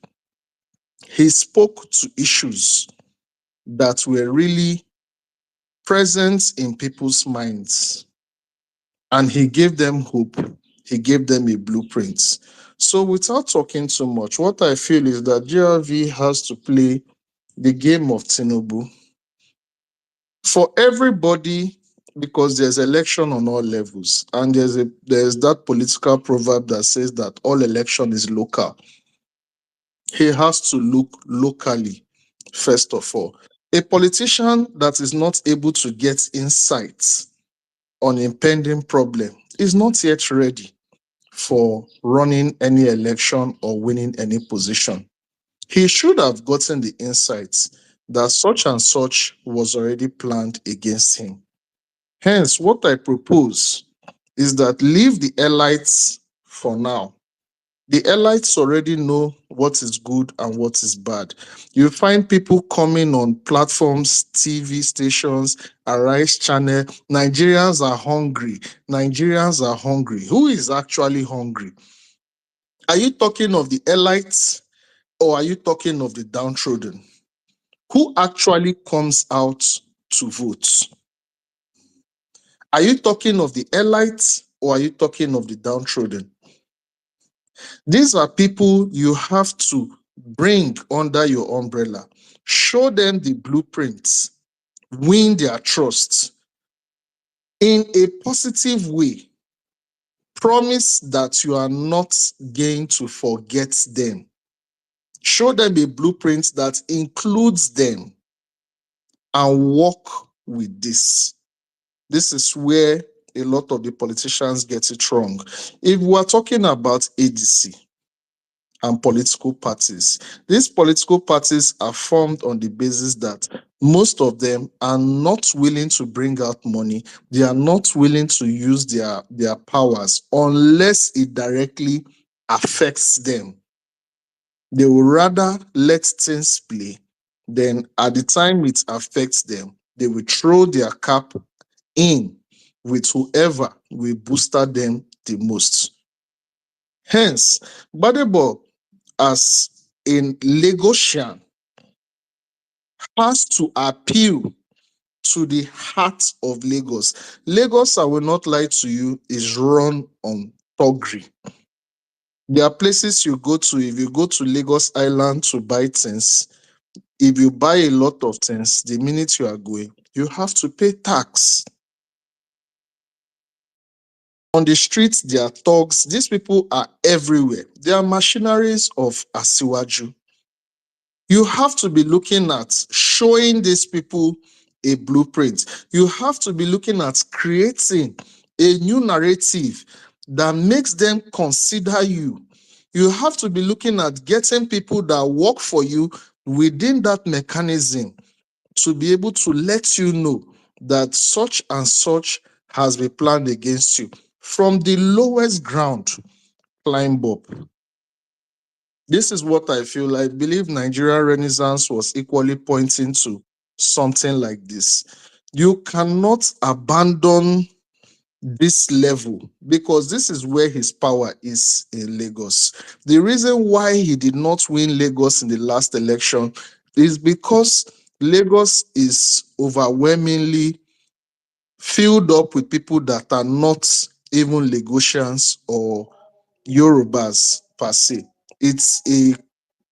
He spoke to issues that were really present in people's minds, and he gave them hope. He gave them a blueprint. So without talking too much, what I feel is that GRV has to play the game of Tinubu for everybody, because there's election on all levels, and there's that political proverb that says that all election is local. He has to look locally first of all. A politician that is not able to get insights on impending problem is not yet ready for running any election or winning any position. He should have gotten the insights that such and such was already planned against him. Hence, what I propose is that leave the elites for now. The elites already know what is good and what is bad. You find people coming on platforms, TV stations, Arise channel. Nigerians are hungry. Nigerians are hungry. Who is actually hungry? Are you talking of the elites or are you talking of the downtrodden? Who actually comes out to vote? Are you talking of the elites or are you talking of the downtrodden? These are people you have to bring under your umbrella. Show them the blueprints, win their trust in a positive way. Promise that you are not going to forget them. Show them a blueprint that includes them and work with this. This is where a lot of the politicians get it wrong. If we are talking about ADC and political parties, these political parties are formed on the basis that most of them are not willing to bring out money. They are not willing to use their powers unless it directly affects them. They will rather let things play. Then at the time it affects them, they will throw their cap in with whoever will booster them the most. Hence, Badebo, as in Lagosian, has to appeal to the heart of Lagos. Lagos, I will not lie to you, is run on Thuggery. There are places you go to, if you go to Lagos Island to buy things, if you buy a lot of things, the minute you are going, you have to pay tax. On the streets, there are thugs. These people are everywhere. They are machineries of Asiwaju. You have to be looking at showing these people a blueprint. You have to be looking at creating a new narrative that makes them consider you. You have to be looking at getting people that work for you within that mechanism to be able to let you know that such and such has been planned against you. From the lowest ground, climb up. This is what I feel. I believe Nigerian Renaissance was equally pointing to something like this. You cannot abandon this level because this is where his power is in Lagos. The reason why he did not win Lagos in the last election is because Lagos is overwhelmingly filled up with people that are not even Lagosians or Yorubas per se. It's a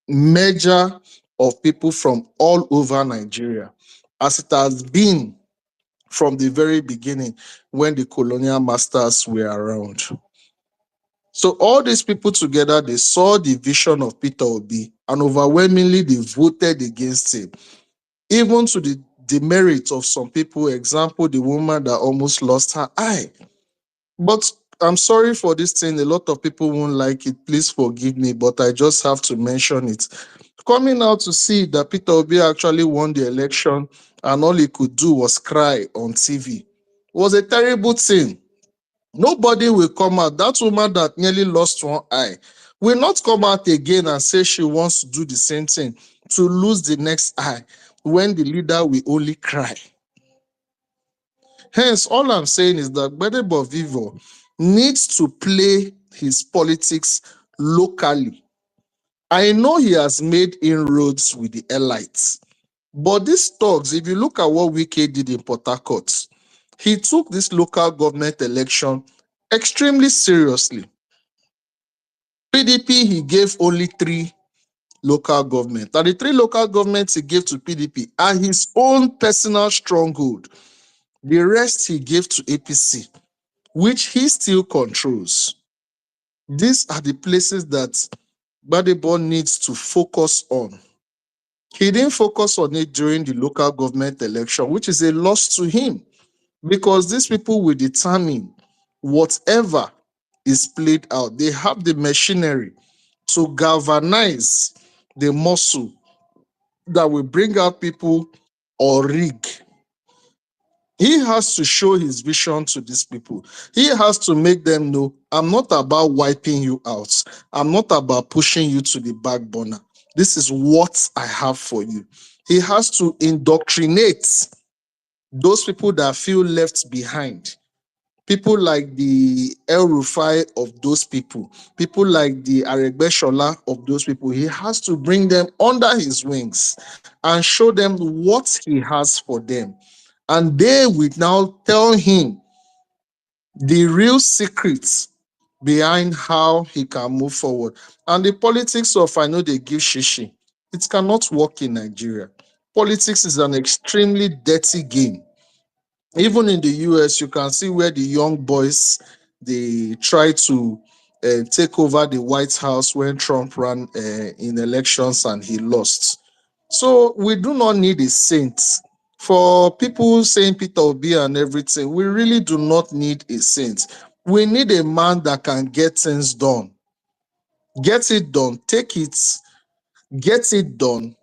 merger of people from all over Nigeria, as it has been from the very beginning when the colonial masters were around. So all these people together, they saw the vision of Peter Obi and overwhelmingly they voted against him, even to the demerit of some people. Example, the woman that almost lost her eye. But I'm sorry for this thing. A lot of people won't like it. Please forgive me, but I just have to mention it. Coming out to see that Peter Obi actually won the election and all he could do was cry on TV was a terrible thing. Nobody will come out. That woman that nearly lost one eye will not come out again and say she wants to do the same thing to lose the next eye when the leader will only cry. Hence, all I'm saying is that Gbadebo Vivo needs to play his politics locally. I know he has made inroads with the elites, but these thugs, if you look at what Wike did in Port Harcourt, he took this local government election extremely seriously. PDP, he gave only 3 local government. And the 3 local governments he gave to PDP are his own personal stronghold. The rest he gave to APC, which he still controls. These are the places that Gbadebo needs to focus on. He didn't focus on it during the local government election, which is a loss to him because these people will determine whatever is played out. They have the machinery to galvanize the muscle that will bring out people or rig He has to show his vision to these people. He has to make them know, I'm not about wiping you out. I'm not about pushing you to the back burner. This is what I have for you. He has to indoctrinate those people that feel left behind. People like the El Rufai of those people like the Aregbeshola of those people. He has to bring them under his wings and show them what he has for them. And they will now tell him the real secrets behind how he can move forward. And the politics of I know they give shishi, it cannot work in Nigeria. Politics is an extremely dirty game. Even in the US, you can see where the young boys they try to take over the White House when Trump ran in elections and he lost. So we do not need a saint. For people saying Peter Obi and everything, we really do not need a saint. We need a man that can get things done. Get it done, take it, get it done,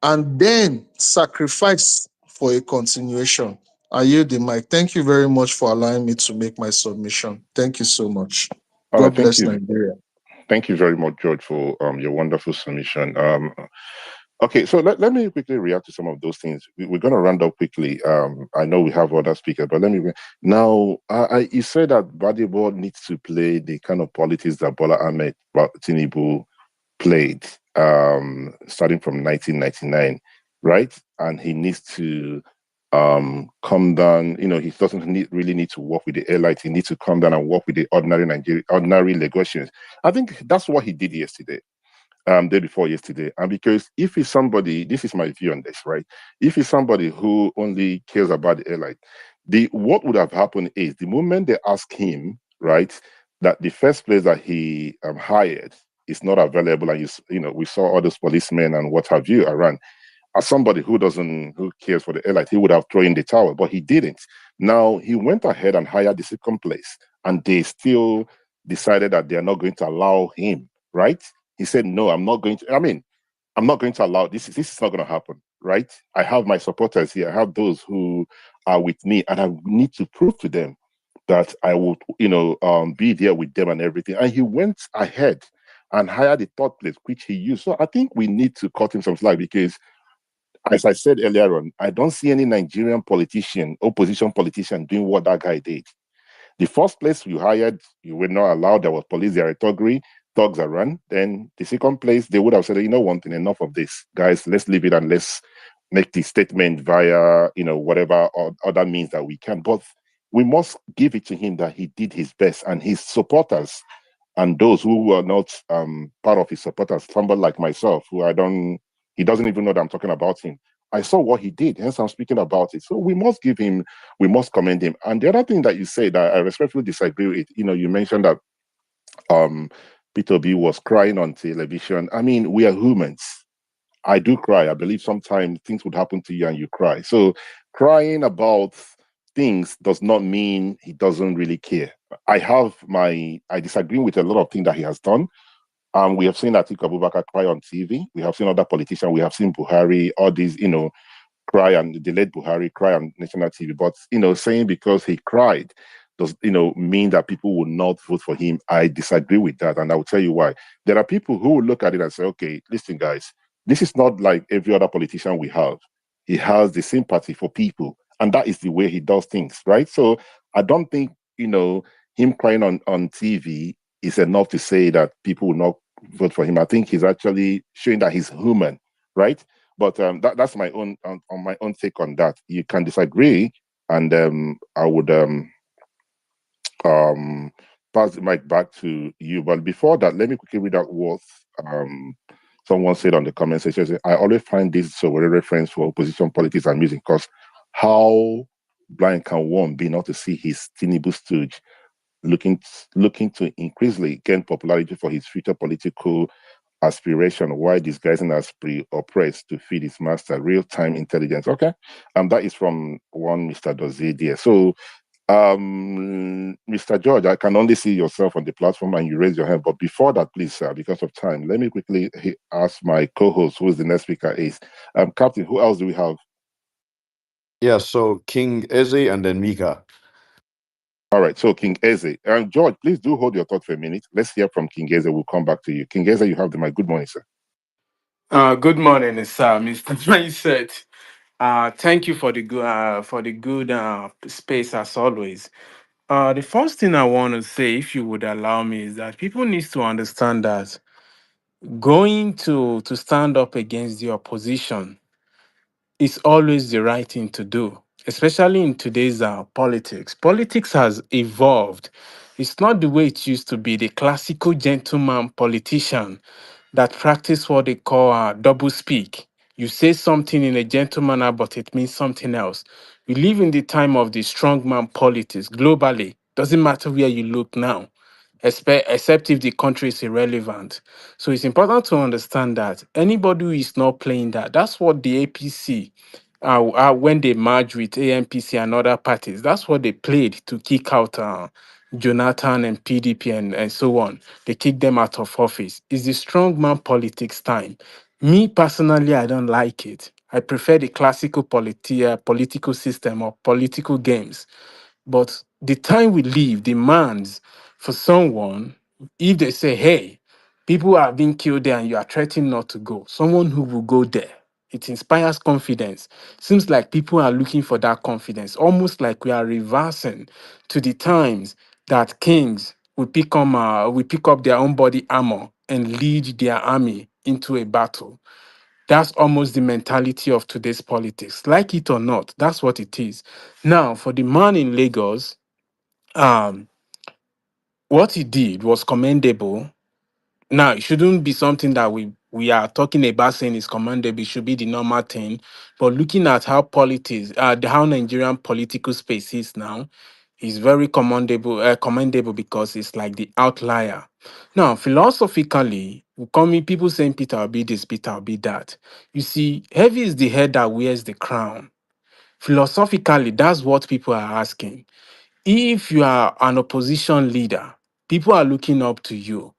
and then sacrifice for a continuation. I yield the mic. Thank you very much for allowing me to make my submission. Thank you so much. All right, God thank bless you. Nigeria. Thank you very much, George, for your wonderful submission. Okay, so let me quickly react to some of those things. We're going to round up quickly. I know we have other speakers, but let me now. You said that Badibo needs to play the kind of politics that Bola Ahmed Tinubu played, starting from 1999, right? And he needs to come down. You know, he doesn't really need to work with the airlines. He needs to come down and work with the ordinary Lagosians. I think that's what he did yesterday. Day before yesterday. And because if he's somebody, this is my view on this, right? If he's somebody who only cares about the airline, what would have happened is the moment they ask him, right, that the first place that he hired is not available, and you know, we saw all those policemen and what have you around. As somebody who cares for the airline, he would have thrown in the towel, but he didn't. Now he went ahead and hired the second place, and they still decided that they are not going to allow him, right? He said, no, I'm not going to. I mean, I'm not going to allow this. This is not going to happen, right? I have my supporters here. I have those who are with me, and I need to prove to them that I would, be there with them and everything. And he went ahead and hired the third place, which he used. So I think we need to cut him some slack because, as I said earlier on, I don't see any Nigerian politician, opposition politician, doing what that guy did. The first place you hired, you were not allowed. There was police there at Thuggery, thugs around. Then the second place, they would have said, you know one thing, enough of this. Guys, let's leave it and let's make the statement via, whatever other means that we can. But we must give it to him that he did his best, and his supporters and those who were not part of his supporters, somebody like myself, he doesn't even know that I'm talking about him. I saw what he did, hence I'm speaking about it. So we must commend him. And the other thing that you say that I respectfully disagree with, you mentioned that Peter B was crying on television. I mean, we are humans. I do cry. I believe sometimes things would happen to you and you cry. So crying about things does not mean he doesn't really care. I disagree with a lot of things that he has done. We have seen Atiku Abubakar cry on TV. We have seen other politicians. We have seen Buhari, all these, cry, and the late Buhari cry on national TV. But, saying because he cried does, mean that people will not vote for him. I disagree with that. And I will tell you why. There are people who will look at it and say, okay, listen, guys, this is not like every other politician we have. He has the sympathy for people. And that is the way he does things, right? So I don't think, him crying on TV is enough to say that people will not vote for him. I think he's actually showing that he's human, right? But that's my own on my own take on that. You can disagree, and I would pass the mic back to you. But before that, let me quickly read out what someone said on the comment section. I always find this a reference for opposition politics and music because how blind can one be not to see his Tinubu stooge looking to increasingly gain popularity for his future political aspiration while disguising as pre-oppressed to feed his master real-time intelligence. Okay. That is from one Mr. Dozier. So Mr. George, I can only see yourself on the platform and you raise your hand. But before that, please, sir, because of time, let me quickly ask my co-host, who is the next speaker, is Captain, who else do we have? Yeah, so King Eze and then Mika. All right, so King Eze. George, please do hold your thought for a minute. Let's hear from King Eze. We'll come back to you. King Eze, you have the mic. Good morning, sir. Good morning, sir, Mr. Mindset. Thank you for the good space as always. The first thing I want to say, if you would allow me, is that people need to understand that going to stand up against the opposition is always the right thing to do, especially in today's politics. Politics has evolved. It's not the way it used to be, the classical gentleman politician that practice what they call double speak. You say something in a gentle manner, but it means something else. We live in the time of the strongman politics globally. Doesn't matter where you look now, except if the country is irrelevant. So it's important to understand that anybody who is not playing that, that's what the APC, when they merged with AMPC and other parties, that's what they played to kick out Jonathan and PDP and so on. They kicked them out of office. It's the strongman politics time. Me personally, I don't like it. I prefer the classical political system or political games. But the time we live demands for someone, if they say, hey, people are being killed there and you are threatening not to go, someone who will go there. It inspires confidence. Seems like people are looking for that confidence, almost like we are reversing to the times that kings will pick up their own body armor and lead their army into a battle. That's almost the mentality of today's politics. Like it or not, that's what it is. Now, for the man in Lagos, um, what he did was commendable. Now, it shouldn't be something that we are talking about saying is commendable. It should be the normal thing. But looking at how politics, how Nigerian political space is now, is very commendable because it's like the outlier. Now, philosophically, coming people saying Peter will be this, Peter will be that. You see, heavy is the head that wears the crown. Philosophically, that's what people are asking. If you are an opposition leader, people are looking up to you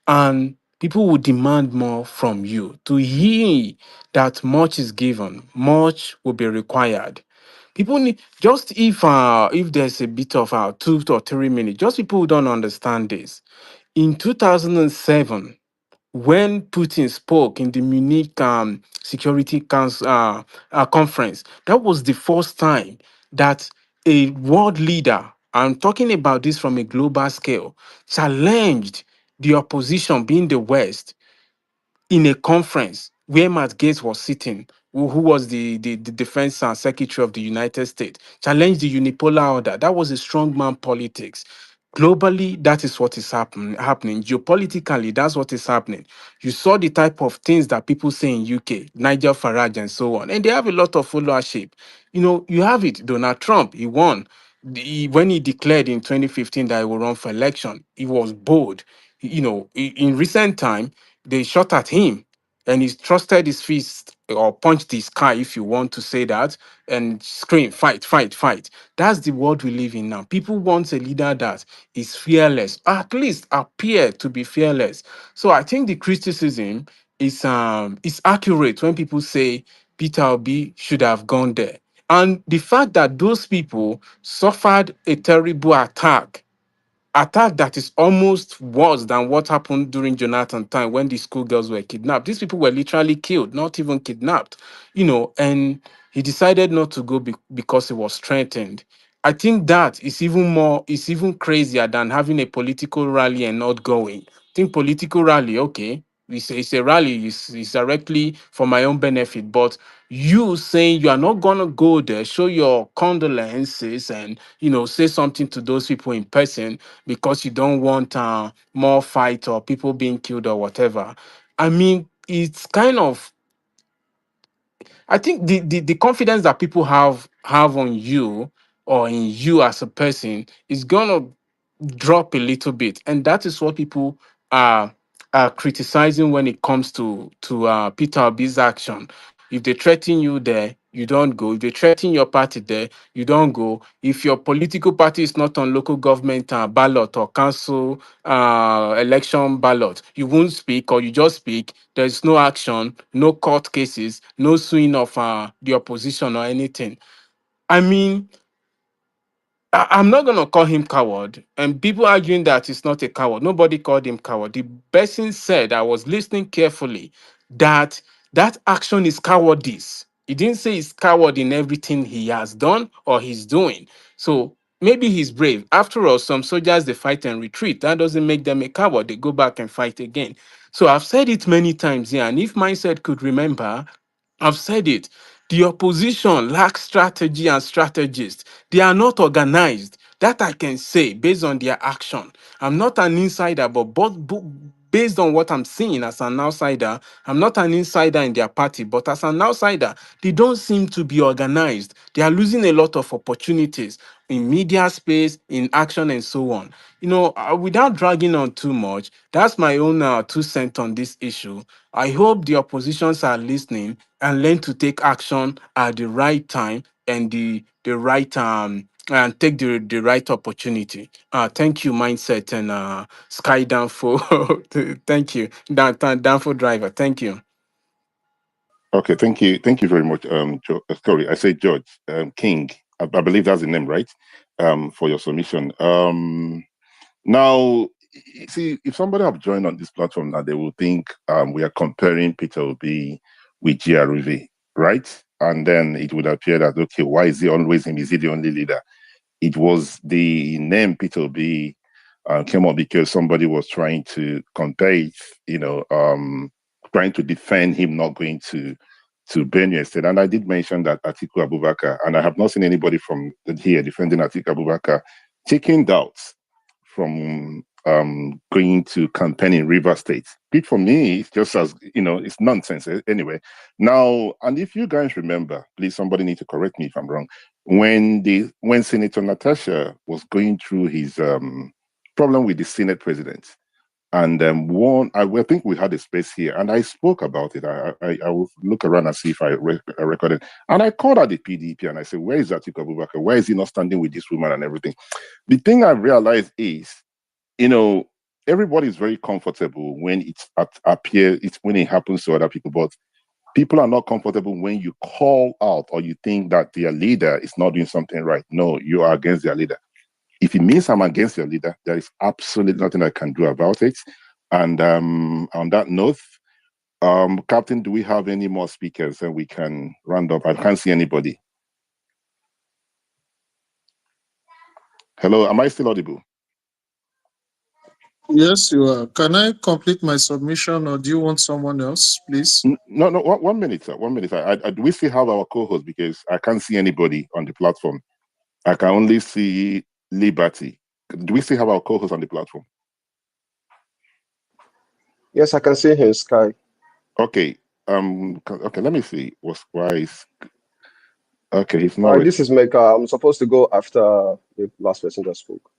and people will demand more from you. To hear that much is given, much will be required. People need just if there's a bit of 2 or 3 minutes, just people who don't understand this. In 2007, when Putin spoke in the Munich Security Council conference, that was the first time that a world leader, I'm talking about this from a global scale, challenged the opposition, being the West, in a conference where Matt Gates was sitting, who was the defense secretary of the United States, challenged the unipolar order. That was a strongman politics. Globally, that is what is happening. Geopolitically, that's what is happening. You saw the type of things that people say in UK, Nigel Farage and so on, and they have a lot of followership. You know, you have it. Donald Trump, he won. When he declared in 2015 that he will run for election, he was bold. You know, in recent time, they shot at him and he trusted his fist or punched the sky, if you want to say that, and scream, fight, fight, fight. That's the world we live in now. People want a leader that is fearless, at least appear to be fearless. So I think the criticism is accurate when people say Peter Obi should have gone there. And the fact that those people suffered a terrible attack that is almost worse than what happened during Jonathan time when the schoolgirls were kidnapped. These people were literally killed, not even kidnapped, you know, and he decided not to go because he was threatened. I think that is even crazier than having a political rally and not going. I think political rally, okay, it's a rally, it's directly for my own benefit, but you saying you are not gonna go there, show your condolences and say something to those people in person because you don't want more fight or people being killed or whatever. I mean, it's kind of, I think the confidence that people have on you or in you as a person is gonna drop a little bit, and that is what people are criticizing when it comes to Peter Obi's action. If they threaten you there, you don't go. If they threaten your party there, you don't go. If your political party is not on local government ballot or council election ballot, you won't speak or you just speak. There's no action, no court cases, no suing of the opposition or anything. I mean, I'm not gonna call him coward. And people arguing that he's not a coward. Nobody called him coward. The person said, I was listening carefully, that that action is cowardice. He didn't say he's coward in everything he has done or he's doing. So maybe he's brave. After all, some soldiers they fight and retreat. That doesn't make them a coward. They go back and fight again. So I've said it many times here, and if mindset could remember, I've said it. The opposition lacks strategy and strategists. They are not organized. That I can say based on their action. I'm not an insider, but based on what I'm seeing as an outsider, I'm not an insider in their party, but as an outsider, they don't seem to be organized. They are losing a lot of opportunities in media space, in action, and so on. Without dragging on too much, that's my own 2 cents on this issue. I hope the oppositions are listening and learn to take action at the right time and the right and take the right opportunity. Thank you, mindset and Sky Downfall. Thank you, Downfall driver. Thank you. Okay, thank you very much. Sorry, I said George King. I believe that's the name, right? For your submission. Now, see, if somebody have joined on this platform now, they will think we are comparing Peter Obi with GRV, right? And then it would appear that, okay, why is he always him? Is he the only leader? It was the name Peter Obi came up because somebody was trying to compare it, trying to defend him not going to Benue State. And I did mention that Atiku Abubakar, and I have not seen anybody from here defending Atiku Abubakar, taking doubts from going to campaign in River State. It for me, it's just as, it's nonsense anyway. Now, and if you guys remember, please, somebody need to correct me if I'm wrong, when Senator Natasha was going through his problem with the Senate president, and I think we had a space here, and I spoke about it. I will look around and see if I recorded, and I called out the PDP, and I said, "Where is Atiku Abubakar? Why is he not standing with this woman and everything?" The thing I realized is, everybody is very comfortable when it's when it happens to other people, but people are not comfortable when you call out or you think that their leader is not doing something right. No, you are against their leader. If it means I'm against your leader, there is absolutely nothing I can do about it. And on that note, Captain, do we have any more speakers and we can round up? I can't see anybody. Hello, am I still audible? Yes, you are. Can I complete my submission, or do you want someone else, please? No, 1 minute, sir. 1 minute. Do we still have our co-host? Because I can't see anybody on the platform. I can only see Liberty. Do we still have our co-host on the platform? Yes, I can see him, Sky. Okay. Okay, let me see. Why is okay, he's All not right, this is Mecca. I'm supposed to go after the last person that spoke.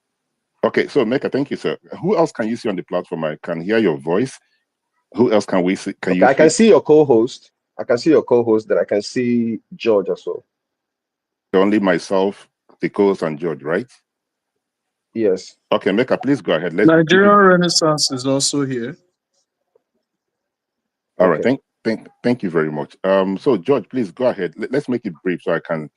Okay, so Mecca, thank you, sir. Who else can you see on the platform? I can hear your voice. Who else can we see? Can you I see? can see your co-host. I can see your co-host. Then I can see George as well. Only myself, the co-host, and George, right? Yes. Okay, Mecca, please go ahead. Nigerian Renaissance is also here. All right, thank you very much. So George, please go ahead. Let's make it brief so I can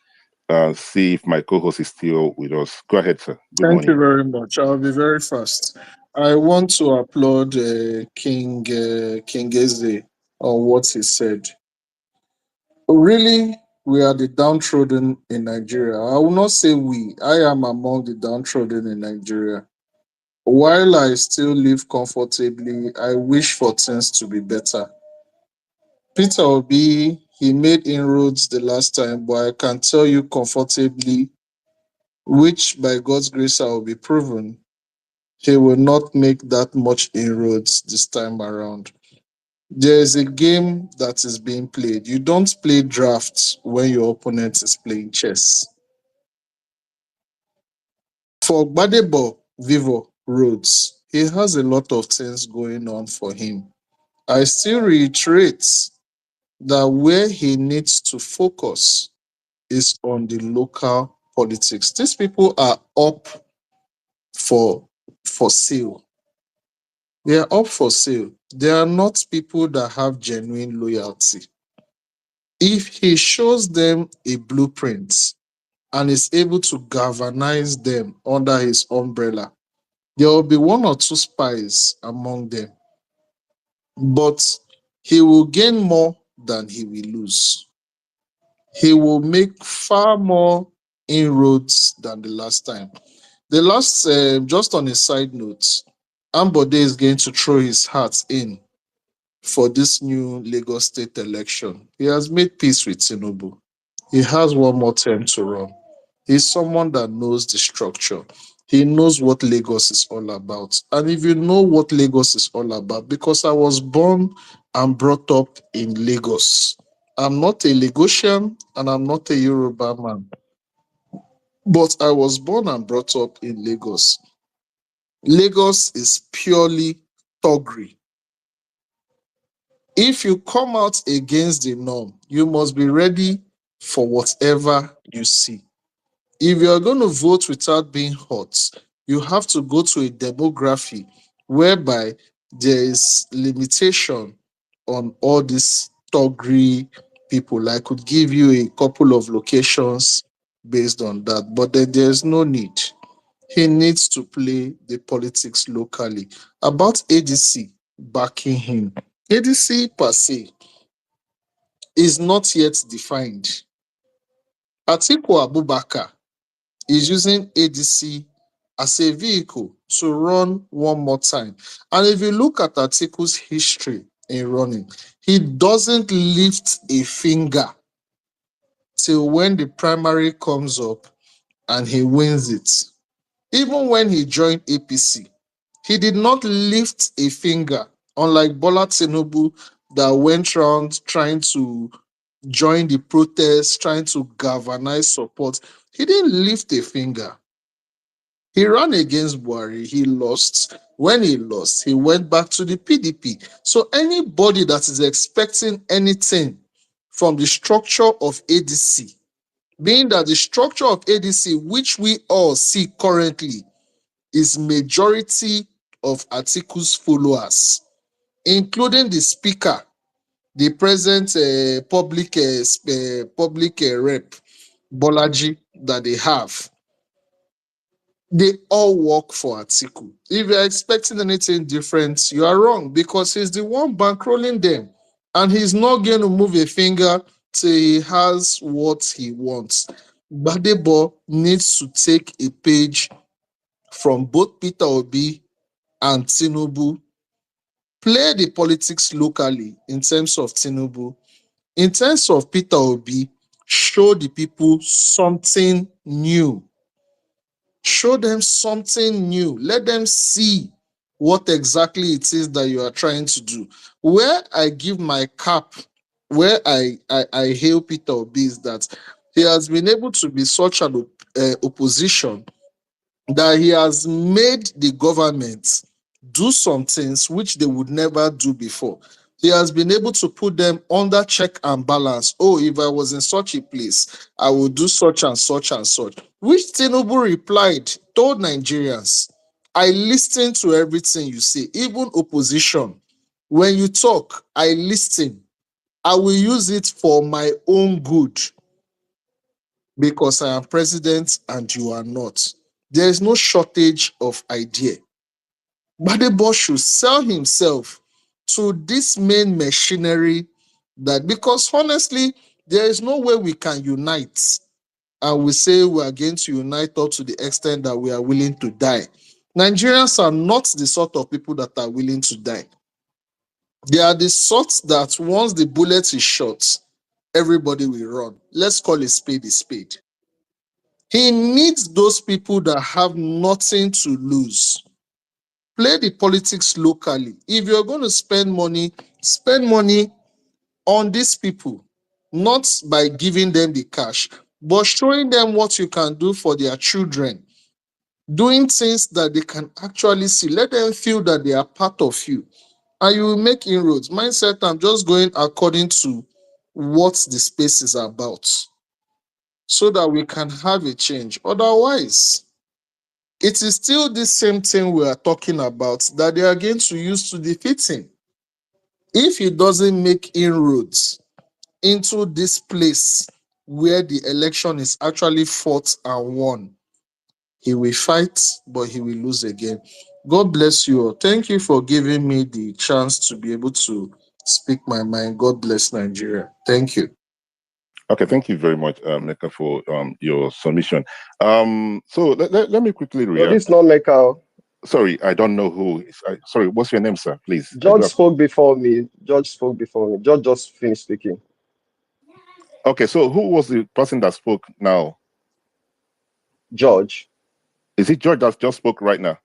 see if my co-host is still with us. Go ahead, sir. Good Thank morning. you very much. I'll be very fast. I want to applaud King Eze on what he said. Really, we are the downtrodden in Nigeria. I will not say we. I am among the downtrodden in Nigeria. While I still live comfortably, I wish for things to be better. Peter Obi, he made inroads the last time, but I can tell you comfortably, which by God's grace I will be proven, he will not make that much inroads this time around. There is a game that is being played. You don't play drafts when your opponent is playing chess. For Gbadebo Vivo Roads, he has a lot of things going on for him. I still reiterate that where he needs to focus is on the local politics. These people are up for sale. They are up for sale. They are not people that have genuine loyalty. If he shows them a blueprint and is able to galvanize them under his umbrella, there will be one or two spies among them, but he will gain more than he will lose. He will make far more inroads than the last time. The last, just on a side note, Ambode is going to throw his hat in for this new Lagos state election. He has made peace with Tinubu. He has one more term to run. He's someone that knows the structure. He knows what Lagos is all about. And if you know what Lagos is all about, because I was born and brought up in Lagos, I'm not a Lagosian and I'm not a Yoruba man, but I was born and brought up in Lagos. Lagos is purely Thuggery. If you come out against the norm, you must be ready for whatever you see. If you're going to vote without being hot, you have to go to a demography whereby there is limitation on all these Thuggery people. I could give you a couple of locations based on that, but then there's no need. He needs to play the politics locally. About ADC backing him, ADC per se is not yet defined. Atiku Abubakar is using ADC as a vehicle to run one more time. And if you look at Atiku's history in running, he doesn't lift a finger till when the primary comes up and he wins it. Even when he joined APC, he did not lift a finger, unlike Bola Tinubu that went around trying to join the protests, trying to galvanize support. He didn't lift a finger. He ran against Buhari. He lost. When he lost, he went back to the PDP. So anybody that is expecting anything from the structure of ADC, being that the structure of ADC, which we all see currently, is majority of Atiku's followers, including the speaker, the present public rep, Bolaji, that they have. They all work for Atiku. If you're expecting anything different, you are wrong, because he's the one bankrolling them. And he's not going to move a finger till he has what he wants. Badebo needs to take a page from both Peter Obi and Tinubu. Play the politics locally in terms of Tinubu. In terms of Peter Obi, show the people something new. Show them something new. Let them see what exactly it is that you are trying to do. Where I give my cap, where I hail Peter Obi is that he has been able to be such an opposition that he has made the government do some things which they would never do before. He has been able to put them under check and balance. Oh, if I was in such a place, I would do such and such and such. Which Tinubu replied, told Nigerians, I listen to everything you say, even opposition. When you talk, I listen. I will use it for my own good because I am president and you are not. There is no shortage of idea. Badebo should sell himself to this main machinery, that because honestly, there is no way we can unite and we say we are going to unite up to the extent that we are willing to die. Nigerians are not the sort of people that are willing to die. They are the sort that once the bullet is shot, everybody will run. Let's call a spade a spade. He needs those people that have nothing to lose. Play the politics locally. If you're going to spend money on these people, not by giving them the cash, but showing them what you can do for their children, doing things that they can actually see. Let them feel that they are part of you, and you will make inroads. Mindset, I'm just going according to what the space is about, so that we can have a change. Otherwise, it is still the same thing we are talking about that they are going to use to defeat him. If he doesn't make inroads into this place where the election is actually fought and won. He will fight, but he will lose again. God bless you all. Thank you for giving me the chance to be able to speak my mind. God bless Nigeria. Thank you. Okay, thank you very much, Neka, for your submission. So let me quickly No, react. this is not Mecca. Sorry, I don't know who. Sorry, what's your name, sir? Please. George spoke before me. George spoke before me. George just finished speaking. Okay, so who was the person that spoke now? George. Is it George that just spoke right now?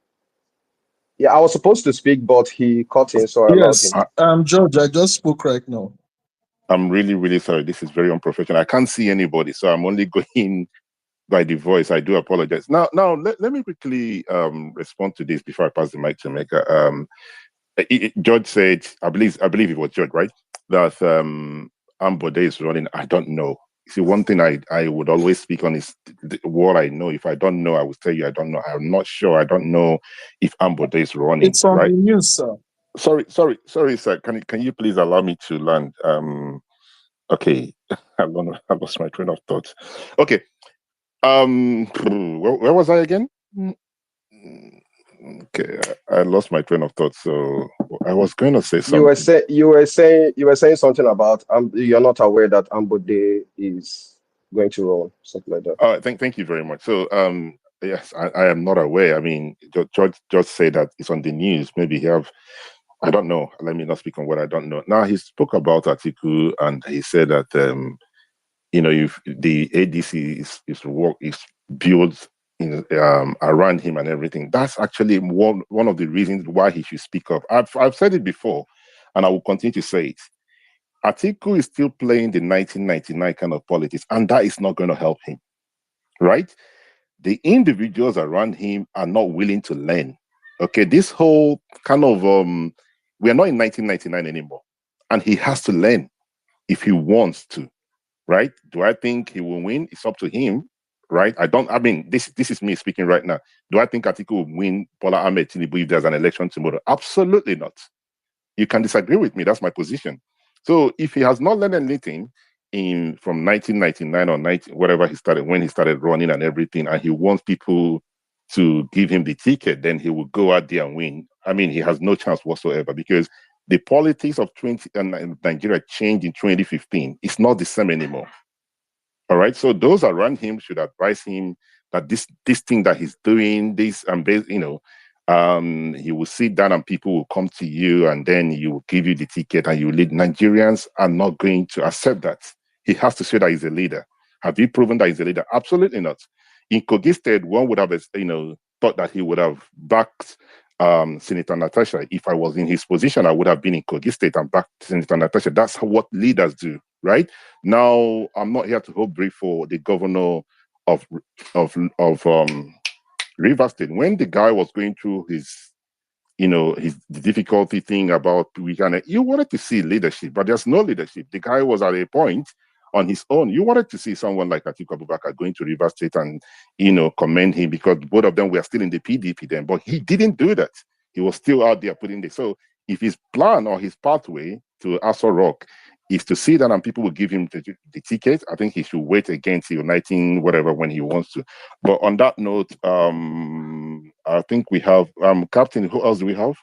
Yeah, I was supposed to speak, but he cut in, so I allowed Yes, him. George, I just spoke right now. I'm really, really sorry. This is very unprofessional. I can't see anybody, so I'm only going by the voice. I do apologize. Now, let me quickly respond to this before I pass the mic to Mecca. George said, I believe it was George, right? That Ambode is running. I don't know. See, one thing I would always speak on is what I know. If I don't know, I will tell you I don't know. I'm not sure. I don't know if Ambode is running. It's on right? the news, sir. Sorry, sir. Can you please allow me to land? Okay, I lost my train of thought. Okay, where was I again? Okay, I lost my train of thought. So I was going to say something. You were saying something about you're not aware that Ambode is going to run, something like that. Thank you very much. So yes, I am not aware. I mean, George just said that it's on the news. Maybe he have. I don't know. Let me not speak on what I don't know. Now he spoke about Atiku and he said that if the ADC is built around him and everything, that's actually one of the reasons why he should speak up. I've said it before, and I will continue to say it. Atiku is still playing the 1999 kind of politics, and that is not going to help him, right? The individuals around him are not willing to learn. Okay, this whole kind of we are not in 1999 anymore, and he has to learn if he wants to, right? Do I think he will win? It's up to him, right? I mean, this is me speaking right now. Do I think Atiku will win Bola Ahmed Tinubu if there's an election tomorrow? Absolutely not. You can disagree with me. That's my position. So if he has not learned anything from 1999 or 19 whatever when he started running and everything, and he wants people to give him the ticket, then he will go out there and win. I mean, he has no chance whatsoever because the politics of Nigeria changed in 2015. It's not the same anymore. All right. So those around him should advise him that this thing that he's doing, he will sit down and people will come to you and then you will give you the ticket and you lead. Nigerians are not going to accept that. He has to show that he's a leader. Have you proven that he's a leader? Absolutely not. In Kogi State, one would have, thought that he would have backed Senator Natasha. If I was in his position, I would have been in Kogi State and backed Senator Natasha. That's what leaders do, right? Now, I'm not here to hold brief for the governor of Rivers State. When the guy was going through the difficulty thing about you wanted to see leadership, but there's no leadership. The guy was at a point on his own. You wanted to see someone like Atiku Abubakar going to Rivers State and, commend him because both of them were still in the PDP then, but he didn't do that. He was still out there putting this. So if his plan or his pathway to Aso Rock is to see that and people will give him the ticket, I think he should wait again till 19 whatever when he wants to. But on that note, I think we have Captain. Who else do we have?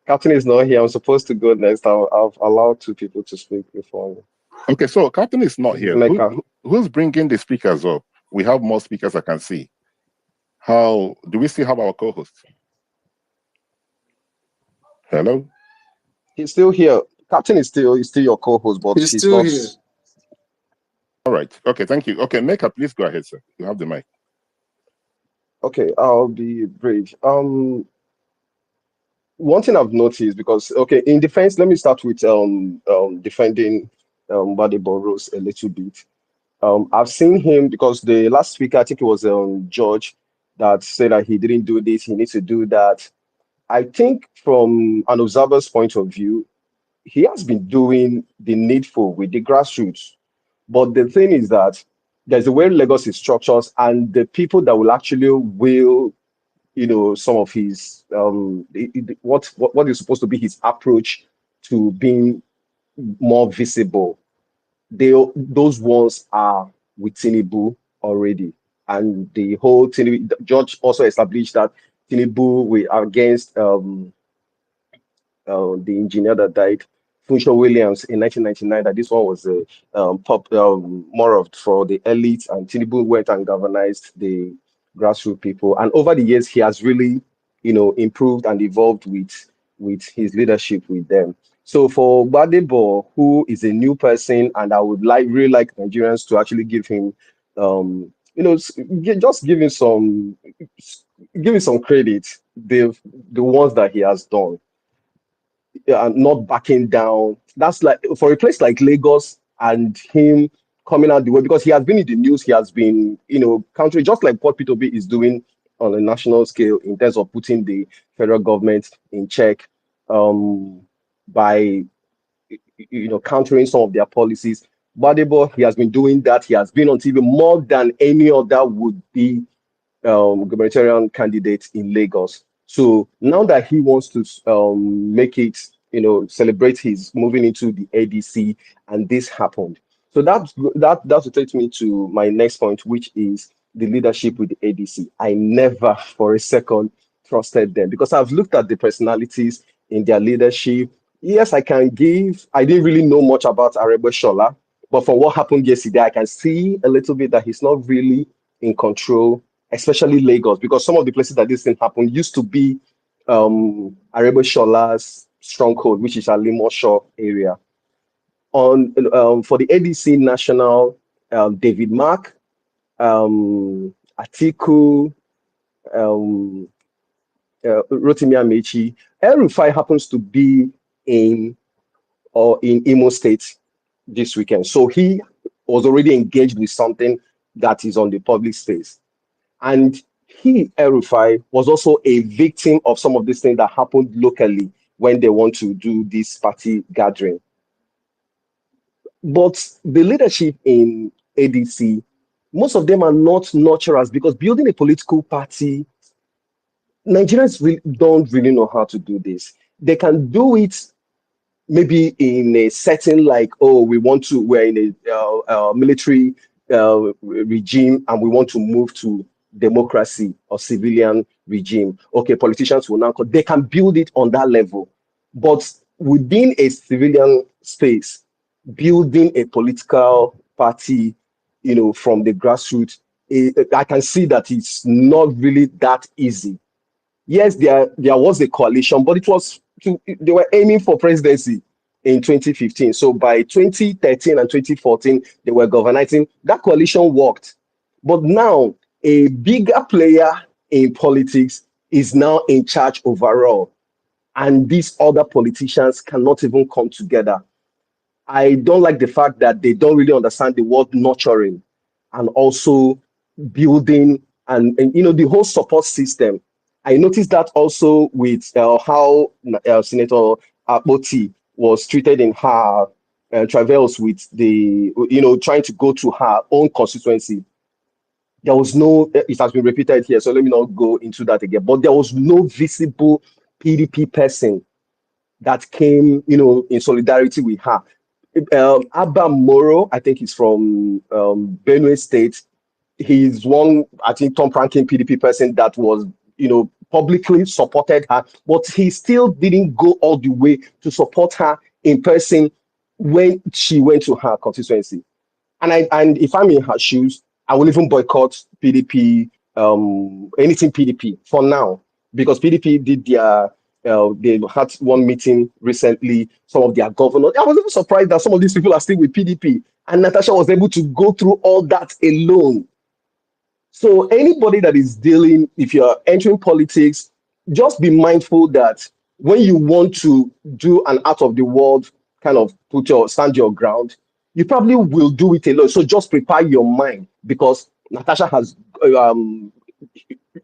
Captain is not here. I'm supposed to go next. I've allowed two people to speak before me. Okay, so Captain is not here. Mecca. Who's bringing the speakers up? We have more speakers I can see. How do we still have our co-host? Hello? He's still here. Captain is still your co-host, but He's he's still not. here. All right. Okay, thank you. Okay, Mecca, please go ahead, sir. You have the mic. Okay, I'll be brief. One thing I've noticed because in defense, let me start with defending Bade Boros a little bit. I've seen him because the last speaker, I think it was George, that said that he didn't do this, he needs to do that. I think from an observer's point of view, he has been doing the needful with the grassroots. But the thing is that there's a way Lagos is structured, and the people that will actually will, some of his what is supposed to be his approach to being more visible. Those ones are with Tinubu already. And the whole Tinubu, George also established that Tinubu we against the engineer that died, Funsho Williams, in 1999, that this one was a more of for the elites, and Tinubu went and galvanized the grassroots people. And over the years, he has really, improved and evolved with his leadership with them. So for Badebo, who is a new person, and I would really like Nigerians to actually give him, just give him some credit. The ones that he has done, not backing down. That's like for a place like Lagos and him coming out the way, because he has been in the news, he has been, countering just like what P2B is doing on a national scale in terms of putting the federal government in check, by countering some of their policies. Badebo, he has been doing that. He has been on TV more than any other would be gubernatorial candidate in Lagos. So now that he wants to make it, celebrate his moving into the ADC, and this happened. So that will take me to my next point, which is the leadership with the ADC. I never for a second trusted them, because I've looked at the personalities in their leadership. Yes, I didn't really know much about Arebe Shola, but from what happened yesterday, I can see a little bit that he's not really in control, especially Lagos, because some of the places that this thing happened used to be Arebe Shola's stronghold, which is Alimosho area. For the ADC national, David Mark, Atiku, Rotimi Amechi, El Rufai happens to be in Imo State this weekend, so he was already engaged with something that is on the public space. And he, El Rufai, was also a victim of some of these things that happened locally when they want to do this party gathering. But the leadership in ADC, most of them are not nurturers, because building a political party, Nigerians don't really know how to do this. They can do it maybe in a setting like, we're in a military regime and we want to move to democracy or civilian regime. Okay, politicians will now, they can build it on that level. But within a civilian space, building a political party, from the grassroots, I can see that it's not really that easy. Yes, there was a coalition, but they were aiming for presidency in 2015. So by 2013 and 2014, they were governing. That coalition worked. But now a bigger player in politics is now in charge overall. And these other politicians cannot even come together. I don't like the fact that they don't really understand the word nurturing and also building and the whole support system. I noticed that also with how Senator Akpoti was treated in her travels with the, trying to go to her own constituency. There was it has been repeated here, so let me not go into that again, but there was no visible PDP person that came, in solidarity with her. Abba Moro, I think he's from Benue State. He's one, I think, top ranking PDP person that was, publicly supported her, but he still didn't go all the way to support her in person when she went to her constituency. And if I'm in her shoes, I will even boycott PDP, anything PDP for now, because PDP did they had one meeting recently, some of their governors. I was even surprised that some of these people are still with PDP, and Natasha was able to go through all that alone. So anybody that is dealing, if you're entering politics, just be mindful that when you want to do an out of the world kind of stand your ground, you probably will do it alone. So just prepare your mind, because Natasha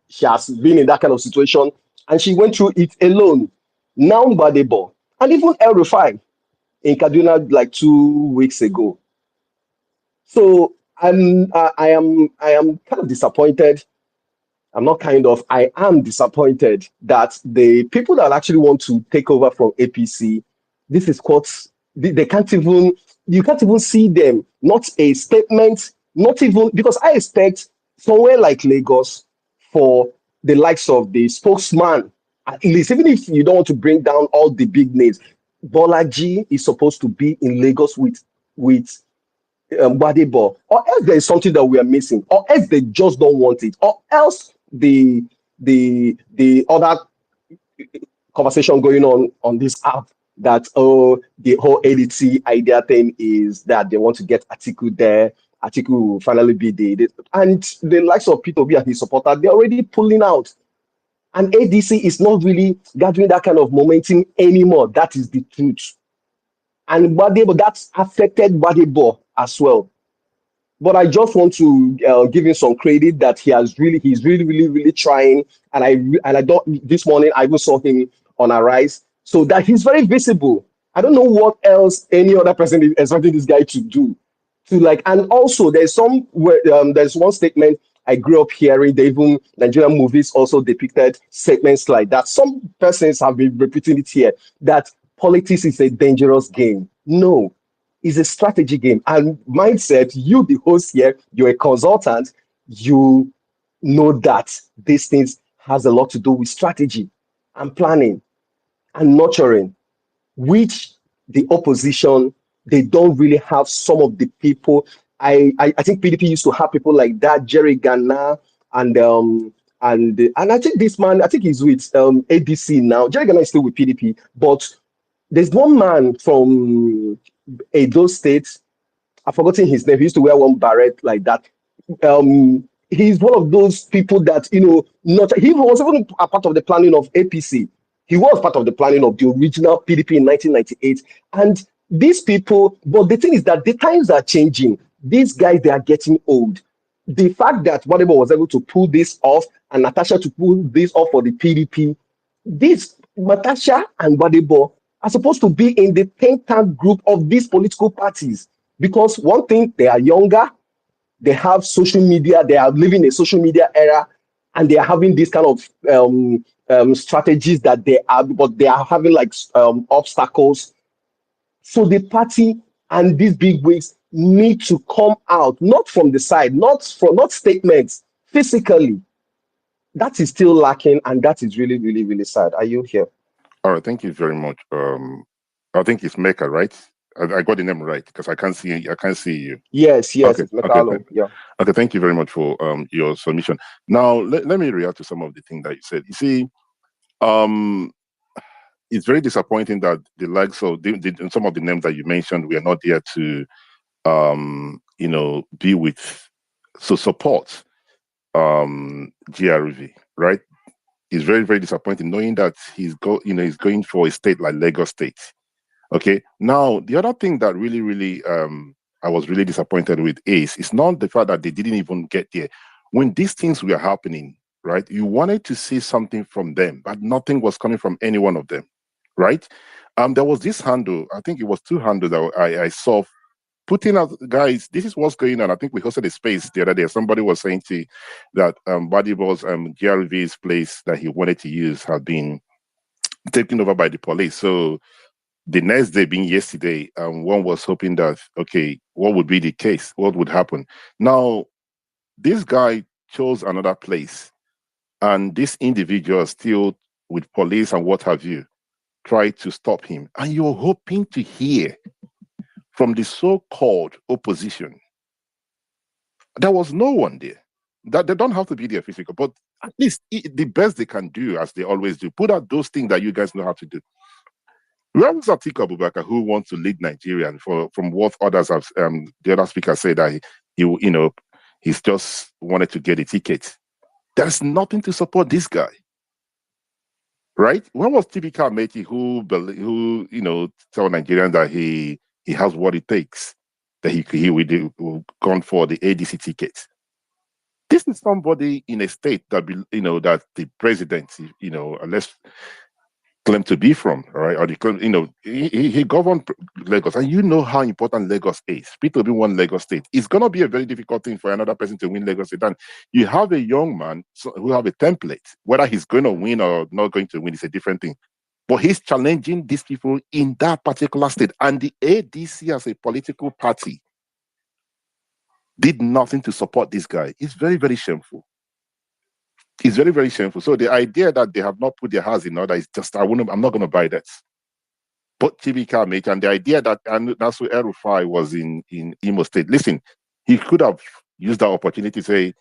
she has been in that kind of situation and she went through it alone. Now Badebo and even El Rufai in Kaduna like 2 weeks ago. So I am kind of disappointed. I am disappointed that the people that actually want to take over from APC, this is what they can't even, you can't even see them. Not a statement, not even, because I expect somewhere like Lagos for the likes of the spokesman, at least, even if you don't want to bring down all the big names, Bolaji is supposed to be in Lagos with Gbadebo, or else there is something that we are missing, or else they just don't want it, or else the other conversation going on this app that, oh, the whole ADT idea thing is that they want to get Atiku there. Atiku will finally be and the likes of Peter Obi and his supporter, they're already pulling out. And ADC is not really gathering that kind of momentum anymore. That is the truth. And Gbadebo, that's affected Gbadebo as well. But I just want to give him some credit that he's really trying. And I don't. This morning I even saw him on Arise, so that he's very visible. I don't know what else any other person is expecting this guy to do. And also there's there's one statement I grew up hearing. They even Nigerian movies also depicted statements like that. Some persons have been repeating it here that politics is a dangerous game. No, it's a strategy game. And mindset, you, the host here, you're a consultant, you know that these things has a lot to do with strategy and planning and nurturing, which the opposition, they don't really have some of the people. I think PDP used to have people like that, Jerry Gana, and I think this man, I think he's with ADC now. Jerry Gana is still with PDP, but there's one man from Edo State. I've forgotten his name. He used to wear one barret like that. He's one of those people that, not he was even a part of the planning of APC. He was part of the planning of the original PDP in 1998. And these people, but the thing is that the times are changing. These guys, they are getting old. The fact that whatever was able to pull this off and Natasha to pull this off for the PDP, this Natasha and Badebo are supposed to be in the think tank group of these political parties. Because one thing, they are younger, they have social media, they are living a social media era, and they are having this kind of strategies that but they are having like obstacles. So the party and these big wigs need to come out, not from the side, not statements, physically. That is still lacking, and that is really sad. Are you here? All right, thank you very much. I think it's Mecca, right? I got the name right because I can't see you. Yes, Okay, it's Mecca. Yeah. Okay, thank you very much for your submission. Now let me react to some of the things that you said. You see, it's very disappointing that the likes of some of the names that you mentioned, we are not there to be with support GRV, right? It's very, very disappointing knowing that he's going for a state like Lagos State. Okay. Now, the other thing that really, I was really disappointed with is it's not the fact that they didn't even get there. When these things were happening, right, you wanted to see something from them, but nothing was coming from any one of them, right? There was this handle, I think it was 2 handles that I saw putting out, guys, this is what's going on. I think we hosted a space the other day. Somebody was saying to that Badibos GRV's place that he wanted to use had been taken over by the police. So the next day being yesterday, one was hoping that, okay, what would be the case? What would happen? Now, this guy chose another place, and this individual still with police and what have you, tried to stop him. And you're hoping to hear from the so-called opposition. There was no one there. That they don't have to be there physical, but at least the best they can do, as they always do, put out those things that you guys know how to do. Where was Atiku Abubakar, who wants to lead Nigeria? And from what others have, the other speaker said that he's just wanted to get a ticket. There's nothing to support this guy, right? Where was TBK Meti, who tell Nigerians that he has what it takes, that he will gone for the ADC ticket? This is somebody in a state that that the president, unless claim to be from, right? Or he governed Lagos, and you know how important Lagos is. People be one Lagos State. It's gonna be a very difficult thing for another person to win Lagos State. And you have a young man who have a template. Whether he's going to win or not going to win is a different thing. But he's challenging these people in that particular state. And the ADC as a political party did nothing to support this guy. It's very, very shameful. It's very, very shameful. So the idea that they have not put their house in order is just, I'm not going to buy that. But Chibika made, and the idea that Nasu El-Rufai was in Imo State, listen, he could have used that opportunity to say,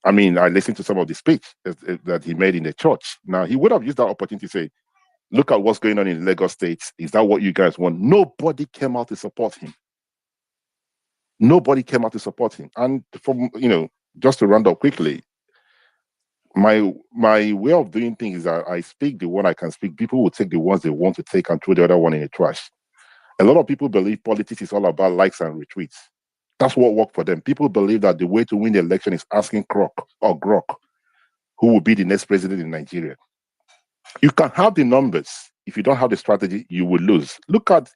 I listened to some of the speech that he made in the church. Now, he would have used that opportunity to say, look at what's going on in Lagos State. Is that what you guys want? Nobody came out to support him. Nobody came out to support him. And from, just to round up quickly, my way of doing things is that I speak the one I can speak. People will take the ones they want to take and throw the other one in the trash. A lot of people believe politics is all about likes and retweets. That's what worked for them. People believe that the way to win the election is asking Krok or Grok who will be the next president in Nigeria. You can have the numbers. If you don't have the strategy, you will lose. Look at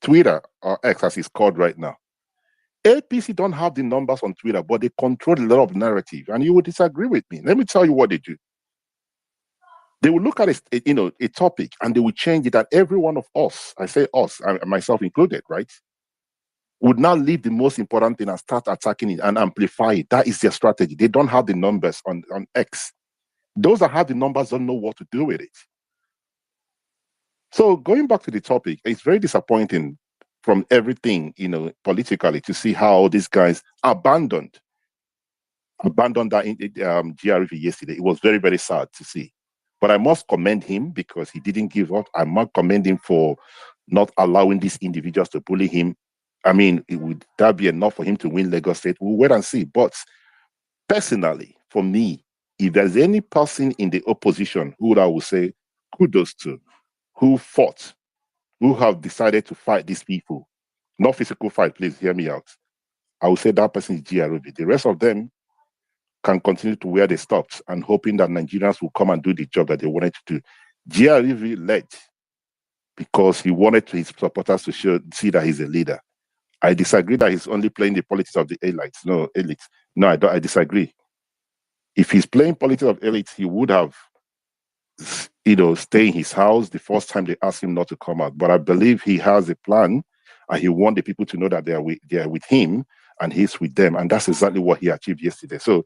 Twitter, or X as it's called right now. APC don't have the numbers on Twitter, but they control a lot of narrative. And you will disagree with me. Let me tell you what they do. They will look at a topic and they will change it. And every one of us, I say us, myself included, right, would now leave the most important thing and start attacking it and amplify it. That is their strategy. They don't have the numbers on X. Those that have the numbers don't know what to do with it. So going back to the topic, it's very disappointing from everything, politically, to see how these guys abandoned that in GRV yesterday. It was very, very sad to see. But I must commend him because he didn't give up. I must commend him for not allowing these individuals to bully him. Would that be enough for him to win Lagos State? We'll wait and see. But personally, for me, if there's any person in the opposition who I would say kudos to, who fought, who have decided to fight these people, not physical fight, please hear me out, I would say that person is GRV. The rest of them can continue to where they stopped and hoping that Nigerians will come and do the job that they wanted to do. GRV led because he wanted his supporters to see that he's a leader. I disagree that he's only playing the politics of the elites. No, I disagree. If he's playing politics of elites, he would have, stay in his house the first time they asked him not to come out. But I believe he has a plan, and he wants the people to know that they are with him, and he's with them. And that's exactly what he achieved yesterday. So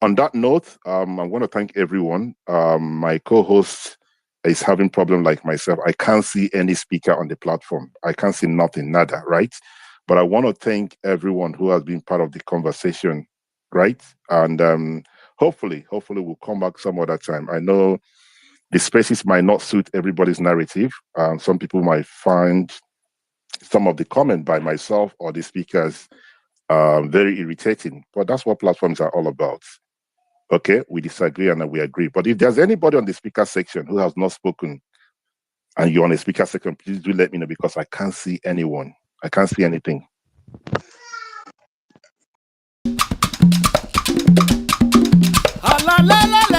on that note, I want to thank everyone. My co-host is having problem like myself. I can't see any speaker on the platform. I can't see nothing, nada, right? But I want to thank everyone who has been part of the conversation, right? And hopefully we'll come back some other time. I know the spaces might not suit everybody's narrative. Some people might find some of the comment by myself or the speakers very irritating, but that's what platforms are all about. Okay, we disagree and we agree. But if there's anybody on the speaker section who has not spoken and you're on the speaker section, please do let me know because I can't see anyone. I can't see anything. La la la